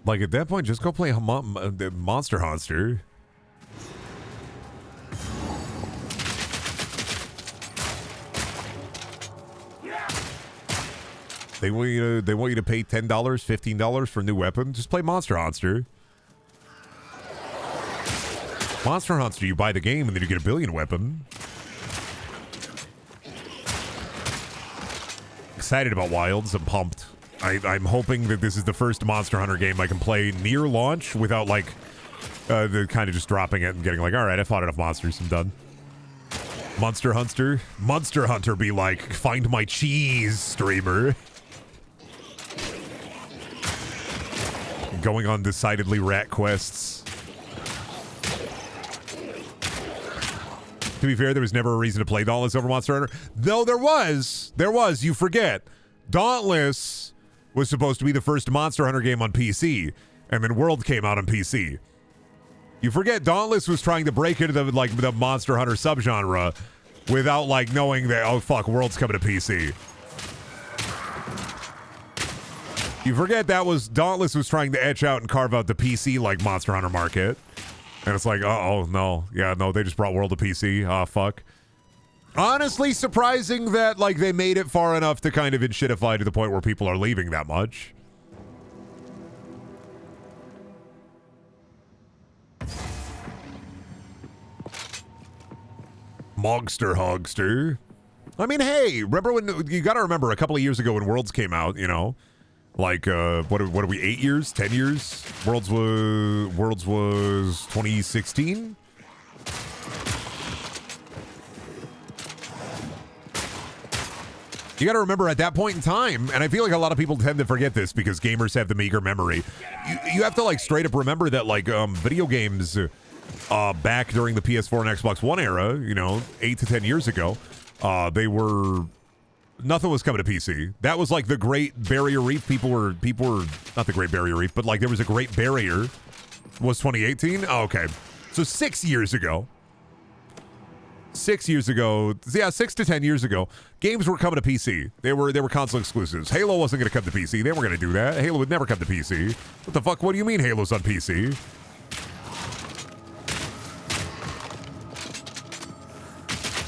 Like at that point, just go play Monster Hunter. They want you to pay $10, $15 for a new weapon. Just play Monster Hunter. Monster Hunter, you buy the game and then you get 1 billion weapon. Excited about Wilds. I'm pumped. I'm hoping that this is the first Monster Hunter game I can play near launch without like the kind of just dropping it and getting like, all right, I fought enough monsters. I'm done. Monster Hunter be like, find my cheese, streamer. Going on decidedly rat quests. To be fair, there was never a reason to play Dauntless over Monster Hunter. No, there was. There was. You forget. Dauntless was supposed to be the first Monster Hunter game on PC, and then World came out on PC. You forget Dauntless was trying to break into the Monster Hunter subgenre without like knowing that, oh fuck, World's coming to PC. You forget that was Dauntless was trying to etch out and carve out the PC like Monster Hunter market. And it's like, oh no. Yeah, no, they just brought World to PC. Ah, fuck. Honestly, surprising that, like, they made it far enough to kind of inshitify to the point where people are leaving that much. Mogster Hogster. I mean, hey, remember when, you gotta remember a couple of years ago when Worlds came out, you know? Like, what are we, 8 years? 10 years? Worlds was 2016? You got to remember at that point in time, and I feel like a lot of people tend to forget this because gamers have the meager memory. You have to, like, straight up remember that, like, video games back during the PS4 and Xbox One era, you know, 8 to 10 years ago, they were... Nothing was coming to PC. That was like the Great Barrier Reef. People were not the Great Barrier Reef, but like there was a Great Barrier. Was 2018? Oh, okay. So 6 years ago. 6 years ago. Yeah, 6 to 10 years ago. Games were coming to PC. They were console exclusives. Halo wasn't going to come to PC. They weren't going to do that. Halo would never come to PC. What the fuck? What do you mean Halo's on PC?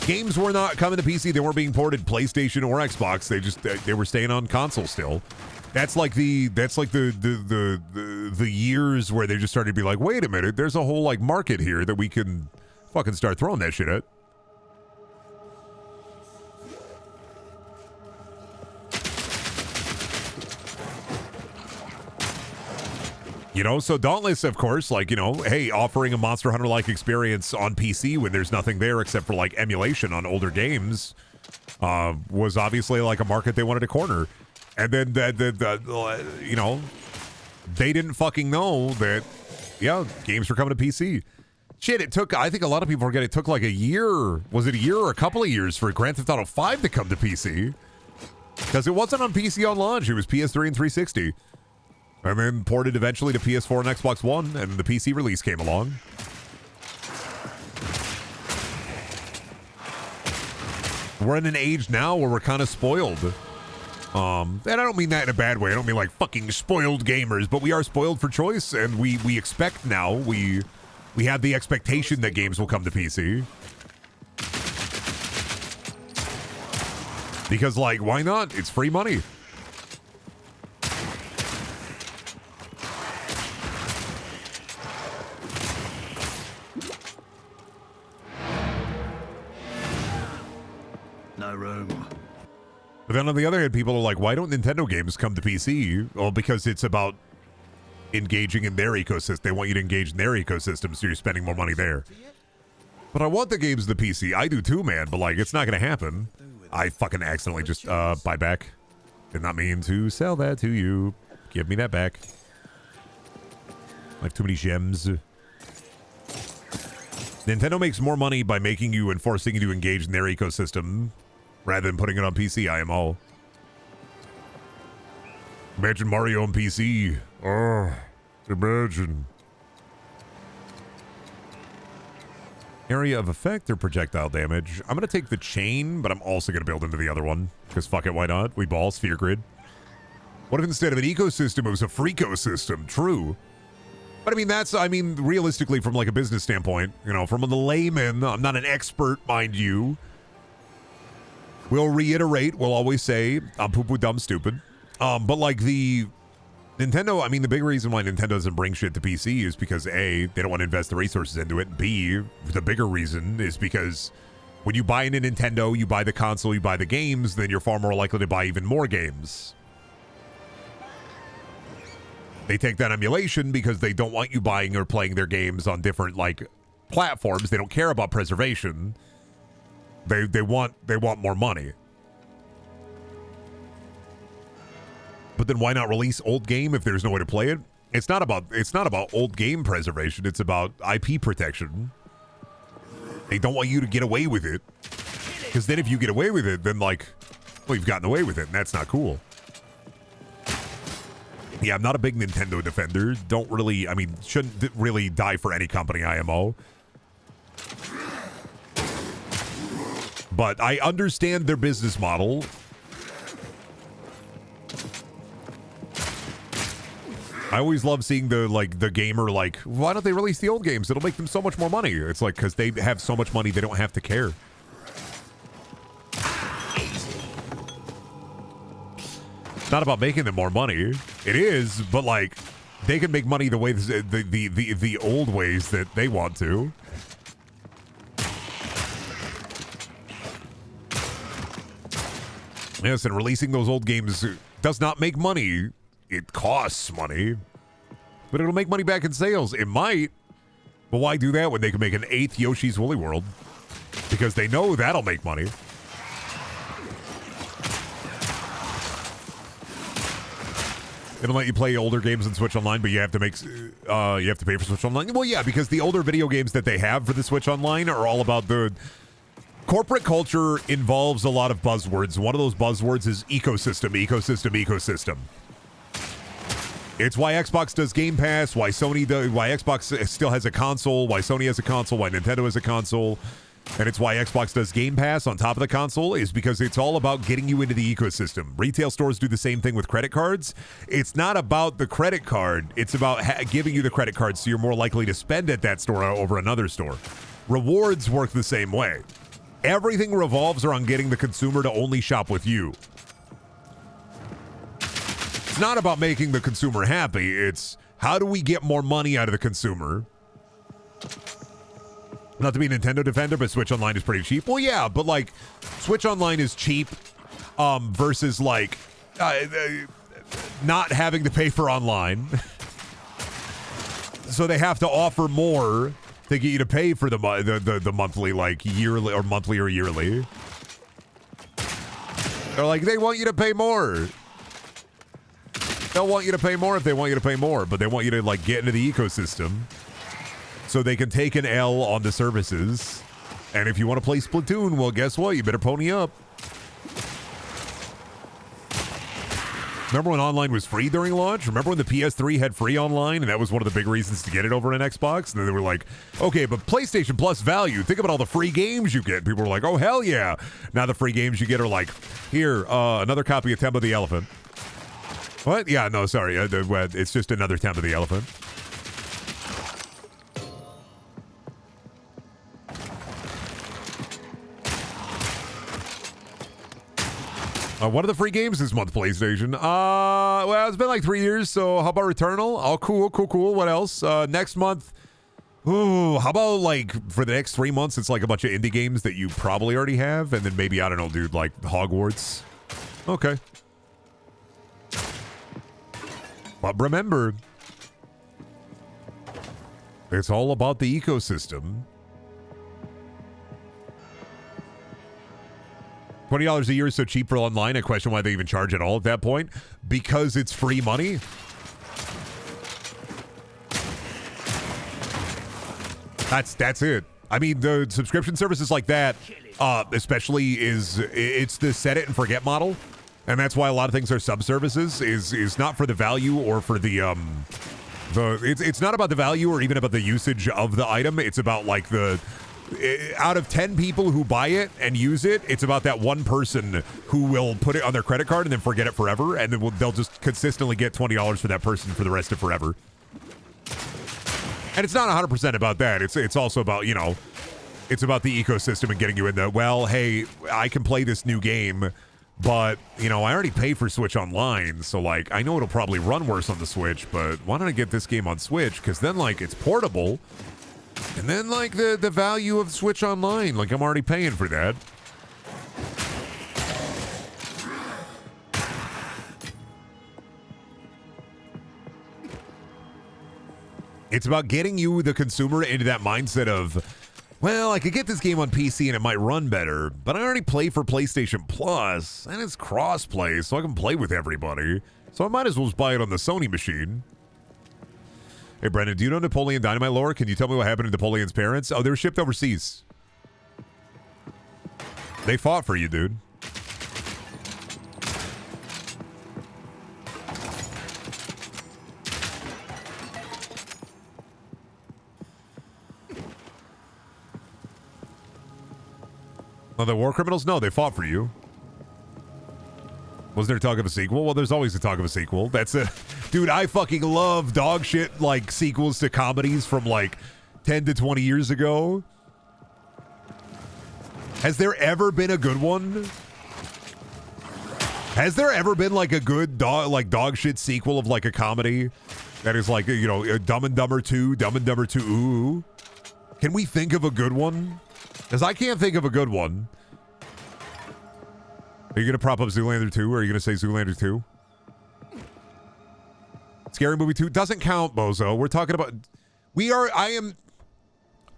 Games were not coming to PC. They weren't being ported PlayStation or Xbox. They were staying on console still. That's like the years where they just started to be like, wait a minute, there's a whole like market here that we can fucking start throwing that shit at. You know, so Dauntless, of course, like, you know, hey, offering a Monster Hunter-like experience on PC when there's nothing there except for, like, emulation on older games was obviously, like, a market they wanted to corner. And then, you know, they didn't fucking know that, yeah, games were coming to PC. Shit, it took, I think a lot of people forget, it took, like, a year. Was it a year or a couple of years for Grand Theft Auto 5 to come to PC? Because it wasn't on PC on launch. It was PS3 and 360. And then ported eventually to PS4 and Xbox One, and the PC release came along. We're in an age now where we're kind of spoiled. And I don't mean that in a bad way. I don't mean like fucking spoiled gamers, but we are spoiled for choice, and we expect now, we We have the expectation that games will come to PC. Because, like, why not? It's free money. No room. But then on the other hand, people are like, why don't Nintendo games come to PC? Well, because it's about engaging in their ecosystem. They want you to engage in their ecosystem, so you're spending more money there. But I want the games to PC. I do too, man. But, like, it's not going to happen. I fucking accidentally just buy back. Did not mean to sell that to you. Give me that back. I have too many gems. Nintendo makes more money by making you and forcing you to engage in their ecosystem rather than putting it on PC, IMO. Imagine Mario on PC. Oh, imagine. Area of effect or projectile damage. I'm going to take the chain, but I'm also going to build into the other one. Because fuck it, why not? We ball, sphere grid. What if instead of an ecosystem, it was a freakosystem? True. But I mean, realistically, from like a business standpoint, you know, from the layman, I'm not an expert, mind you. We'll reiterate, we'll always say, I'm poo-poo dumb stupid. But like the Nintendo, I mean, the big reason why Nintendo doesn't bring shit to PC is because A, they don't want to invest the resources into it. B, the bigger reason is because when you buy into Nintendo, you buy the console, you buy the games, then you're far more likely to buy even more games. They take that emulation because they don't want you buying or playing their games on different like platforms. They don't care about preservation. They want more money. But then why not release old game if there's no way to play it? It's not about old game preservation. It's about IP protection. They don't want you to get away with it. Because then if you get away with it, then like, well, you've gotten away with it, and that's not cool. Yeah, I'm not a big Nintendo defender. Shouldn't really die for any company, IMO. But I understand their business model. I always love seeing the gamer like, why don't they release the old games? It'll make them so much more money. It's like, because they have so much money, they don't have to care. It's not about making them more money. It is, but like, they can make money the way the old ways that they want to. Yes, and releasing those old games does not make money. It costs money, but it'll make money back in sales. It might, but why do that when they can make an 8th Yoshi's Woolly World? Because they know that'll make money. It'll let you play older games in Switch Online, but you have to pay for Switch Online. Well, yeah, because the older video games that they have for the Switch Online are all about the corporate culture. Involves a lot of buzzwords. One of those buzzwords is ecosystem, ecosystem, ecosystem. It's why Xbox does Game Pass, why Xbox still has a console, why Sony has a console, why Nintendo has a console. And it's why Xbox does Game Pass on top of the console, is because it's all about getting you into the ecosystem. Retail stores do the same thing with credit cards. It's not about the credit card. It's about giving you the credit card so you're more likely to spend at that store over another store. Rewards work the same way. Everything revolves around getting the consumer to only shop with you. It's not about making the consumer happy. It's how do we get more money out of the consumer? Not to be a Nintendo defender, but Switch Online is pretty cheap. Well, yeah, but like Switch Online is cheap versus like not having to pay for online. So they have to offer more to get you to pay for the monthly, like yearly or monthly or yearly. They're like, they want you to pay more. They'll want you to pay more if they want you to pay more, but they want you to like get into the ecosystem so they can take an L on the services. And if you want to play Splatoon, well, guess what? You better pony up. Remember when online was free during launch? Remember when the PS3 had free online, and that was one of the big reasons to get it over an Xbox? And then they were like, okay, but PlayStation Plus value. Think about all the free games you get. People were like, oh, hell yeah. Now the free games you get are like, here, another copy of Tempo the Elephant. What? Yeah, no, sorry. It's just another Tempo the Elephant. What are the free games this month, PlayStation? Well, it's been like 3 years, so how about Returnal? Oh, cool. What else? Next month, ooh, how about like for the next 3 months, it's like a bunch of indie games that you probably already have, and then maybe, I don't know, dude, like Hogwarts. Okay. But remember, it's all about the ecosystem. $20 a year is so cheap for online. I question why they even charge at all at that point. Because it's free money. That's it. I mean, the subscription services like that, especially it's the set it and forget model, and that's why a lot of things are sub-services. Is not for the value or for the it's not about the value or even about the usage of the item. It's about like out of 10 people who buy it and use it, it's about that one person who will put it on their credit card and then forget it forever, and then they'll just consistently get $20 for that person for the rest of forever. And it's not 100% about that. It's also about, you know, it's about the ecosystem and getting you in the, well, hey, I can play this new game, but, you know, I already pay for Switch Online, so, like, I know it'll probably run worse on the Switch, but why don't I get this game on Switch? Because then, like, it's portable. And then, like, the value of Switch Online, like, I'm already paying for that. It's about getting you, the consumer, into that mindset of, well, I could get this game on PC and it might run better, but I already play for PlayStation Plus, and it's cross-play, so I can play with everybody. So I might as well just buy it on the Sony machine. Hey, Brendan, do you know Napoleon Dynamite lore? Can you tell me what happened to Napoleon's parents? Oh, they were shipped overseas. They fought for you, dude. Oh, the war criminals? No, they fought for you. Was there talk of a sequel? Well, there's always a talk of a sequel. That's it. Dude, I fucking love dog shit like sequels to comedies from like 10 to 20 years ago. Has there ever been a good one? Has there ever been like a good dog shit sequel of like a comedy that is like, you know, Dumb and Dumber 2, Dumb and Dumber 2 Ooh? Can we think of a good one? Because I can't think of a good one. Are you going to prop up Zoolander 2? Or are you going to say Zoolander 2? Scary Movie 2 doesn't count, Bozo. We're talking about... I am...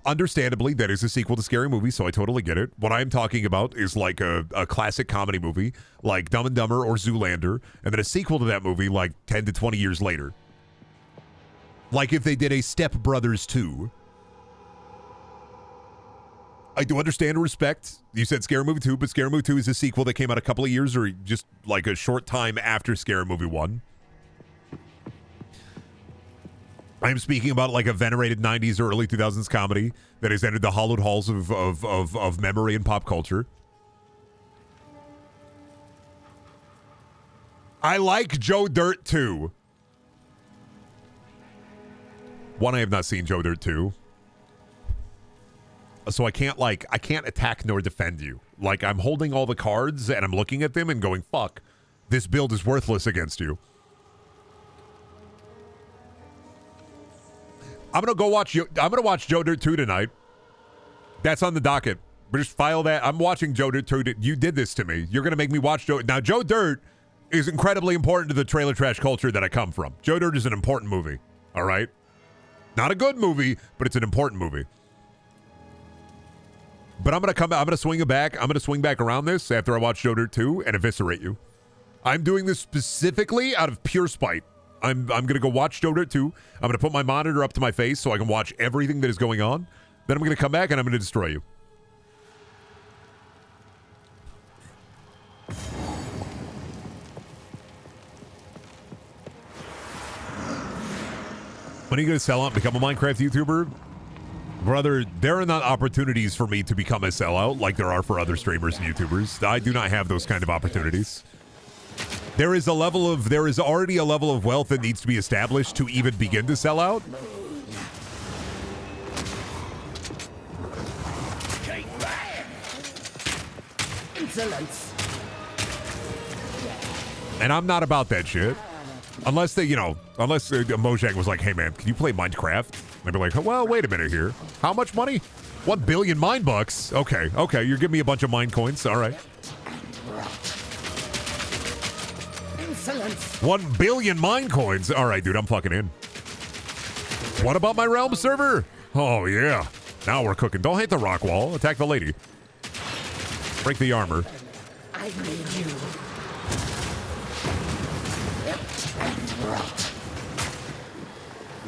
Understandably, that is a sequel to Scary Movie, so I totally get it. What I'm talking about is like a classic comedy movie, like Dumb and Dumber or Zoolander, and then a sequel to that movie like 10 to 20 years later. Like if they did a Step Brothers 2. I do understand and respect. You said Scary Movie 2, but Scary Movie 2 is a sequel that came out a couple of years or just like a short time after Scary Movie 1. I'm speaking about like a venerated 90s or early 2000s comedy that has entered the hallowed halls of memory and pop culture. I like Joe Dirt 2. One, I have not seen Joe Dirt 2. So I can't attack nor defend you. Like, I'm holding all the cards and I'm looking at them and going, fuck, this build is worthless against you. I'm going to watch Joe Dirt 2 tonight. That's on the docket. But just file that. I'm watching Joe Dirt 2. You did this to me. You're going to make me watch Joe. Now, Joe Dirt is incredibly important to the trailer trash culture that I come from. Joe Dirt is an important movie. All right? Not a good movie, but it's an important movie. But I'm going to swing it back. I'm going to swing back around this after I watch Joe Dirt 2 and eviscerate you. I'm doing this specifically out of pure spite. I'm going to go watch Joe Dirt 2. I'm going to put my monitor up to my face so I can watch everything that is going on. Then I'm going to come back and I'm going to destroy you. When are you going to sell out and become a Minecraft YouTuber? Brother, there are not opportunities for me to become a sellout like there are for other streamers and YouTubers. I do not have those kind of opportunities. There is already a level of wealth that needs to be established to even begin to sell out. Insolence. And I'm not about that shit. Unless they, unless Mojang was like, hey man, can you play Minecraft? And I'd be like, well, wait a minute here. How much money? 1 billion mine bucks. Okay, you're giving me a bunch of mine coins. All right. 1 billion mine coins. All right, dude, I'm fucking in. What about my realm server? Oh, yeah. Now we're cooking. Don't hit the rock wall. Attack the lady. Break the armor. I need you.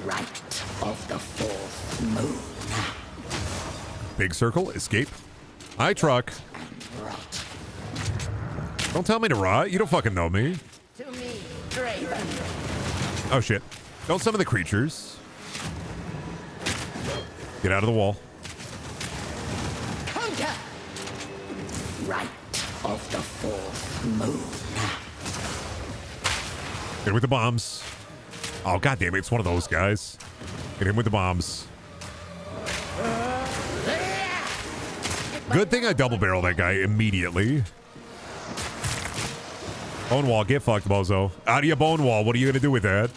Right of the fourth moon. Big circle. Escape. I truck. Don't tell me to rot. You don't fucking know me. To me, Draven. Oh, shit. Don't summon the creatures. Get out of the wall. Hunter! Right of the fourth moon. Hit him with the bombs. Oh, goddamn it. It's one of those guys. Hit him with the bombs. Good thing I double barrel that guy immediately. Bone wall. Get fucked, bozo. Out of your bone wall. What are you going to do with that?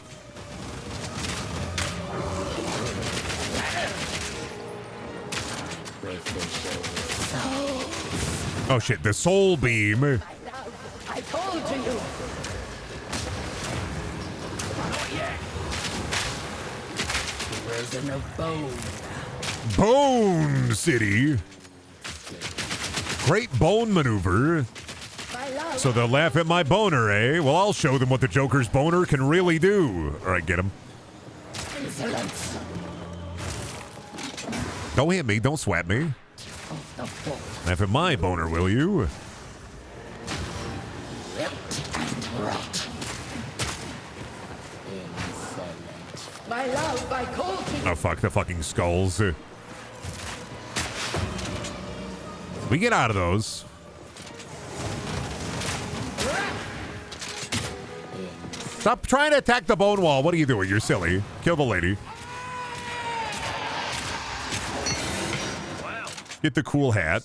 Oh, shit. The soul beam. I told you. Prison of bone. Bone City. Great bone maneuver. So they'll laugh at my boner, eh? Well, I'll show them what the Joker's boner can really do. All right, get him. Insolence. Don't hit me. Don't swat me. Laugh at my boner, will you? My love, I call to you. Oh, fuck. The fucking skulls. We get out of those. Stop trying to attack the bone wall. What are you doing? You're silly. Kill the lady. Get the cool hat.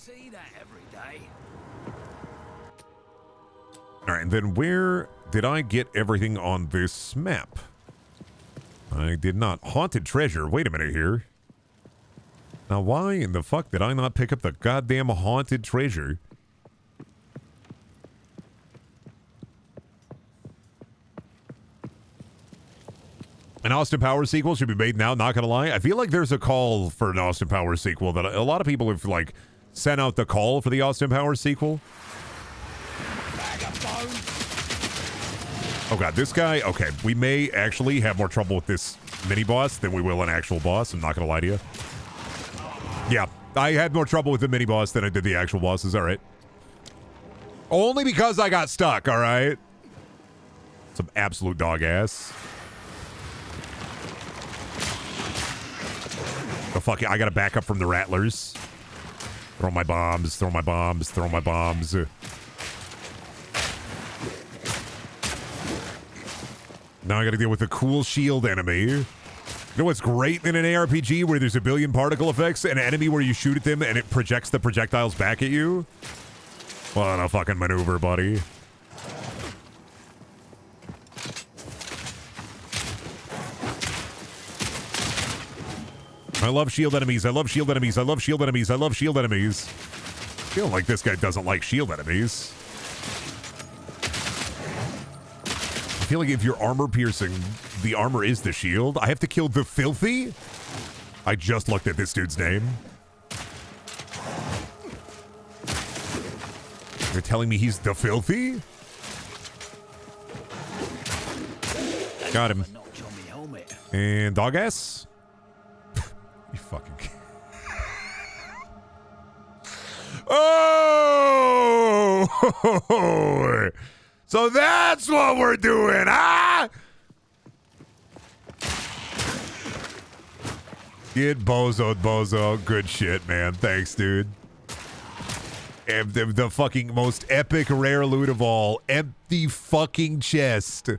All right, and then where did I get everything on this map? I did not. Haunted treasure. Wait a minute here. Now, why in the fuck did I not pick up the goddamn haunted treasure? An Austin Powers sequel should be made now, not gonna lie. I feel like there's a call for an Austin Powers sequel that a lot of people have, like, sent out the call for the Austin Powers sequel. Oh god, this guy, okay, we may actually have more trouble with this mini-boss than we will an actual boss, I'm not gonna lie to you. Yeah, I had more trouble with the mini-boss than I did the actual bosses, alright. Only because I got stuck, alright? Some absolute dog ass. Oh, fuck it. I gotta back up from the rattlers. Throw my bombs, throw my bombs, throw my bombs. Now I gotta deal with a cool shield enemy. You know what's great in an ARPG where there's a billion particle effects? An enemy where you shoot at them and it projects the projectiles back at you? What a fucking maneuver, buddy. I love shield enemies. I love shield enemies. I love shield enemies. I love shield enemies. I feel like this guy doesn't like shield enemies. I feel like if you're armor piercing, the armor is the shield. I have to kill the filthy? I just looked at this dude's name. You're telling me he's the filthy? Got him. And dog ass? You fucking... Oh! So that's what we're doing, huh? Get bozoed, bozo. Good shit, man. Thanks, dude. And the fucking most epic rare loot of all. Empty fucking chest.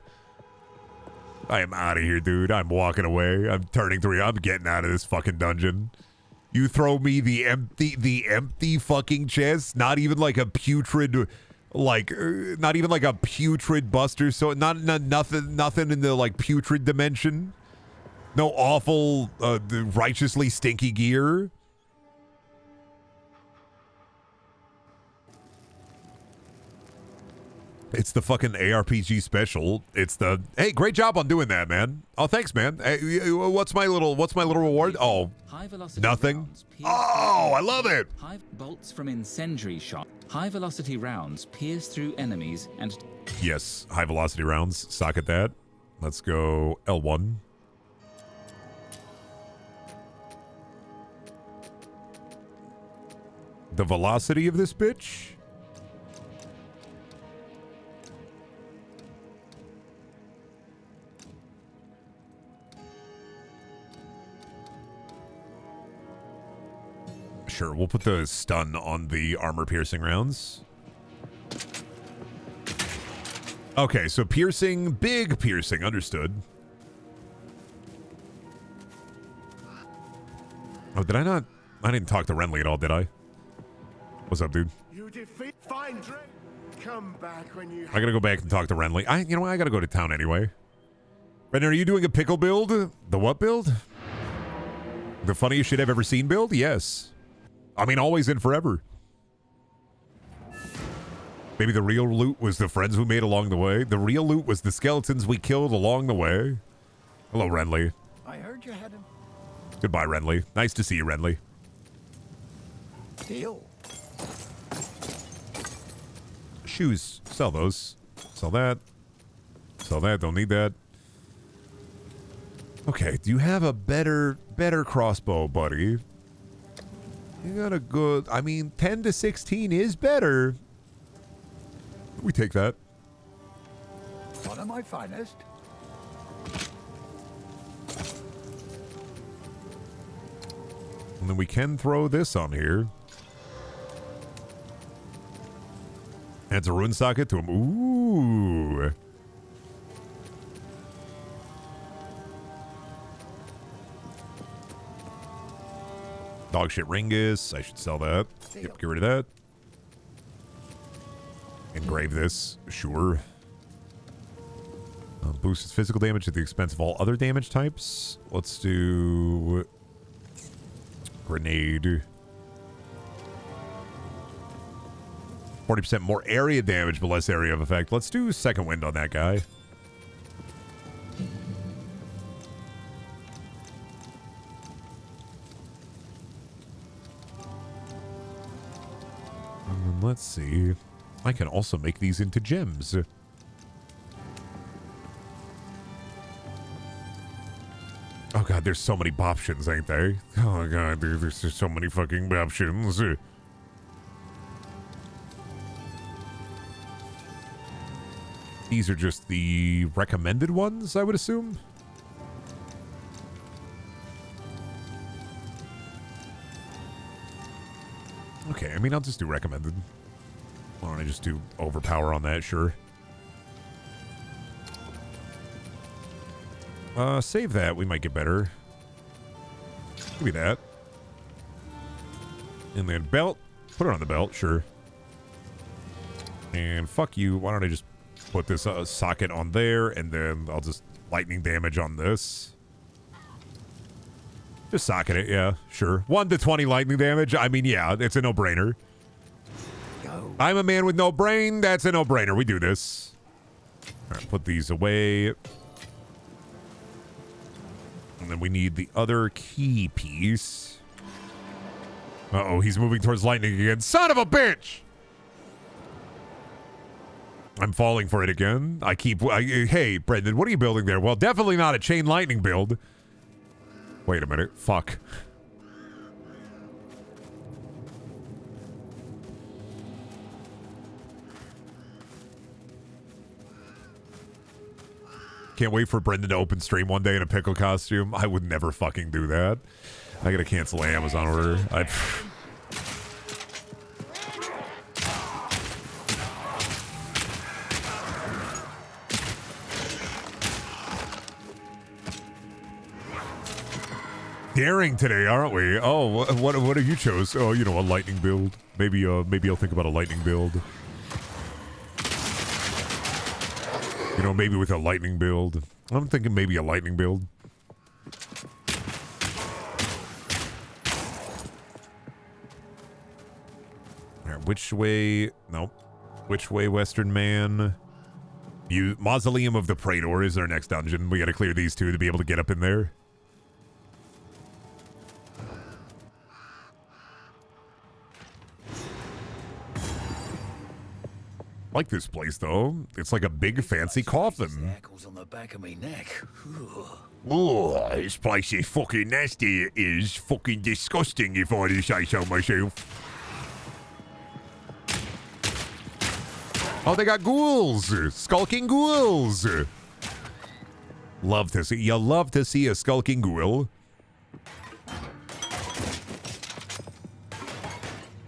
I am out of here, dude. I'm walking away. I'm turning 3. I'm getting out of this fucking dungeon. You throw me the empty fucking chest, not even like a putrid, Like, not even like a putrid buster. So nothing in the like putrid dimension. No awful, righteously stinky gear. It's the fucking ARPG special. It's the hey, great job on doing that, man. Oh, thanks, man. Hey, what's my little reward? Oh, nothing. Oh, I love it. High bolts from incendiary shot. High velocity rounds pierce through enemies and yes, high velocity rounds. Socket that. Let's go L1. The velocity of this bitch. Sure, we'll put the stun on the armor-piercing rounds. Okay, so piercing, big piercing, understood. Oh, did I not? I didn't talk to Renly at all, did I? What's up, dude? You defeat fine drink. Come back when you. I gotta go back and talk to Renly. You know what? I gotta go to town anyway. Brendan, are you doing a pickle build? The what build? The funniest shit I've ever seen build? Yes. I mean, always and forever. Maybe the real loot was the friends we made along the way. The real loot was the skeletons we killed along the way. Hello, Renly. I heard you had him. Goodbye, Renly. Nice to see you, Renly. Deal. Shoes. Sell those. Sell that. Sell that. Don't need that. Okay. Do you have a better crossbow, buddy? You got a good... I mean, 10 to 16 is better. We take that. One of my finest. And then we can throw this on here. Adds a rune socket to him. Ooh. Dog shit Ringus. I should sell that. Yep, get rid of that. Engrave this. Sure. Boosts physical damage at the expense of all other damage types. Let's do... Grenade. 40% more area damage, but less area of effect. Let's do second wind on that guy. Let's see. I can also make these into gems. Oh god, there's so many options, ain't there? Oh god, dude, there's just so many fucking options. These are just the recommended ones, I would assume. Okay, I mean, I'll just do recommended. Why don't I just do overpower on that? Sure. Save that. We might get better. Give me that. And then belt. Put it on the belt. Sure. And fuck you. Why don't I just put this socket on there, and then I'll just lightning damage on this. Just socket it, yeah, sure. 1 to 20 lightning damage. I mean, yeah, it's a no-brainer. I'm a man with no brain. That's a no-brainer. We do this. All right, put these away. And then we need the other key piece. Uh-oh, he's moving towards lightning again. Son of a bitch! I'm falling for it again. Hey, Brendan, what are you building there? Well, definitely not a chain lightning build. Wait a minute. Fuck. Can't wait for Brendan to open stream one day in a pickle costume. I would never fucking do that. I gotta cancel an Amazon order. Daring today, aren't we? Oh, what have you chose? Oh, you know, a lightning build. Maybe I'll think about a lightning build. know, maybe with a lightning build. I'm thinking maybe a lightning build. All right, which way? Nope. Which way, Western Man? Mausoleum of the Praetor is our next dungeon. We got to clear these two to be able to get up in there. I like this place, though. It's like a big, fancy coffin. Hackles on the back of my neck. Oh, this place is fucking nasty. It is fucking disgusting, if I do say so myself. Oh, they got ghouls. Skulking ghouls. Love to see. You love to see a skulking ghoul. All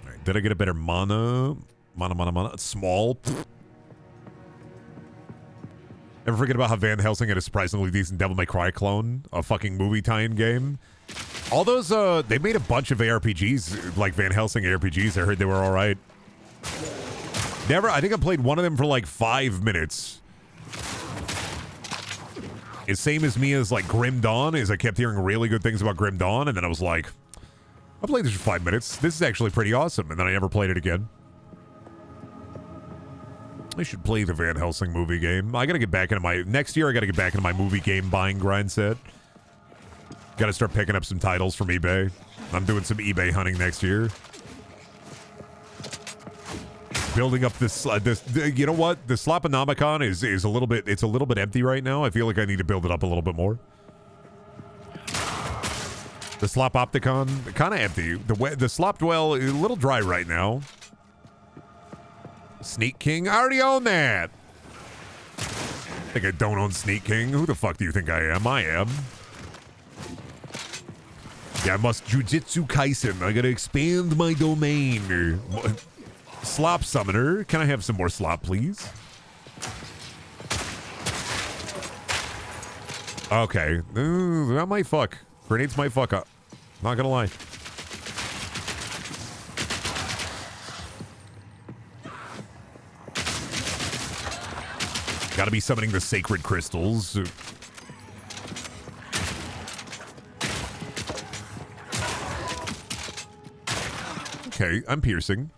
right, did I get a better mana? Mana. Small. Ever forget about how Van Helsing had a surprisingly decent Devil May Cry clone? A fucking movie tie-in game? All those, they made a bunch of ARPGs, like Van Helsing ARPGs. I heard they were alright. I think I played one of them for like 5 minutes. It's same as me as like Grim Dawn, is I kept hearing really good things about Grim Dawn, and then I was like, I played this for 5 minutes. This is actually pretty awesome, and then I never played it again. I should play the Van Helsing movie game. I gotta get back into my... Next year, I gotta get back into my movie game buying grind set. Gotta start picking up some titles from eBay. I'm doing some eBay hunting next year. Building up this... you know what? The Sloponomicon is a little bit... It's a little bit empty right now. I feel like I need to build it up a little bit more. The Slopopticon, kind of empty. The Slop Dwell is a little dry right now. Sneak King? I already own that. I think I don't own Sneak King. Who the fuck do you think I am? I am. Yeah, I must Jujutsu Kaisen. I gotta expand my domain. Slop Summoner. Can I have some more slop, please? Okay. That might fuck. Grenades might fuck up. Not gonna lie. Gotta be summoning the sacred crystals. Okay, I'm piercing.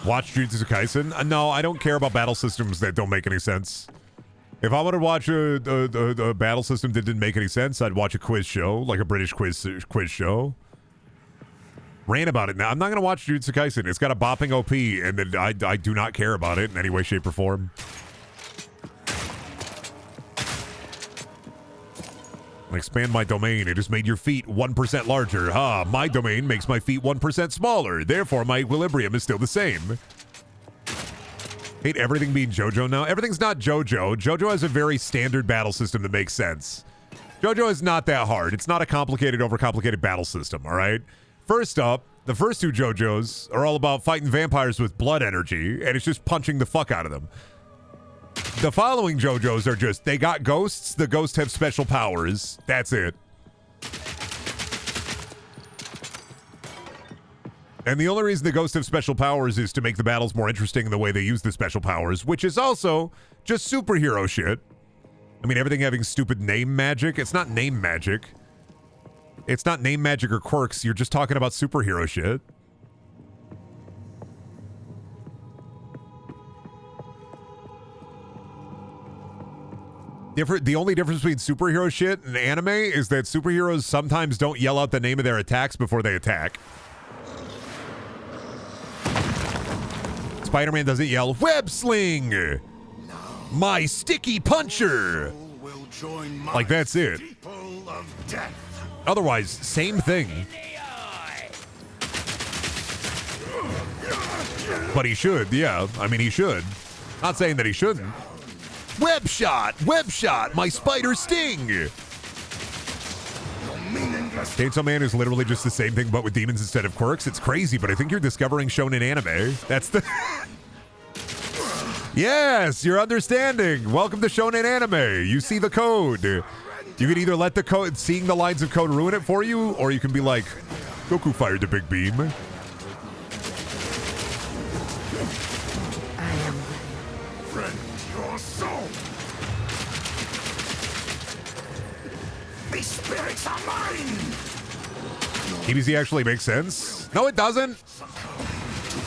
Watch Jujutsu Kaisen? No, I don't care about battle systems that don't make any sense. If I wanted to watch a battle system that didn't make any sense, I'd watch a quiz show, like a British quiz show. Ran about it now. I'm not going to watch Jujutsu Kaisen. It's got a bopping OP, and then I do not care about it in any way, shape, or form. Expand my domain. It has made your feet 1% larger. My domain makes my feet 1% smaller. Therefore, my equilibrium is still the same. Hate everything being JoJo now. Everything's not JoJo. JoJo has a very standard battle system that makes sense. JoJo is not that hard. It's not a complicated, overcomplicated battle system, all right? First up, the first two JoJos are all about fighting vampires with blood energy, and it's just punching the fuck out of them. The following JoJos are just, they got ghosts, the ghosts have special powers. That's it. And the only reason the ghosts have special powers is to make the battles more interesting in the way they use the special powers, which is also just superhero shit. I mean, everything having stupid name magic. It's not name magic. It's not name magic or quirks. You're just talking about superhero shit. The only difference between superhero shit and anime is that superheroes sometimes don't yell out the name of their attacks before they attack. Spider-Man doesn't yell, "Web sling! No. My sticky puncher!" Like, that's it. Otherwise, same thing. But he should, yeah. I mean, he should. Not saying that he shouldn't. Web shot! Web shot! My spider sting! Chainsaw Man is literally just the same thing, but with demons instead of quirks. It's crazy, but I think you're discovering shonen anime. That's the... Yes, you're understanding. Welcome to shonen anime. You see the code. You can either let the code, seeing the lines of code ruin it for you, or you can be like, Goku fired the big beam. spirits are mine! DBZ actually makes sense? No, it doesn't.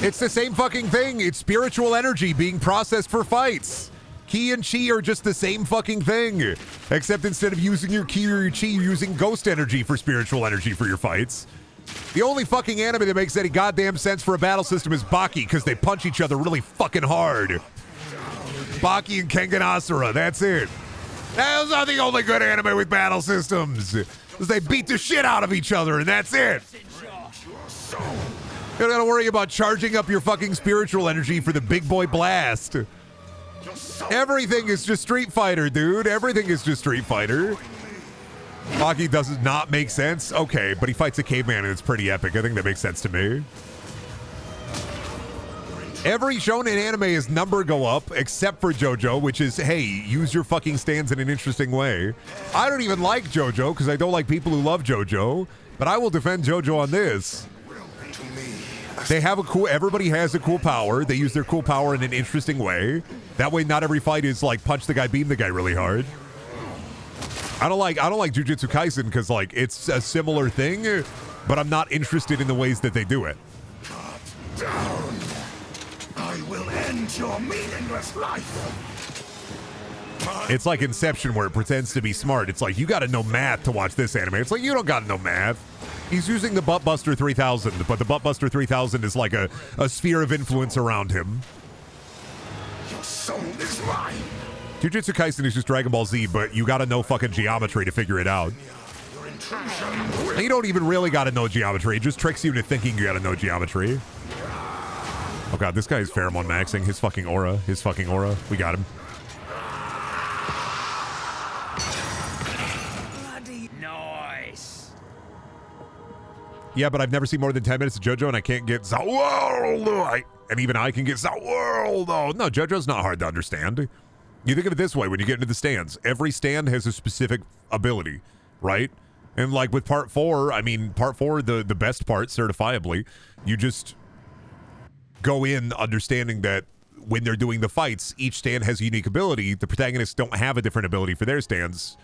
It's the same fucking thing. It's spiritual energy being processed for fights. Ki and chi are just the same fucking thing. Except instead of using your ki or your chi, you're using ghost energy for spiritual energy for your fights. The only fucking anime that makes any goddamn sense for a battle system is Baki, because they punch each other really fucking hard. Baki and Kengan Asura, that's it. Those are the only good anime with battle systems. Because they beat the shit out of each other, and that's it. You don't gotta worry about charging up your fucking spiritual energy for the big boy blast. Everything is just Street Fighter, dude. Everything is just Street Fighter. Baki does not make sense. Okay, but he fights a caveman and it's pretty epic. I think that makes sense to me. Every shonen anime is number go up, except for JoJo, which is, hey, use your fucking stands in an interesting way. I don't even like JoJo because I don't like people who love JoJo, but I will defend JoJo on this. They have a cool, everybody has a cool power. They use their cool power in an interesting way. That way not every fight is like punch the guy, beam the guy really hard. I don't like Jujutsu Kaisen because like it's a similar thing, but I'm not interested in the ways that they do it. Down. I will end your meaningless life. It's like Inception where it pretends to be smart. It's like, you got to know math to watch this anime. It's like, you don't got to know math. He's using the Buttbuster 3000, but the Buttbuster 3000 is like a sphere of influence around him. Your soul is mine. Jujutsu Kaisen is just Dragon Ball Z, but you got to know fucking geometry to figure it out. And you don't even really got to know geometry. It just tricks you into thinking you got to know geometry. Oh god, this guy is pheromone maxing. His fucking aura. We got him. Bloody nice. Yeah, but I've never seen more than 10 minutes of JoJo and I can't get Zaworld. And even I can get Zaworld. No, JoJo's not hard to understand. You think of it this way when you get into the stands. Every stand has a specific ability, right? And like with part 4, the best part, certifiably, you just go in understanding that when they're doing the fights, each stand has a unique ability. The protagonists don't have a different ability for their stands.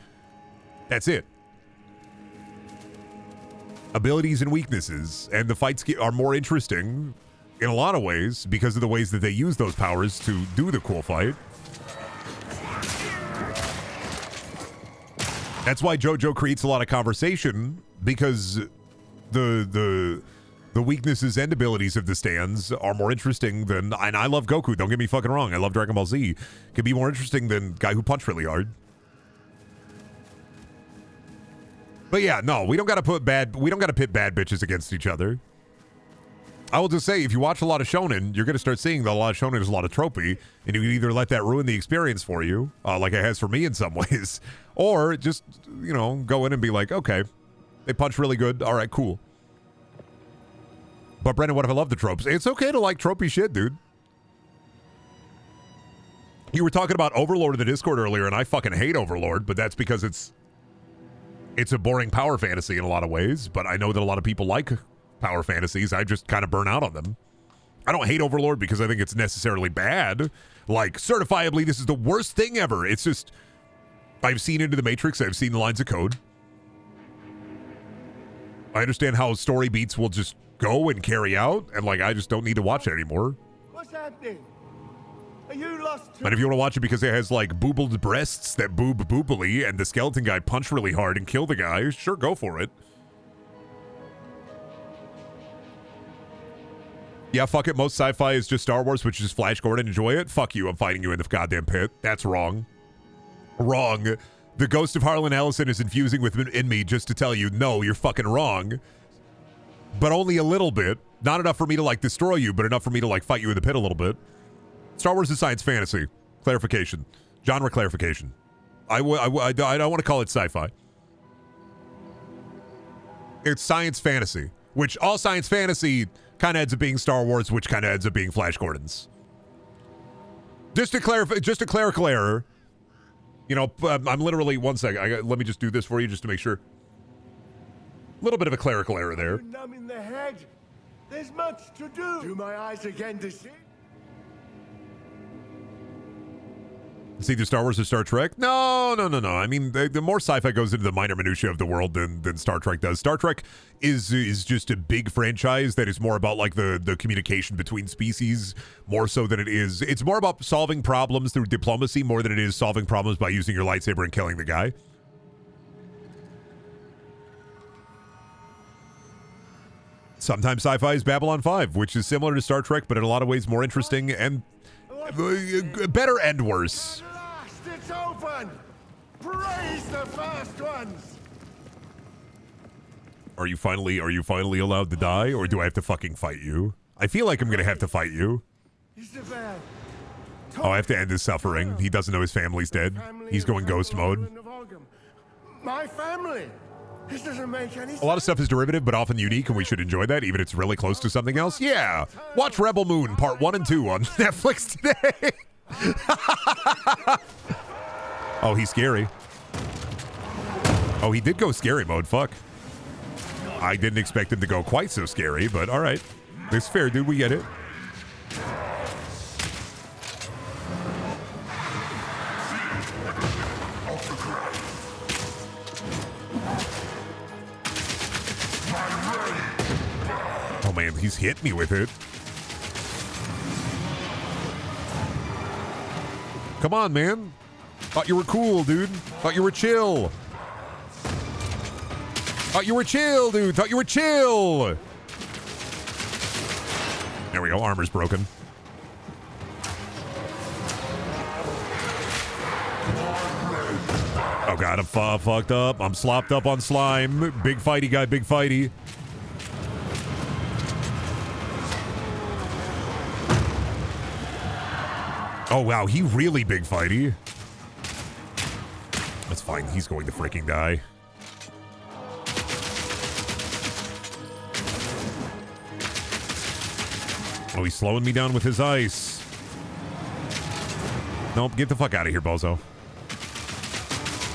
That's it. Abilities and weaknesses, and the fights are more interesting in a lot of ways because of the ways that they use those powers to do the cool fight. That's why JoJo creates a lot of conversation, because the weaknesses and abilities of the stands are more interesting than, and I love Goku, don't get me fucking wrong, I love Dragon Ball Z, could be more interesting than guy who punched really hard. But yeah, no, we don't gotta pit bad bitches against each other. I will just say, if you watch a lot of shonen, you're gonna start seeing that a lot of shonen is a lot of tropey, and you can either let that ruin the experience for you, like it has for me in some ways, or just, go in and be like, okay, they punch really good, all right, cool. But Brendan, what if I love the tropes? It's okay to like tropey shit, dude. You were talking about Overlord in the Discord earlier, and I fucking hate Overlord, but that's because it's a boring power fantasy in a lot of ways, but I know that a lot of people like power fantasies. I just kind of burn out on them. I don't hate Overlord because I think it's necessarily bad. Like, certifiably, this is the worst thing ever. It's just, I've seen Into the Matrix, I've seen the lines of code. I understand how story beats will just go and carry out, and like, I just don't need to watch it anymore. What's happening? Are you lost too? And if you want to watch it because it has like boobled breasts that boob boobily and the skeleton guy punch really hard and kill the guy, sure, go for it. Yeah, fuck it. Most sci-fi is just Star Wars, which is Flash Gordon. Enjoy it. Fuck you. I'm fighting you in the goddamn pit. That's wrong. Wrong. The ghost of Harlan Ellison is infusing in me just to tell you, no, you're fucking wrong. But only a little bit. Not enough for me to like destroy you, but enough for me to like fight you in the pit a little bit. Star Wars is science fantasy. Clarification. Genre clarification. I don't want to call it sci-fi. It's science fantasy, which all science fantasy kind of ends up being Star Wars, which kind of ends up being Flash Gordon's. Just a clerical error. I'm literally, one second. Let me just do this for you just to make sure. A little bit of a clerical error there. Numb in the head. There's much to do. Do my eyes again to see? It's either Star Wars or Star Trek. No. I mean, the more sci-fi goes into the minor minutiae of the world than Star Trek does. Star Trek is just a big franchise that is more about like the communication between species more so than it is. It's more about solving problems through diplomacy more than it is solving problems by using your lightsaber and killing the guy. Sometimes sci-fi is Babylon 5, which is similar to Star Trek, but in a lot of ways more interesting and better and worse. At last, it's open! Praise the first ones! Are you finally allowed to die, or do I have to fucking fight you? I feel like I'm gonna have to fight you. Isabel. Oh, I have to end his suffering. He doesn't know his family's dead. He's going ghost mode. My family! This doesn't make any sense. A lot of stuff is derivative, but often unique, and we should enjoy that, even if it's really close to something else. Yeah! Watch Rebel Moon, Part 1 and 2 on Netflix today. Oh, he's scary. Oh, he did go scary mode. Fuck. I didn't expect him to go quite so scary, but all right. It's fair, dude. We get it. Oh, man. He's hit me with it. Come on, man. Thought you were cool, dude. Thought you were chill. Thought you were chill, dude. Thought you were chill. There we go. Armor's broken. Oh, God. I'm fucked up. I'm slopped up on slime. Big fighty guy. Big fighty. Oh, wow. He really big fighty. That's fine. He's going to freaking die. Oh, he's slowing me down with his ice. Nope, get the fuck out of here, bozo.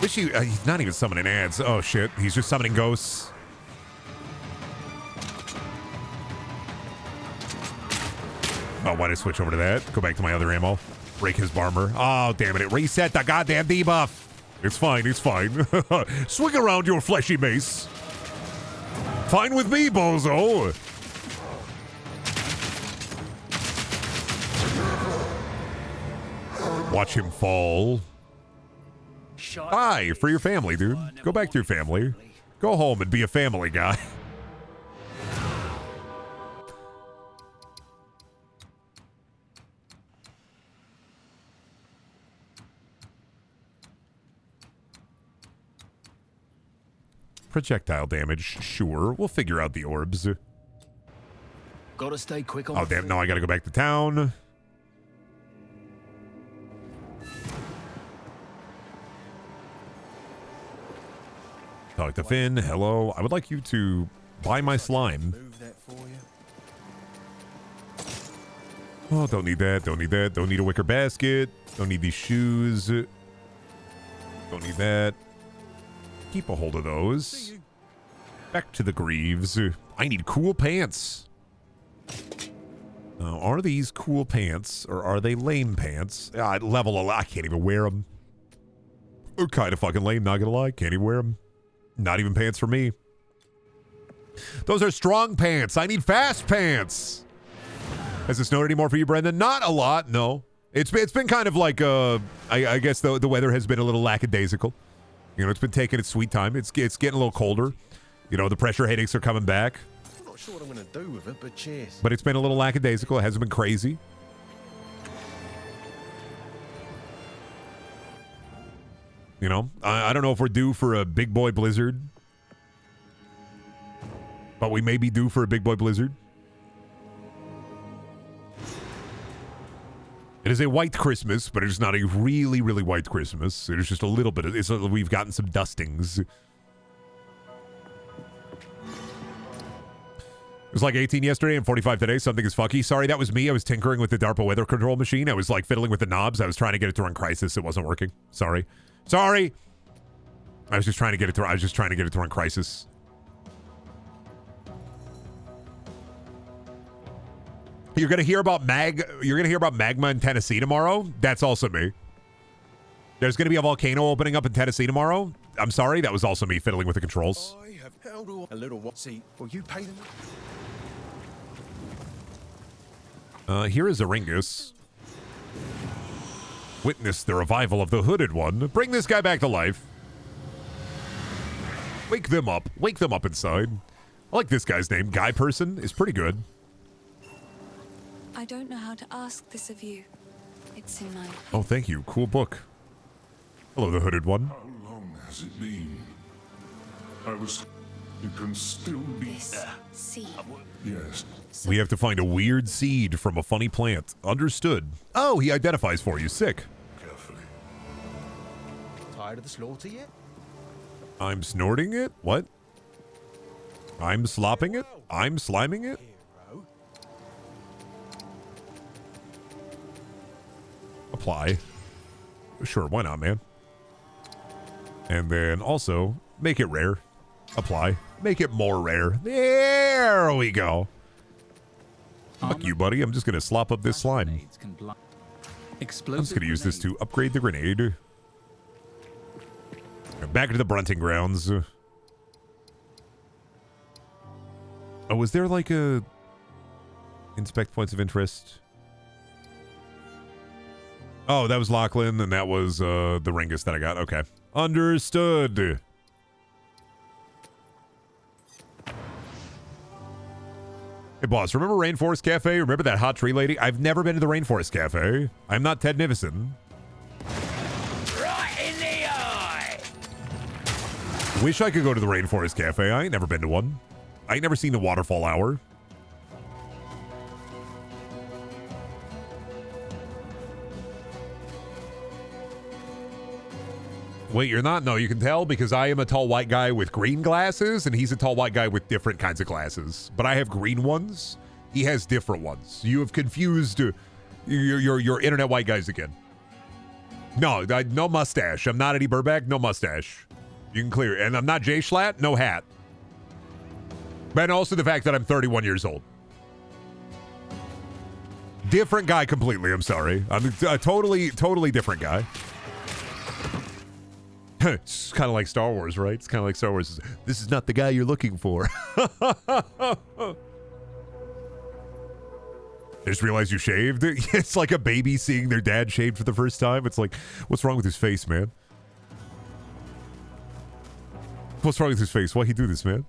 Wish you... he's not even summoning ads. Oh, shit. He's just summoning ghosts. Oh, why did I switch over to that? Go back to my other ammo. Break his armor. Oh, damn it. It reset the goddamn debuff. It's fine. It's fine. Swing around your fleshy mace. Fine with me, bozo. Watch him fall. Hi, for your family, dude. Go back to your family. Go home and be a family guy. Projectile damage, sure. We'll figure out the orbs. Gotta stay quick on Oh, damn. No, I gotta go back to town. Talk to Finn. Hello. I would like you to buy my slime. Move that for you. Oh, don't need that. Don't need that. Don't need a wicker basket. Don't need these shoes. Don't need that. Keep a hold of those. Back to the Greaves. I need cool pants. Now, are these cool pants or are they lame pants? Level 11. I can't even wear them. They're kind of fucking lame, not gonna lie. Can't even wear them. Not even pants for me. Those are strong pants. I need fast pants. Has it snowed anymore for you, Brendan? Not a lot, no. It's been kind of like, I guess the weather has been a little lackadaisical. You know, it's been taking its sweet time. It's getting a little colder. You know, the pressure headaches are coming back. I'm not sure what I'm going to do with it, but cheers. But it's been a little lackadaisical. It hasn't been crazy. You know, I don't know if we're due for a big boy blizzard. But we may be due for a big boy blizzard. It is a white Christmas, but it is not a really, really white Christmas. It is just a little bit of... we've gotten some dustings. It was like 18 yesterday and 45 today. Something is fucky. Sorry, that was me. I was tinkering with the DARPA weather control machine. I was like fiddling with the knobs. I was trying to get it to run Crisis. It wasn't working. Sorry. Sorry. I was just trying to get it to run Crisis. You're gonna hear about magma in Tennessee tomorrow. That's also me. There's going to be a volcano opening up in Tennessee tomorrow. I'm sorry, that was also me fiddling with the controls. I have held a little what? See, will you pay them? Here is Aringus. Witness the revival of the Hooded One. Bring this guy back to life. Wake them up. Wake them up inside. I like this guy's name. Guy Person is pretty good. I don't know how to ask this of you. It's in my... Oh, thank you. Cool book. Hello, the Hooded One. How long has it been? I was... You can still be... This seed. Yes. We have to find a weird seed from a funny plant. Understood. Oh, he identifies for you. Sick. Carefully. Tired of the slaughter yet? I'm snorting it? What? I'm slopping it? I'm sliming it? Hero. Apply. Sure, why not, man? And then also, make it rare. Apply. Make it more rare. There we go. Fuck you, buddy. I'm just going to slop up this slime. I'm just going to use this to upgrade the grenade. Back to the Brunting Grounds. Oh, was there like a... Inspect points of interest? Oh, that was Lachlan, and that was the Ringus that I got. Okay. Understood. Hey, boss, remember Rainforest Cafe? Remember that hot tree lady? I've never been to the Rainforest Cafe. I'm not Ted Nivison. Right in the eye! Wish I could go to the Rainforest Cafe. I ain't never been to one. I ain't never seen the Waterfall Hour. Wait, you're not? No, you can tell because I am a tall white guy with green glasses and he's a tall white guy with different kinds of glasses. But I have green ones. He has different ones. You have confused your internet white guys again. No, no mustache. I'm not Eddie Burback. No mustache. You can clear it. And I'm not Jay Schlatt. No hat. But also the fact that I'm 31 years old. Different guy completely. I'm sorry. I'm a totally different guy. It's kind of like Star Wars, right? It's kind of like Star Wars. This is not the guy you're looking for. I just realized you shaved. It's like a baby seeing their dad shaved for the first time. It's like, what's wrong with his face, man? What's wrong with his face? Why'd he do this, man?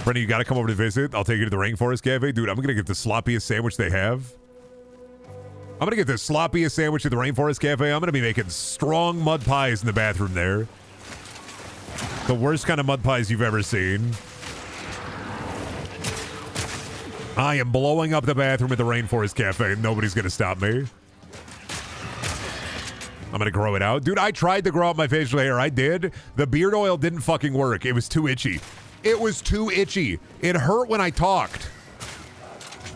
Brendan, you got to come over to visit. I'll take you to the Rainforest Cafe. Dude, I'm going to get the sloppiest sandwich they have. I'm going to get the sloppiest sandwich at the Rainforest Cafe. I'm going to be making strong mud pies in the bathroom there. The worst kind of mud pies you've ever seen. I am blowing up the bathroom at the Rainforest Cafe. Nobody's going to stop me. I'm going to grow it out. Dude, I tried to grow out my facial hair. I did. The beard oil didn't fucking work. It was too itchy. It was too itchy. It hurt when I talked.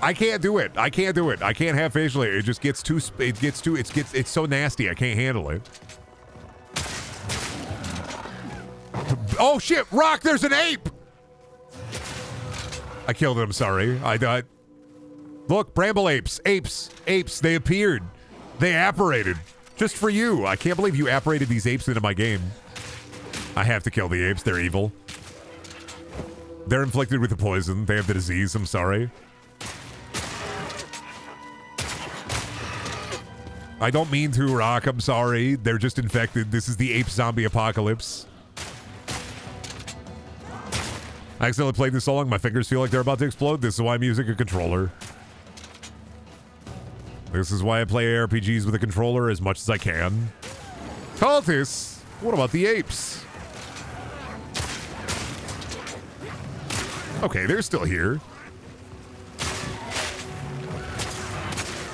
I can't do it. I can't do it. I can't have facial hair. It just gets too, it's so nasty. I can't handle it. Oh shit, Rock, there's an ape. I killed him, sorry. I died. Look, bramble apes, they appeared. They apparated. Just for you. I can't believe you apparated these apes into my game. I have to kill the apes. They're evil. They're inflicted with the poison. They have the disease. I'm sorry. I don't mean to, Rock. I'm sorry. They're just infected. This is the ape zombie apocalypse. I accidentally played this so long, my fingers feel like they're about to explode. This is why I'm using a controller. This is why I play ARPGs with a controller as much as I can. Cultists! What about the apes? Okay, they're still here.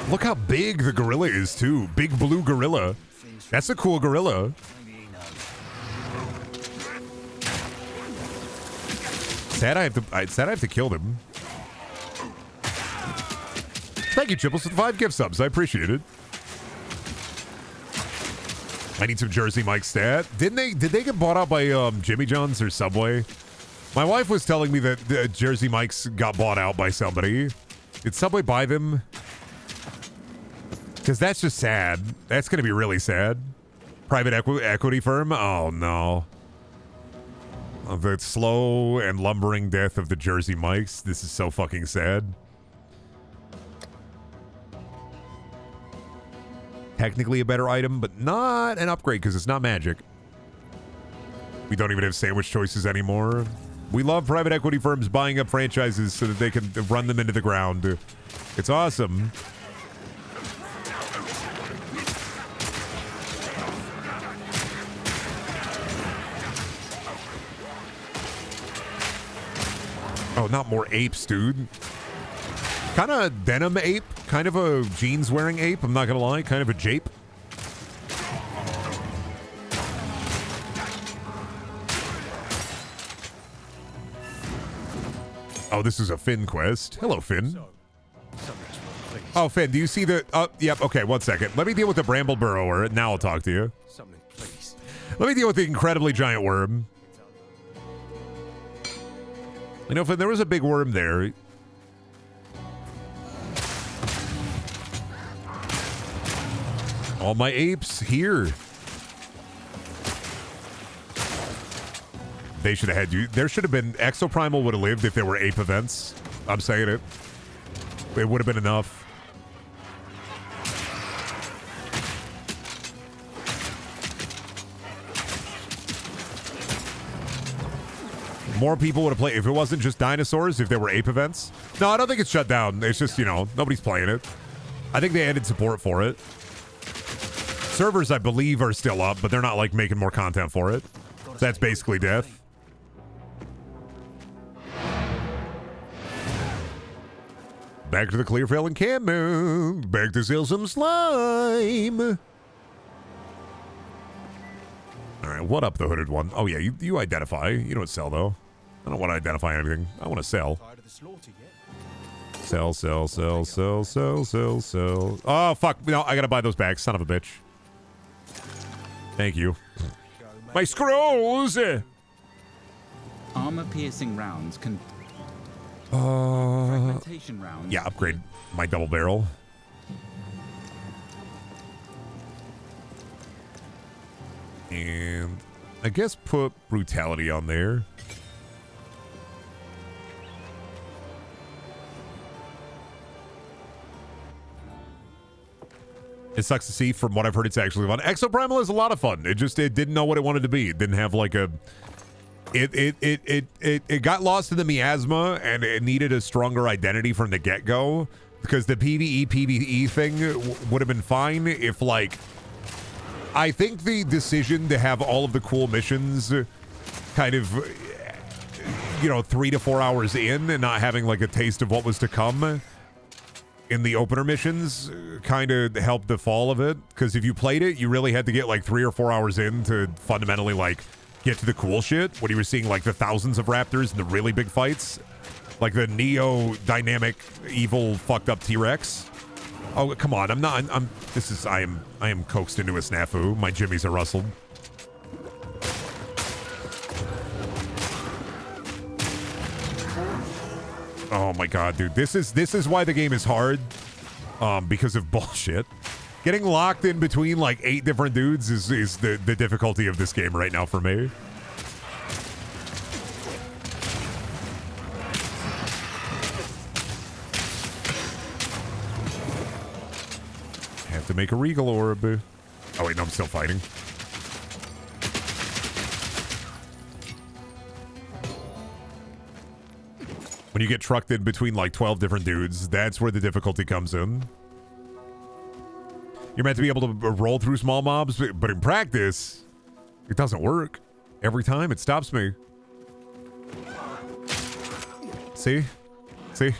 Look how big the gorilla is, too. Big blue gorilla. That's a cool gorilla. Sad I have to kill them. Thank you, Chipples, for the 5 gift subs. I appreciate it. I need some Jersey Mike stat. Did they get bought out by Jimmy John's or Subway? My wife was telling me that the Jersey Mike's got bought out by somebody. Did Subway buy them? Because that's just sad. That's going to be really sad. Private equity firm? Oh, no. The slow and lumbering death of the Jersey Mikes. This is so fucking sad. Technically a better item, but not an upgrade because it's not magic. We don't even have sandwich choices anymore. We love private equity firms buying up franchises so that they can run them into the ground. It's awesome. Oh, not more apes, dude. Kind of denim ape. Kind of a jeans-wearing ape, I'm not gonna lie. Kind of a jape. Oh, this is a Finn quest. Hello, Finn. Oh, Finn, do you see the... yep, okay, 1 second. Let me deal with the Bramble Burrower, and now I'll talk to you. Let me deal with the incredibly giant worm. You know, Finn, there was a big worm there. All my apes here. They should have had you. There should have been... Exoprimal would have lived if there were ape events. I'm saying it. It would have been enough. More people would have played. If it wasn't just dinosaurs, if there were ape events. No, I don't think it's shut down. It's just, you know, nobody's playing it. I think they ended support for it. Servers, I believe, are still up, but they're not, like, making more content for it. That's basically death. Back to the Clearfell encampment. Back to sell some slime. All right, what up, the hooded one? Oh, yeah, you identify. You don't sell, though. I don't want to identify anything. I want to sell. Sell, sell, sell, sell, sell, sell, sell. Oh, fuck. No, I got to buy those back. Son of a bitch. Thank you. My scrolls! Armor-piercing rounds can... fragmentation rounds. Yeah, upgrade my double barrel. And I guess put brutality on there. It sucks to see. From what I've heard, it's actually fun. Exoprimal is a lot of fun. It didn't know what it wanted to be. It didn't have like a... It got lost in the miasma, and it needed a stronger identity from the get-go, because the PvE thing would have been fine if, like... I think the decision to have all of the cool missions kind of, you know, 3 to 4 hours in and not having, like, a taste of what was to come in the opener missions kind of helped the fall of it, because if you played it, you really had to get, like, 3 or 4 hours in to fundamentally, like... get to the cool shit when you were seeing like the thousands of raptors and the really big fights, like the Neo dynamic evil fucked up T-Rex. Oh, come on. I am coaxed into a snafu. My jimmies are rustled. Oh my god, dude. This is why the game is hard. Because of bullshit. Getting locked in between like 8 different dudes is the difficulty of this game right now for me. Have to make a Regal Orb. Oh wait, no, I'm still fighting. When you get trucked in between like 12 different dudes, that's where the difficulty comes in. You're meant to be able to roll through small mobs, but in practice, it doesn't work. Every time, it stops me. See? See?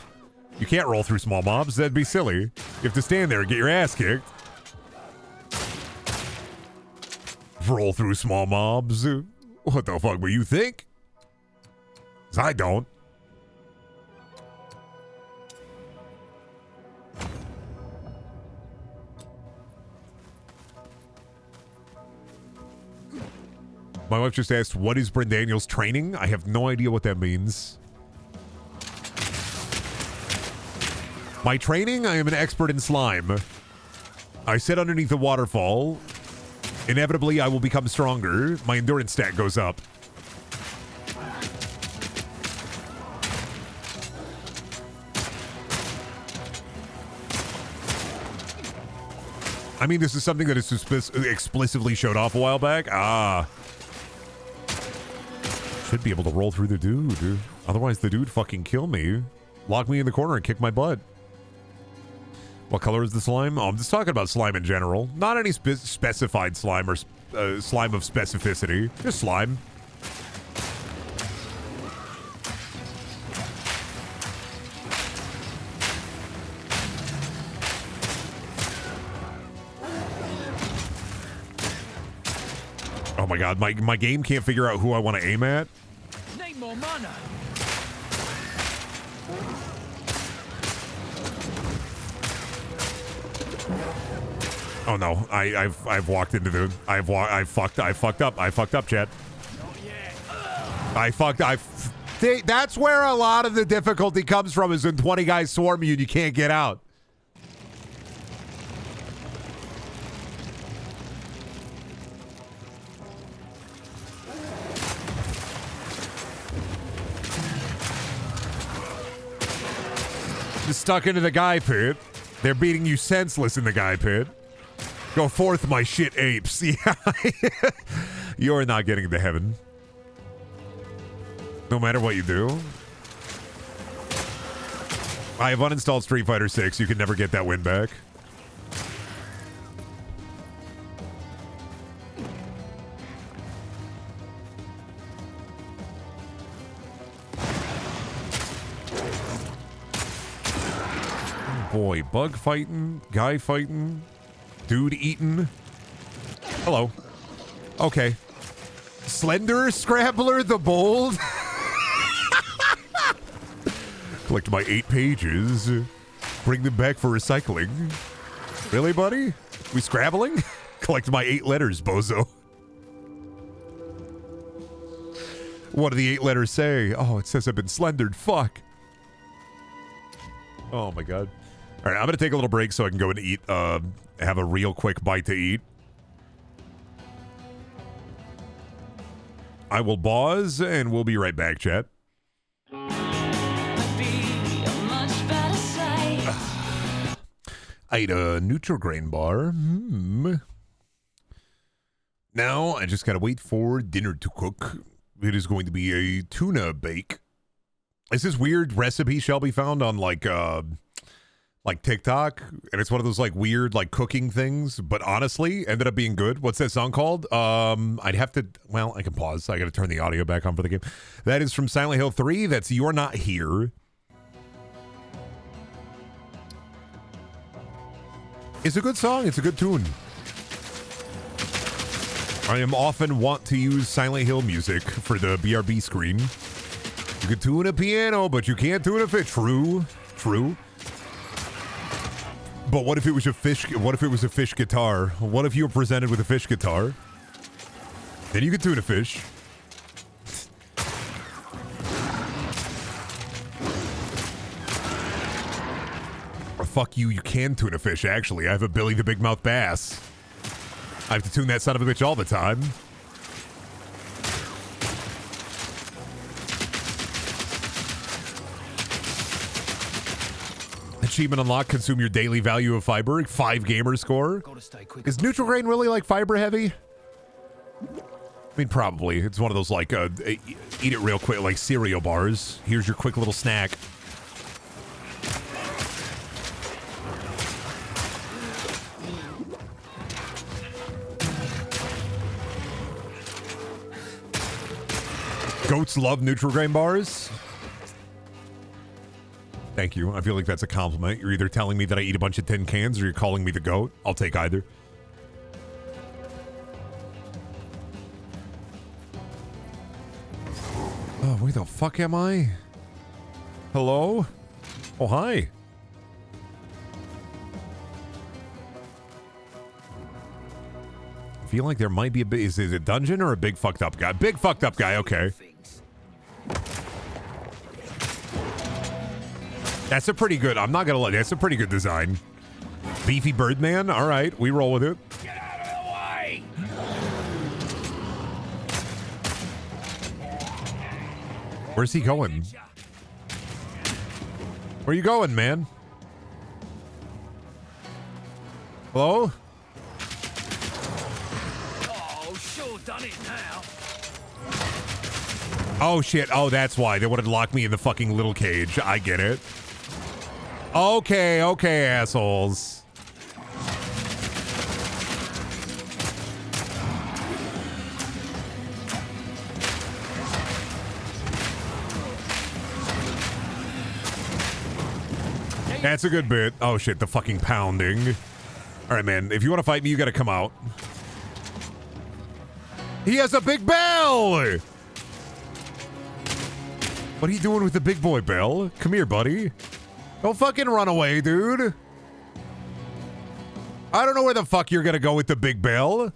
You can't roll through small mobs. That'd be silly. You have to stand there and get your ass kicked. Roll through small mobs? What the fuck will you think? 'Cause I don't. My wife just asked, what is Brendaniel's training? I have no idea what that means. My training? I am an expert in slime. I sit underneath the waterfall. Inevitably, I will become stronger. My endurance stat goes up. I mean, this is something that is explicitly showed off a while back. Should be able to roll through the dude. Otherwise, the dude fucking kill me. Lock me in the corner and kick my butt. What color is the slime? Oh, I'm just talking about slime in general. Not any specified slime or slime of specificity. Just slime. Oh my god, my game can't figure out who I want to aim at. Need more mana. Oh no, I've walked into the I fucked up, chat. That's where a lot of the difficulty comes from, is when 20 guys swarm you and you can't get out. Stuck into the guy pit. They're beating you senseless in the guy pit. Go forth, my shit apes. Yeah. You're not getting to heaven. No matter what you do. I have uninstalled Street Fighter 6. You can never get that win back. Boy, bug fighting, guy fighting, dude eating. Hello. Okay. Slender Scrabbler the Bold. Collect my 8 pages. Bring them back for recycling. Really, buddy? We scrabbling? Collect my 8 letters, bozo. What do the 8 letters say? Oh, it says I've been slendered. Fuck. Oh my god. All right, I'm going to take a little break so I can go and eat, have a real quick bite to eat. I will pause, and we'll be right back, chat. I ate a Nutri-Grain bar. Now, I just got to wait for dinner to cook. It is going to be a tuna bake. Is this weird recipe Shelby found on, like TikTok, and it's one of those like weird like cooking things, but honestly ended up being good. What's that song called? I'd have to, well, I can pause. I got to turn the audio back on for the game. That is from Silent Hill 3. That's You're Not Here. It's a good song. It's a good tune. I am often want to use Silent Hill music for the BRB screen. You can tune a piano, but you can't tune a fish. True. But what if it was a fish? What if it was a fish guitar? What if you were presented with a fish guitar? Then you could tune a fish. Or fuck you, you can tune a fish, actually. I have a Billy the Big Mouth Bass. I have to tune that son of a bitch all the time. Achievement unlocked, consume your daily value of fiber. 5 gamer score. Is Nutri-Grain really like fiber heavy? I mean, probably. It's one of those like eat it real quick, like cereal bars. Here's your quick little snack. Goats love Nutri-Grain bars. Thank you. I feel like that's a compliment. You're either telling me that I eat a bunch of tin cans or you're calling me the goat. I'll take either. Oh, where the fuck am I? Hello? Oh, hi. I feel like there might be a big... Is it a dungeon or a big fucked up guy? Big fucked up guy, okay. That's a pretty good... I'm not gonna lie. That's a pretty good design. Beefy Birdman? All right, we roll with it. Get out of the way! Where's he going? Where you going, man? Hello? Oh, sure done it now. Oh, shit. Oh, that's why. They wanted to lock me in the fucking little cage. I get it. Okay, okay, assholes. That's a good bit. Oh, shit. The fucking pounding. All right, man. If you want to fight me, you got to come out. He has a big bell! What are you doing with the big boy bell? Come here, buddy. Don't fucking run away, dude. I don't know where the fuck you're gonna go with the big bell.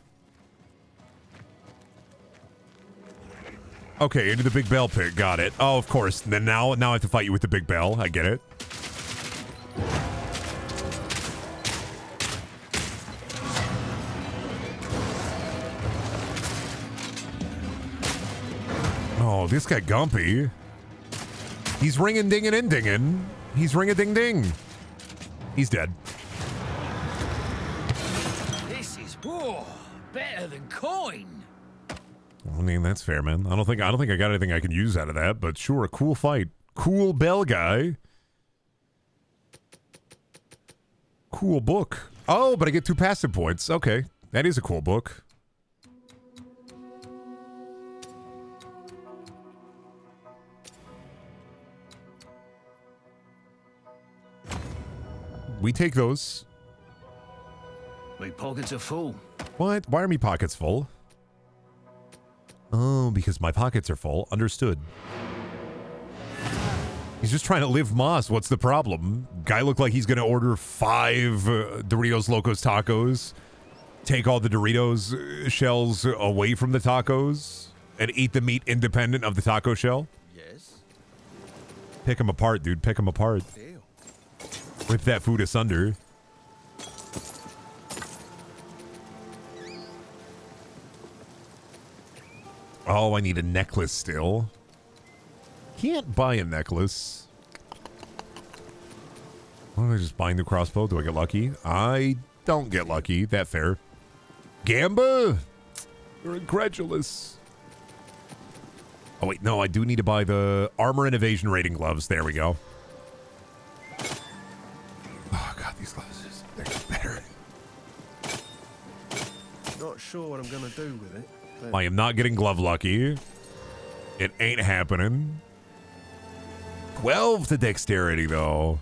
Okay, into the big bell pit. Got it. Oh, of course. Then now I have to fight you with the big bell. I get it. Oh, this guy Gumpy. He's ringing, dinging, and dinging. He's ring a ding ding. He's dead. This is better than coin. I mean, that's fair, man. I don't think I got anything I can use out of that, but sure, a cool fight. Cool bell guy. Cool book. Oh, but I get 2 passive points. Okay, that is a cool book. We take those. My pockets are full. What? Why are my pockets full? Oh, because my pockets are full. Understood. He's just trying to live Moss. What's the problem? Guy looked like he's going to order 5 Doritos Locos Tacos, take all the Doritos shells away from the tacos, and eat the meat independent of the taco shell. Yes. Pick them apart, dude. Pick them apart. Deal. Rip that food asunder. Oh, I need a necklace still. Can't buy a necklace. Why don't I just bind the crossbow? Do I get lucky? I don't get lucky. That fair. Gamba? You're incredulous. Oh, wait. No, I do need to buy the armor and evasion rating gloves. There we go. Oh, God. These gloves, they're just better. Not sure what I'm gonna do with it. I am not getting glove lucky. It ain't happening. 12 to dexterity, though.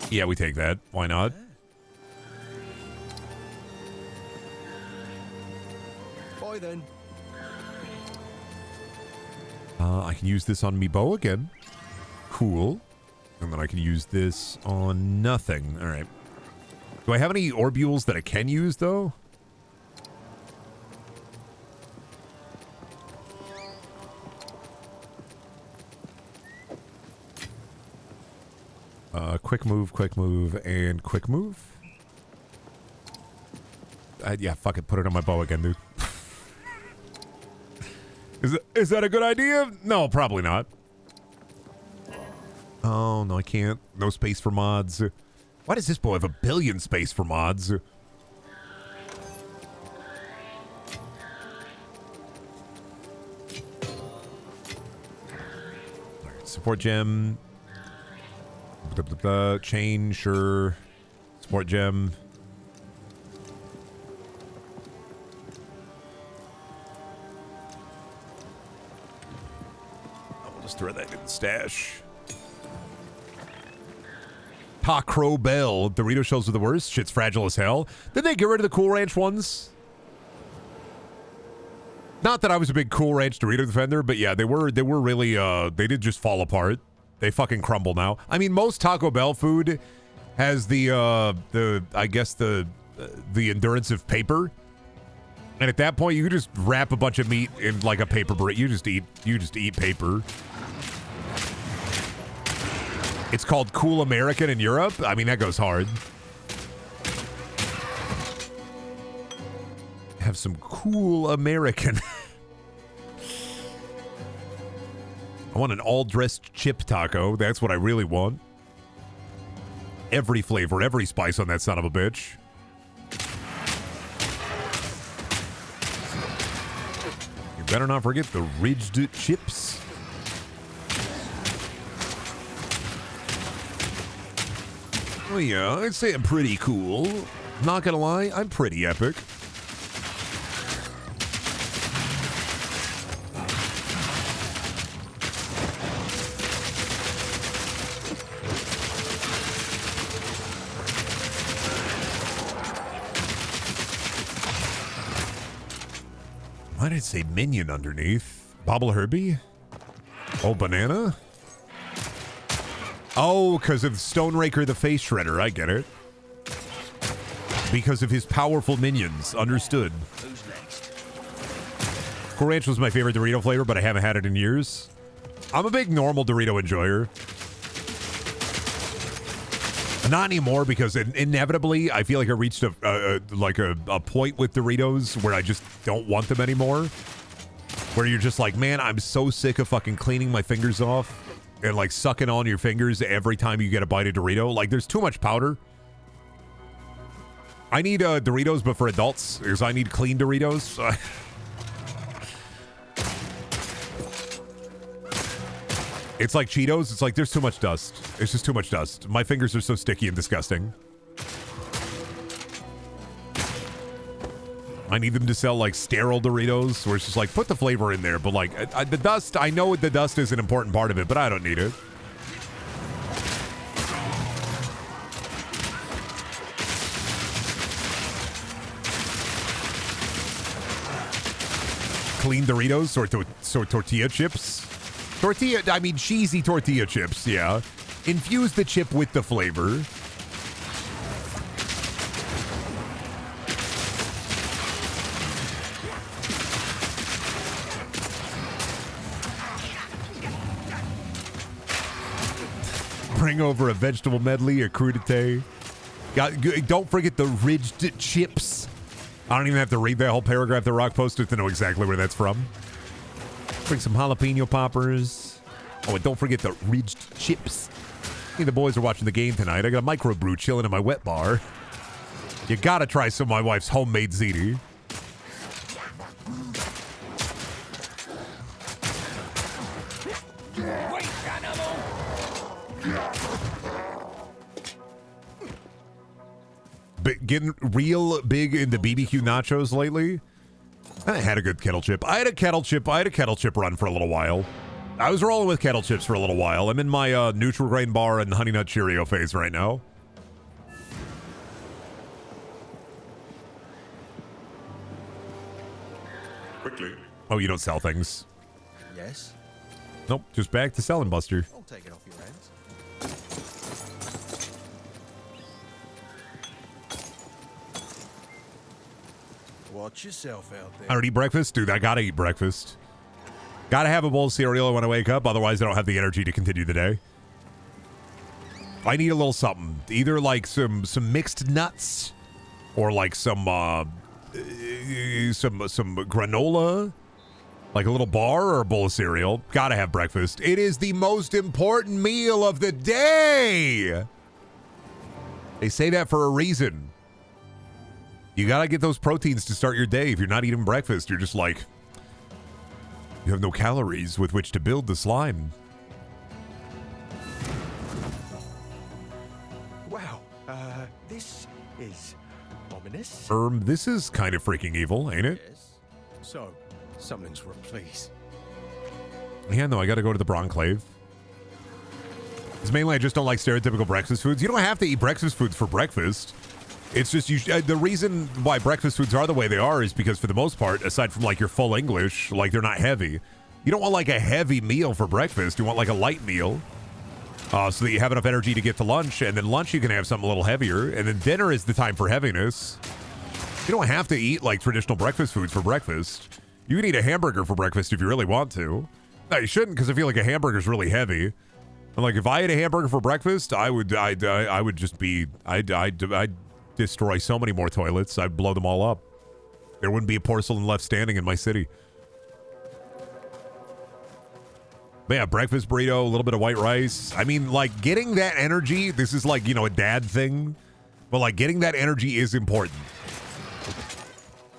Yeah, we take that. Why not? Bye then. I can use this on me bow again. Cool. And then I can use this on nothing. All right. Do I have any orbules that I can use, though? Quick move, and quick move. Yeah, fuck it. Put it on my bow again, dude. Is that a good idea? No, probably not. Oh, no, I can't. No space for mods. Why does this boy have 1 billion space for mods? Alright, support gem. Chain, sure. Support gem. I'll just throw that in the stash. Taco Bell. Dorito shells are the worst. Shit's fragile as hell. Did they get rid of the Cool Ranch ones? Not that I was a big Cool Ranch Dorito defender, but yeah, they were really, they did just fall apart. They fucking crumble now. I mean, most Taco Bell food has the I guess the endurance of paper. And at that point, you just wrap a bunch of meat in like a paper burrito. You just eat paper. It's called Cool American in Europe. I mean, that goes hard. Have some Cool American. I want an all-dressed chip taco. That's what I really want. Every flavor, every spice on that son of a bitch. You better not forget the ridged chips. Oh yeah, I'd say I'm pretty cool. Not gonna lie, I'm pretty epic. Why did it say minion underneath? Bobble Herbie? Oh, banana? Oh, because of Stoneraker the Face Shredder. I get it. Because of his powerful minions. Understood. Who's next? Cool Ranch was my favorite Dorito flavor, but I haven't had it in years. I'm a big normal Dorito enjoyer. Not anymore, because inevitably I feel like I reached a point with Doritos where I just don't want them anymore. Where you're just like, man, I'm so sick of fucking cleaning my fingers off and like sucking on your fingers every time you get a bite of Dorito. Like, there's too much powder. I need Doritos, but for adults, because I need clean Doritos. It's like Cheetos. It's like there's too much dust. It's just too much dust. My fingers are so sticky and disgusting. I need them to sell like sterile Doritos where it's just like, put the flavor in there. But like the dust, I know the dust is an important part of it, but I don't need it. Clean Doritos or tortilla chips. Cheesy tortilla chips, yeah. Infuse the chip with the flavor. Bring over a vegetable medley, a crudité. Don't forget the ridged chips. I don't even have to read that whole paragraph that Rock posted to know exactly where that's from. Bring some jalapeno poppers. Oh, and don't forget the ridged chips. Hey, the boys are watching the game tonight. I got a microbrew chilling in my wet bar. You gotta try some of my wife's homemade ziti. Getting real big into BBQ nachos lately. I had a good kettle chip. I had a kettle chip run for a little while. I was rolling with kettle chips for a little while. I'm in my neutral grain bar and Honey Nut Cheerio phase right now. Quickly. Oh, you don't sell things? Yes. Nope, just back to selling, Buster. I'll take it off your hands. Watch yourself out there. I don't eat breakfast? Dude, I gotta eat breakfast. Gotta have a bowl of cereal when I wake up, otherwise I don't have the energy to continue the day. I need a little something. Either like some mixed nuts or like some granola, like a little bar or a bowl of cereal. Gotta have breakfast. It is the most important meal of the day. They say that for a reason. You gotta get those proteins to start your day. If you're not eating breakfast, you're just like, you have no calories with which to build the slime. Wow, this is ominous. This is kind of freaking evil, ain't it? Yes. So, something's wrong, please. Yeah, no, I gotta go to the Bronclave. It's mainly I just don't like stereotypical breakfast foods. You don't have to eat breakfast foods for breakfast. It's just the reason why breakfast foods are the way they are is because for the most part, aside from like your full English, like they're not heavy. You don't want like a heavy meal for breakfast. You want like a light meal so that you have enough energy to get to lunch. And then lunch you can have something a little heavier. And then dinner is the time for heaviness. You don't have to eat like traditional breakfast foods for breakfast. You can eat a hamburger for breakfast if you really want to. No, you shouldn't, because I feel like a hamburger is really heavy. And like if I ate a hamburger for breakfast, I would just be I'd destroy so many more toilets. I'd blow them all up. There wouldn't be a porcelain left standing in my city. But yeah, breakfast burrito, a little bit of white rice. I mean, like getting that energy, this is like, you know, a dad thing. But like getting that energy is important.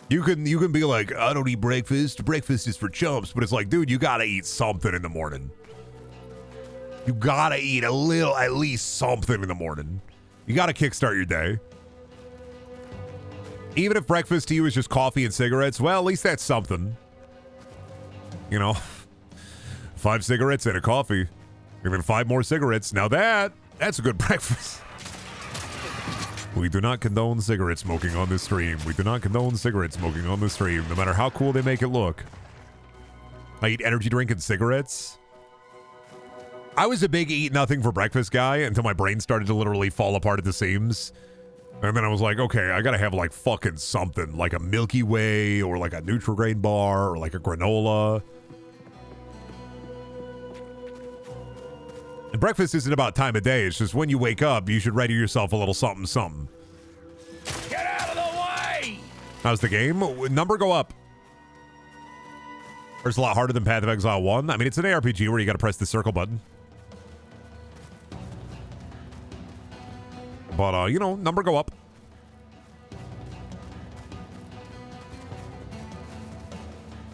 You can be like, I don't eat breakfast. Breakfast is for chumps. But it's like, dude, you gotta eat something in the morning. You gotta eat at least something in the morning. You gotta kickstart your day. Even if breakfast to you is just coffee and cigarettes, well, at least that's something. You know, 5 cigarettes and a coffee. And then 5 more cigarettes. Now that's a good breakfast. We do not condone cigarette smoking on this stream. We do not condone cigarette smoking on this stream, no matter how cool they make it look. I eat energy drink and cigarettes. I was a big eat nothing for breakfast guy until my brain started to literally fall apart at the seams. And then I was like, okay, I gotta have like fucking something, like a Milky Way or like a Nutri-Grain bar or like a granola. And breakfast isn't about time of day. It's just when you wake up, you should ready yourself a little something, something. Get out of the way! How's the game? Number go up. It's a lot harder than Path of Exile 1. I mean, it's an ARPG where you got to press the circle button. But, you know, number go up.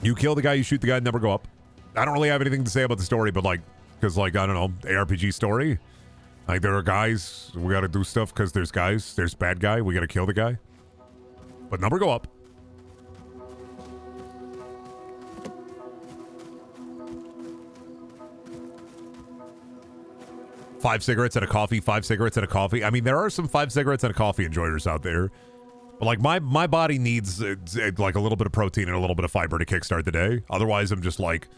You kill the guy, you shoot the guy, number go up. I don't really have anything to say about the story, but, like, because, like, I don't know, ARPG story. Like, there are guys, we got to do stuff because there's guys. There's bad guy, we got to kill the guy. But number go up. Five cigarettes and a coffee, 5 cigarettes and a coffee. I mean, there are some 5 cigarettes and a coffee enjoyers out there. But, like, my body needs, like, a little bit of protein and a little bit of fiber to kickstart the day. Otherwise, I'm just, like,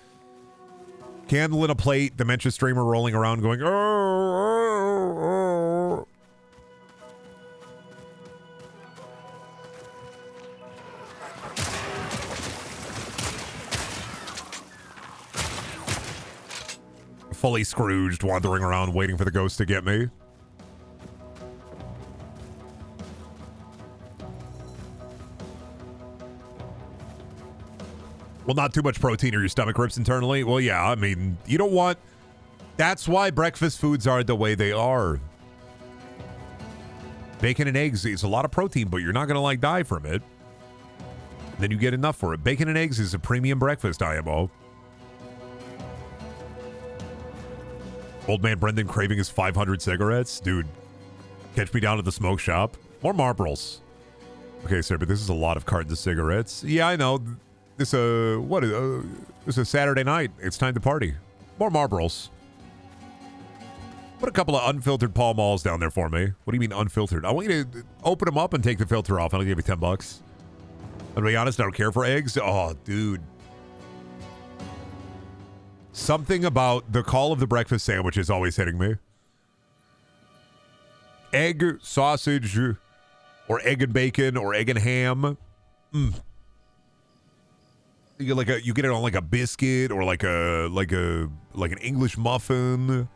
candle in a plate, dementia streamer rolling around going, oh. Fully Scrooged, wandering around waiting for the ghost to get me. Well, not too much protein or your stomach rips internally. Well, yeah, I mean, you don't want... That's why breakfast foods are the way they are. Bacon and eggs is a lot of protein, but you're not going to, like, die from it. Then you get enough for it. Bacon and eggs is a premium breakfast, IMO. Old man Brendan craving his 500 cigarettes? Dude, catch me down at the smoke shop. More Marlboros. Okay, sir, but this is a lot of cartons of cigarettes. Yeah, I know. This is a Saturday night. It's time to party. More Marlboros. Put a couple of unfiltered Pall Malls down there for me. What do you mean unfiltered? I want you to open them up and take the filter off. I'll give you $10. To be honest, I don't care for eggs. Oh, dude. Something about the call of the breakfast sandwich is always hitting me. Egg, sausage, or egg and bacon, or egg and ham. You get it on like a biscuit or like an English muffin.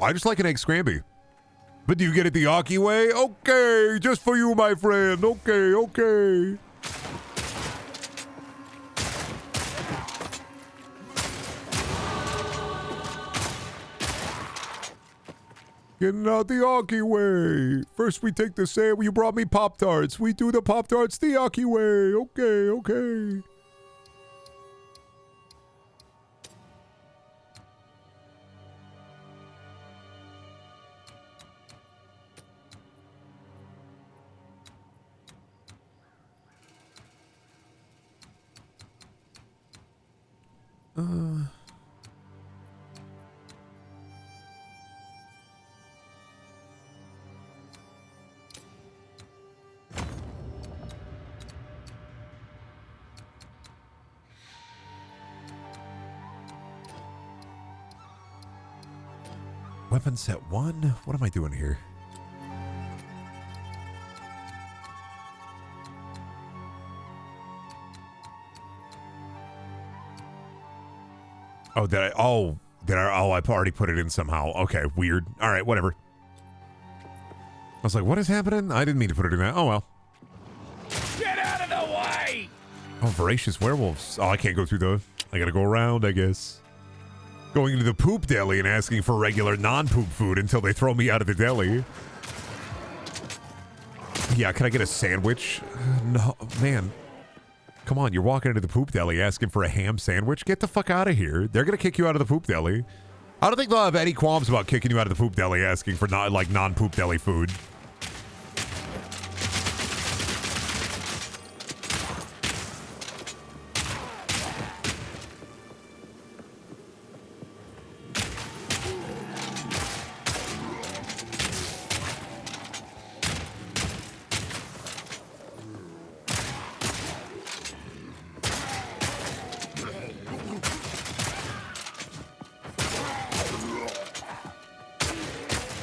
I just like an egg scramby. But do you get it the Aki way? Okay, just for you, my friend. Okay. Getting out the Aki way. First we take the sandwich. You brought me Pop-Tarts. We do the Pop-Tarts the Aki way. Okay. Weapon set 1? What am I doing here? Oh, did I? Oh, did I? Oh, I already put it in somehow. Okay, weird. All right, whatever. I was like, what is happening? I didn't mean to put it in that. Oh, well. Get out of the way! Oh, voracious werewolves. Oh, I can't go through the... I gotta go around, I guess. Going into the poop deli and asking for regular non-poop food until they throw me out of the deli. Yeah, can I get a sandwich? No, man. Come on, you're walking into the poop deli asking for a ham sandwich? Get the fuck out of here. They're gonna kick you out of the poop deli. I don't think they'll have any qualms about kicking you out of the poop deli asking for non-poop deli food.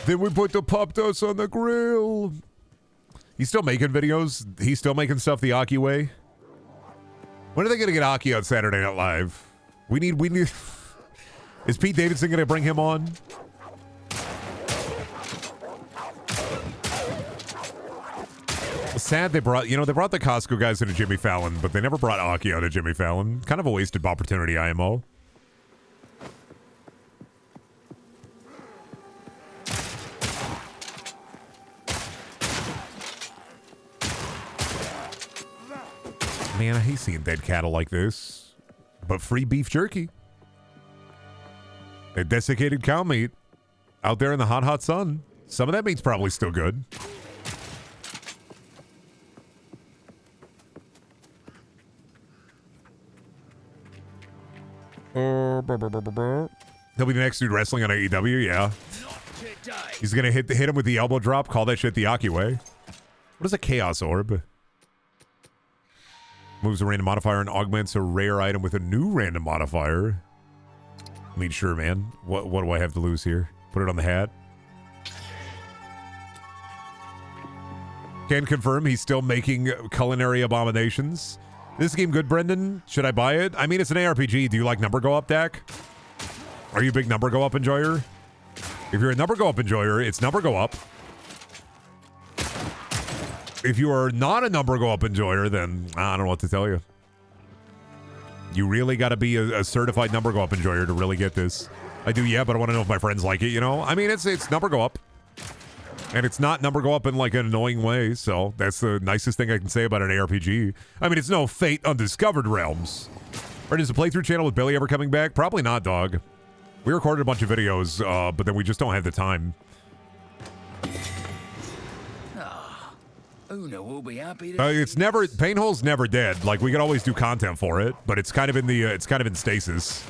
Then we put the Pop Dust on the grill. He's still making videos. He's still making stuff the Aki way. When are they going to get Aki on Saturday Night Live? We need... Is Pete Davidson going to bring him on? Sad they brought the Costco guys into Jimmy Fallon, but they never brought Aki onto Jimmy Fallon. Kind of a wasted opportunity, IMO. Man, I hate seeing dead cattle like this. But free beef jerky. And desiccated cow meat. Out there in the hot, hot sun. Some of that meat's probably still good. He'll be the next dude wrestling on AEW, yeah. He's gonna hit him with the elbow drop, call that shit the Aki way. What is a Chaos Orb? Moves a random modifier and augments a rare item with a new random modifier. I mean, sure, man. What do I have to lose here? Put it on the hat. Can confirm he's still making culinary abominations. This game good, Brendan? Should I buy it? I mean, it's an ARPG. Do you like number go up, Dak? Are you a big number go up enjoyer? If you're a number go up enjoyer, it's number go up. If you are not a number go up enjoyer, then I don't know what to tell you. You really got to be a certified number go up enjoyer to really get this. I do, yeah, but I want to know if my friends like it, you know? I mean, it's number go up. And it's not number go up in like an annoying way, so that's the nicest thing I can say about an ARPG. I mean, it's no Fate Undiscovered Realms. Or is the playthrough channel with Billy ever coming back? Probably not, dog. We recorded a bunch of videos, but then we just don't have the time. Una will be happy. It's never Painhole's never dead. Like we could always do content for it, but it's kind of in the it's kind of in stasis.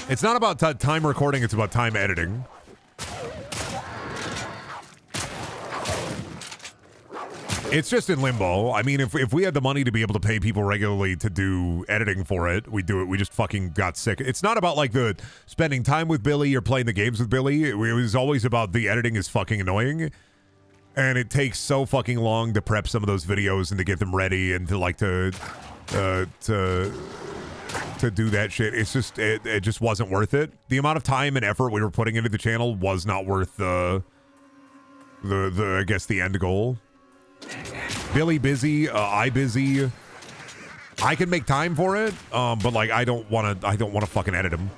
It's not about time recording; it's about time editing. It's just in limbo. I mean, if we had the money to be able to pay people regularly to do editing for it, we'd do it. We just fucking got sick. It's not about like the spending time with Billy or playing the games with Billy. It was always about the editing is fucking annoying. And it takes so fucking long to prep some of those videos and to get them ready and to like to do that shit. It's just it just wasn't worth it. The amount of time and effort we were putting into the channel was not worth the I guess the end goal. Billy busy, I busy. I can make time for it, but like I don't want to fucking edit him.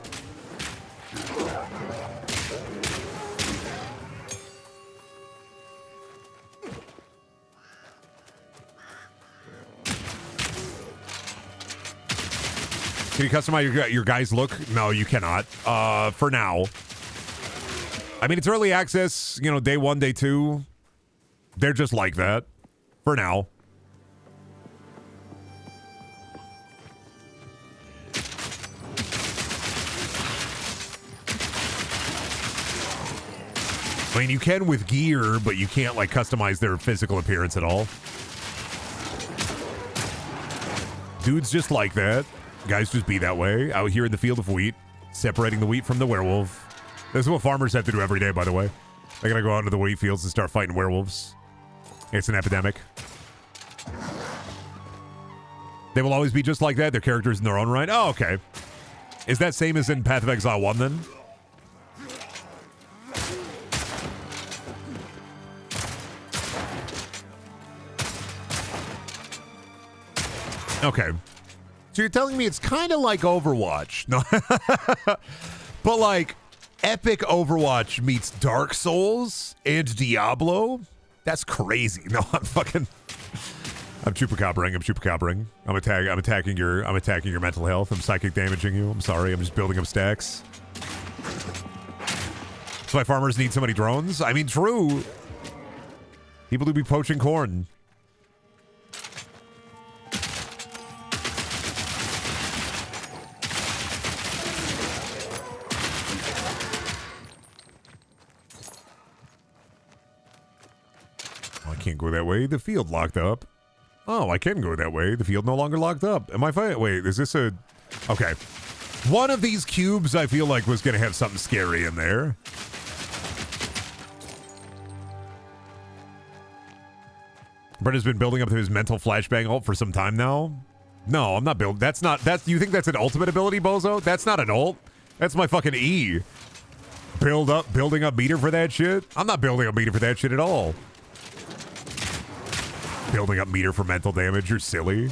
Can you customize your guy's look? No, you cannot. For now. I mean, it's early access, you know, day 1, day 2. They're just like that. For now. I mean, you can with gear, but you can't, like, customize their physical appearance at all. Dudes just like that. Guys just be that way. Out here in the field of wheat. Separating the wheat from the werewolf. This is what farmers have to do every day, by the way. They gotta go out into the wheat fields and start fighting werewolves. It's an epidemic. They will always be just like that. They're characters in their own right. Oh, okay. Is that same as in Path of Exile 1 then? Okay. So you're telling me it's kind of like Overwatch. No. But like epic Overwatch meets Dark Souls and Diablo? That's crazy. No, I'm chupacabring. I'm attacking your mental health. I'm psychic damaging you. I'm sorry. I'm just building up stacks. That's why farmers need so many drones. I mean, true. People do be poaching corn. Can't go that way. The field locked up. Oh, I can go that way. The field no longer locked up. Am I fine? Wait, is this a... Okay. One of these cubes I feel like was going to have something scary in there. Brett has been building up to his mental flashbang ult for some time now. No, I'm not building... That's not... You think that's an ultimate ability, Bozo? That's not an ult. That's my fucking E. Building up meter for that shit? I'm not building up meter for that shit at all. Building up meter for mental damage, you're silly.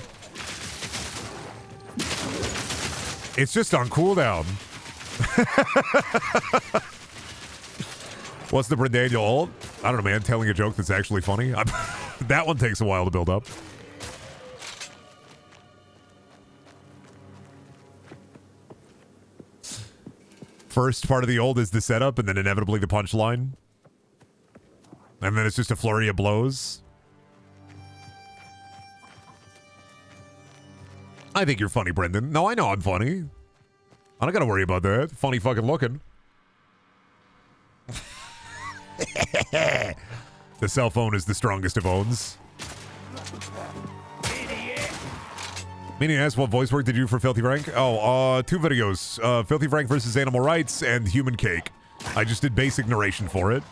It's just on cooldown. What's the Brendaniel ult? I don't know, man. Telling a joke that's actually funny. That one takes a while to build up. First part of the ult is the setup, and then inevitably the punchline. And then it's just a flurry of blows. I think you're funny, Brendan. No, I know I'm funny. I don't gotta worry about that. Funny fucking looking. The cell phone is the strongest of owns. Meaning asks, what voice work did you do for Filthy Frank? Oh, 2 videos. Filthy Frank versus Animal Rights and Human Cake. I just did basic narration for it.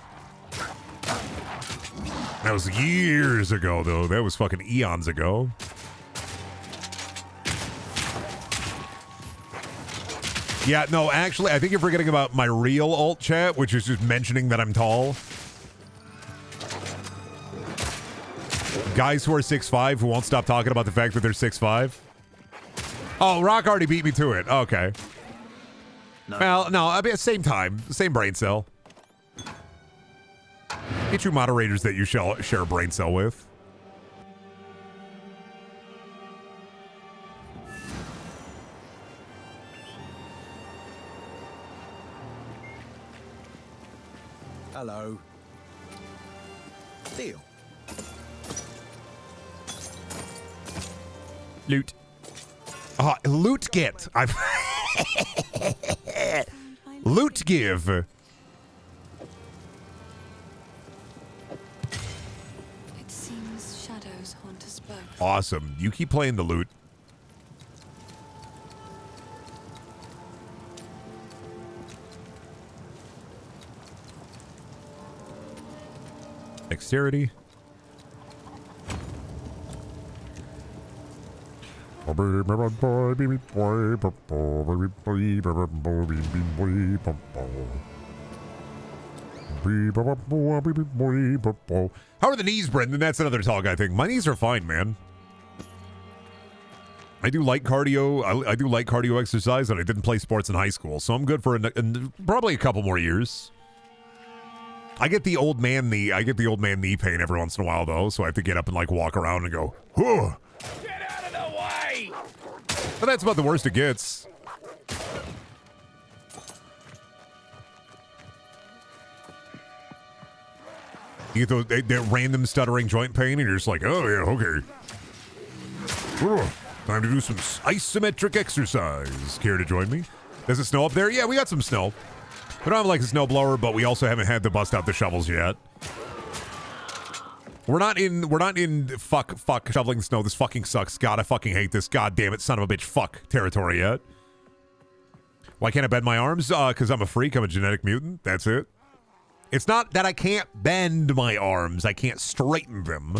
That was years ago, though. That was fucking eons ago. Yeah, no, actually, I think you're forgetting about my real alt chat, which is just mentioning that I'm tall. Guys who are 6'5" who won't stop talking about the fact that they're 6'5". Oh, Rock already beat me to it. Okay. No. Well, no, I mean, same time. Same brain cell. Get you moderators that you share a brain cell with. Hello. Deal. Loot. Loot get. I've loot give. It seems shadows haunt us both. Awesome. You keep playing the loot. Dexterity. How are the knees, Brendan? That's another tall guy thing. My knees are fine, man. I do light cardio. I do light cardio exercise, and I didn't play sports in high school, so I'm good for probably a couple more years. I get the old man knee. I get the old man knee pain every once in a while, though, so I have to get up and like walk around and go, whew. Get out of the way! But that's about the worst it gets. You get that random stuttering joint pain, and you're just like, oh yeah, okay. Whew. Time to do some isometric exercise. Care to join me? Does it snow up there? Yeah, we got some snow. We don't have like a snowblower, but we also haven't had to bust out the shovels yet. We're not in fuck shoveling snow. This fucking sucks. God, I fucking hate this. God damn it, son of a bitch, fuck territory yet. Why can't I bend my arms? Because I'm a freak. I'm a genetic mutant. That's it. It's not that I can't bend my arms. I can't straighten them.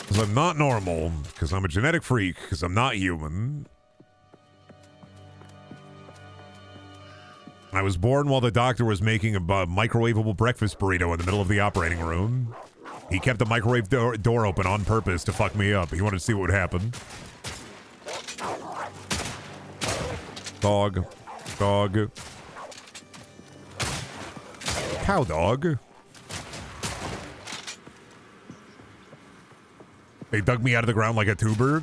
Because I'm not normal. Because I'm a genetic freak. Because I'm not human. I was born while the doctor was making a microwavable breakfast burrito in the middle of the operating room. He kept the microwave door open on purpose to fuck me up. He wanted to see what would happen. Dog. Dog. Cow dog. They dug me out of the ground like a tuber.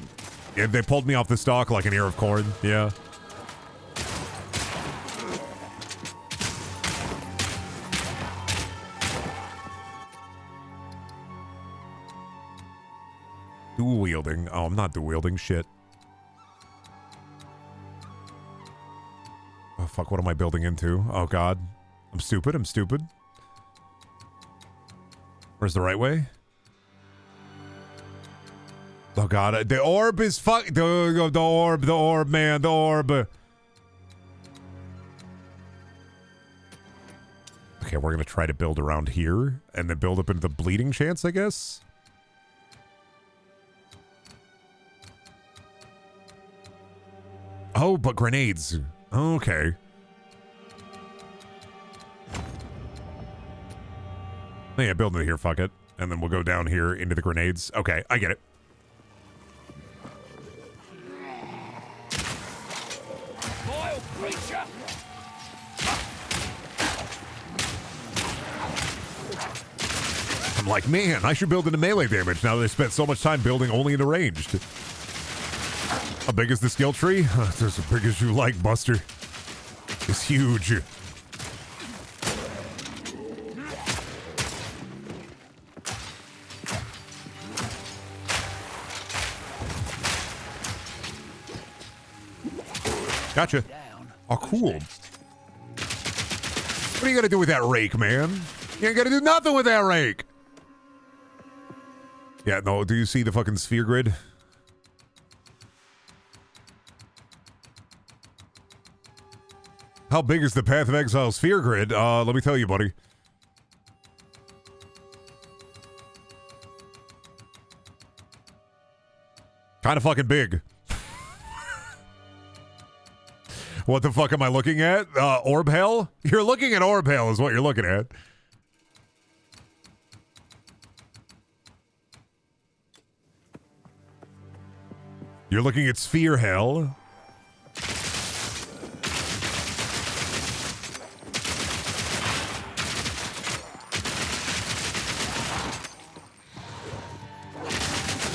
Yeah, they pulled me off the stalk like an ear of corn. Yeah. Dual wielding. Oh, I'm not dual wielding. Shit. Oh, fuck. What am I building into? Oh, God. I'm stupid. I'm stupid. Where's the right way? Oh, God. The orb is fuck. The orb, man. The orb. Okay, we're going to try to build around here and then build up into the bleeding chance, I guess. Oh, but grenades. Okay. Yeah, build it here, fuck it. And then we'll go down here into the grenades. Okay, I get it. Vile creature! I'm like, man, I should build into melee damage now that I spent so much time building only into ranged. How big is the skill tree? It's as big as you like, Buster. It's huge. Gotcha. Oh, cool. What are you gonna do with that rake, man? You ain't gonna do nothing with that rake. Yeah, no, do you see the fucking sphere grid? How big is the Path of Exile sphere grid? Let me tell you, buddy. Kind of fucking big. What the fuck am I looking at? Orb Hell? You're looking at Orb Hell is what you're looking at. You're looking at Sphere Hell.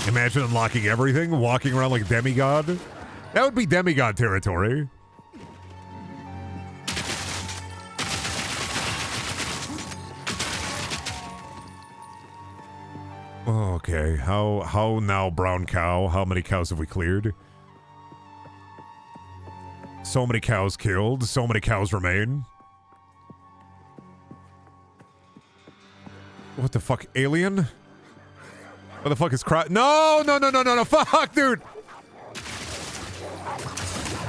Imagine unlocking everything, walking around like a demigod. That would be demigod territory. Okay, how now, brown cow? How many cows have we cleared? So many cows killed, so many cows remain. What the fuck, alien? What the fuck is cry? No, fuck, dude!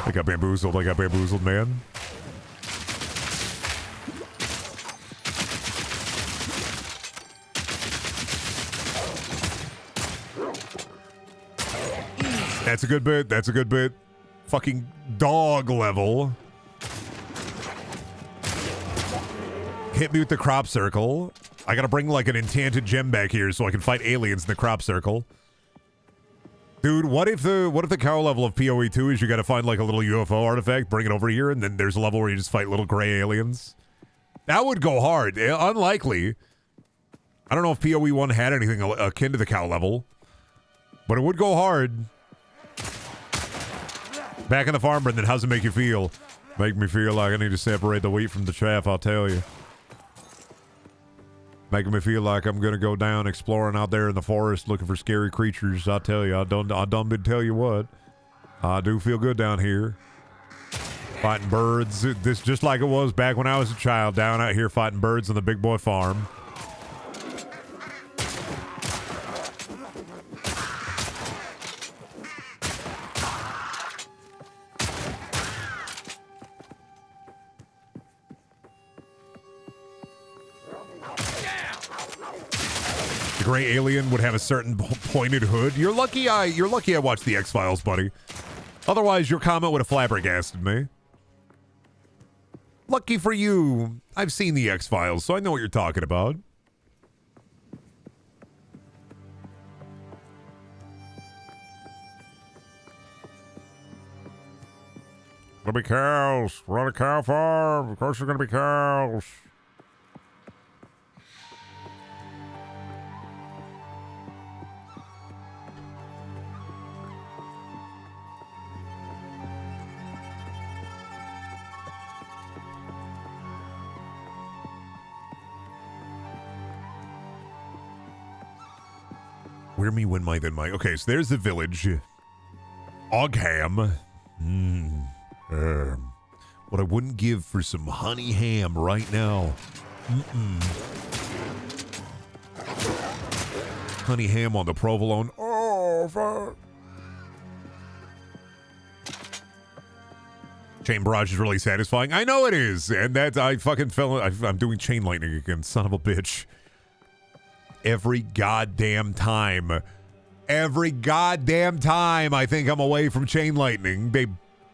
I got bamboozled, man. That's a good bit. Fucking dog level. Hit me with the crop circle. I gotta bring like an enchanted gem back here so I can fight aliens in the crop circle. Dude, what if the cow level of PoE 2 is you gotta find like a little UFO artifact, bring it over here, and then there's a level where you just fight little gray aliens? That would go hard. Unlikely. I don't know if PoE 1 had anything akin to the cow level, but it would go hard. Back in the farm, Brendan, how's it make you feel? Make me feel like I need to separate the wheat from the chaff, I'll tell you. Making me feel like I'm gonna go down exploring out there in the forest looking for scary creatures. I tell you, I don't been tell you what. I do feel good down here. Fighting birds. This just like it was back when I was a child, down out here fighting birds on the big boy farm. gray alien would have a certain pointed hood. You're lucky I watched the X-Files, buddy. Otherwise, your comment would have flabbergasted me. Lucky for you, I've seen the X-Files, so I know what you're talking about. Gonna be cows. We're on a cow farm. Of course, there's gonna be cows. Where me, when my, then my. Okay, so there's the village. Ogham. What I wouldn't give for some honey ham right now. Honey ham on the provolone. Oh, fuck. Chain barrage is really satisfying. I know it is. And that I fucking fell. I'm doing chain lightning again. Son of a bitch. Every goddamn time I think I'm away from chain lightning, they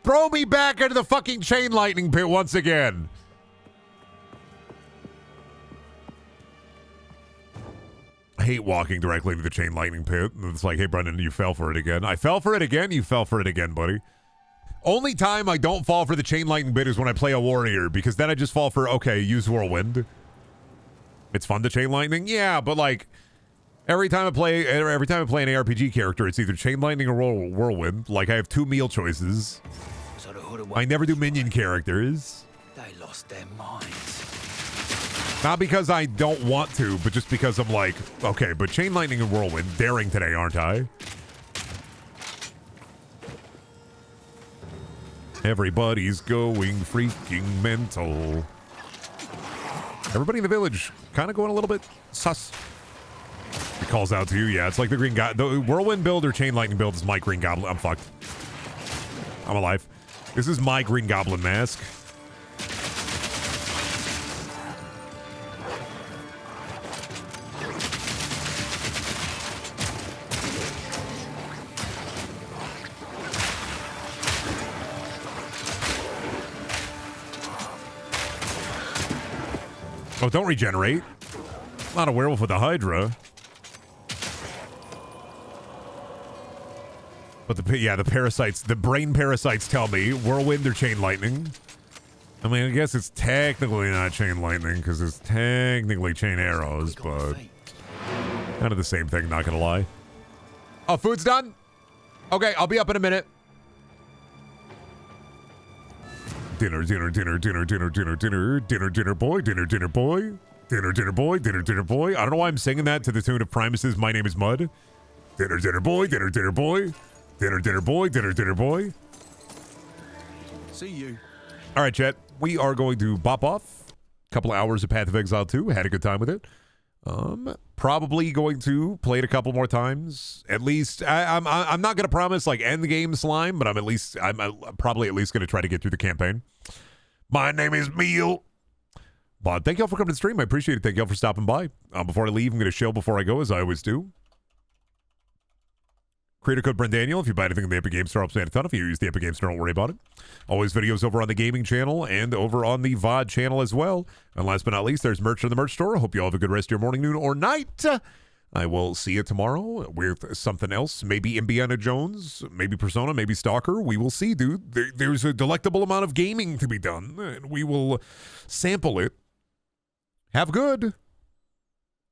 throw me back into the fucking chain lightning pit once again. I hate walking directly to the chain lightning pit. It's like, hey, Brendan, you fell for it again. I fell for it again? You fell for it again, buddy. Only time I don't fall for the chain lightning pit is when I play a warrior, because then I just fall for, okay, use whirlwind. It's fun to chain lightning, yeah, but like every time I play an ARPG character, it's either chain lightning or whirlwind. Like I have two meal choices. I never do minion characters. They lost their minds. Not because I don't want to, but just because I'm like, okay, but chain lightning and whirlwind, daring today, aren't I? Everybody's going freaking mental. Everybody in the village kind of going a little bit sus. It calls out to you. Yeah, it's like the green the whirlwind build or chain lightning build is my green goblin. I'm fucked. I'm alive. This is my green goblin mask. Oh, don't regenerate. Not a werewolf with a Hydra. But the parasites, the brain parasites tell me whirlwind or chain lightning. I mean, I guess it's technically not chain lightning because it's technically chain arrows, but kind of the same thing, not gonna lie. Oh, food's done? Okay, I'll be up in a minute. Dinner boy, dinner boy. I don't know why I'm singing that to the tune of Primus's My Name is Mud. Dinner boy, dinner boy. Dinner boy. See you. All right, chat. We are going to bop off. A couple hours of Path of Exile 2. Had a good time with it. Probably going to play it a couple more times. At least I'm not going to promise like end game slime, but I'm probably at least going to try to get through the campaign. My name is Meal. But thank y'all for coming to the stream. I appreciate it. Thank y'all for stopping by. Before I leave, I'm going to show before I go, as I always do. Creator code Brendaniel. If you buy anything in the Epic Game Store, helps me out a ton. If you use the Epic Game Store, don't worry about it. Always videos over on the gaming channel and over on the VOD channel as well. And last but not least, there's merch in the merch store. I hope you all have a good rest of your morning, noon, or night. I will see you tomorrow with something else. Maybe Indiana Jones, maybe Persona, maybe Stalker. We will see, dude. There's a delectable amount of gaming to be done, and we will sample it. Have good.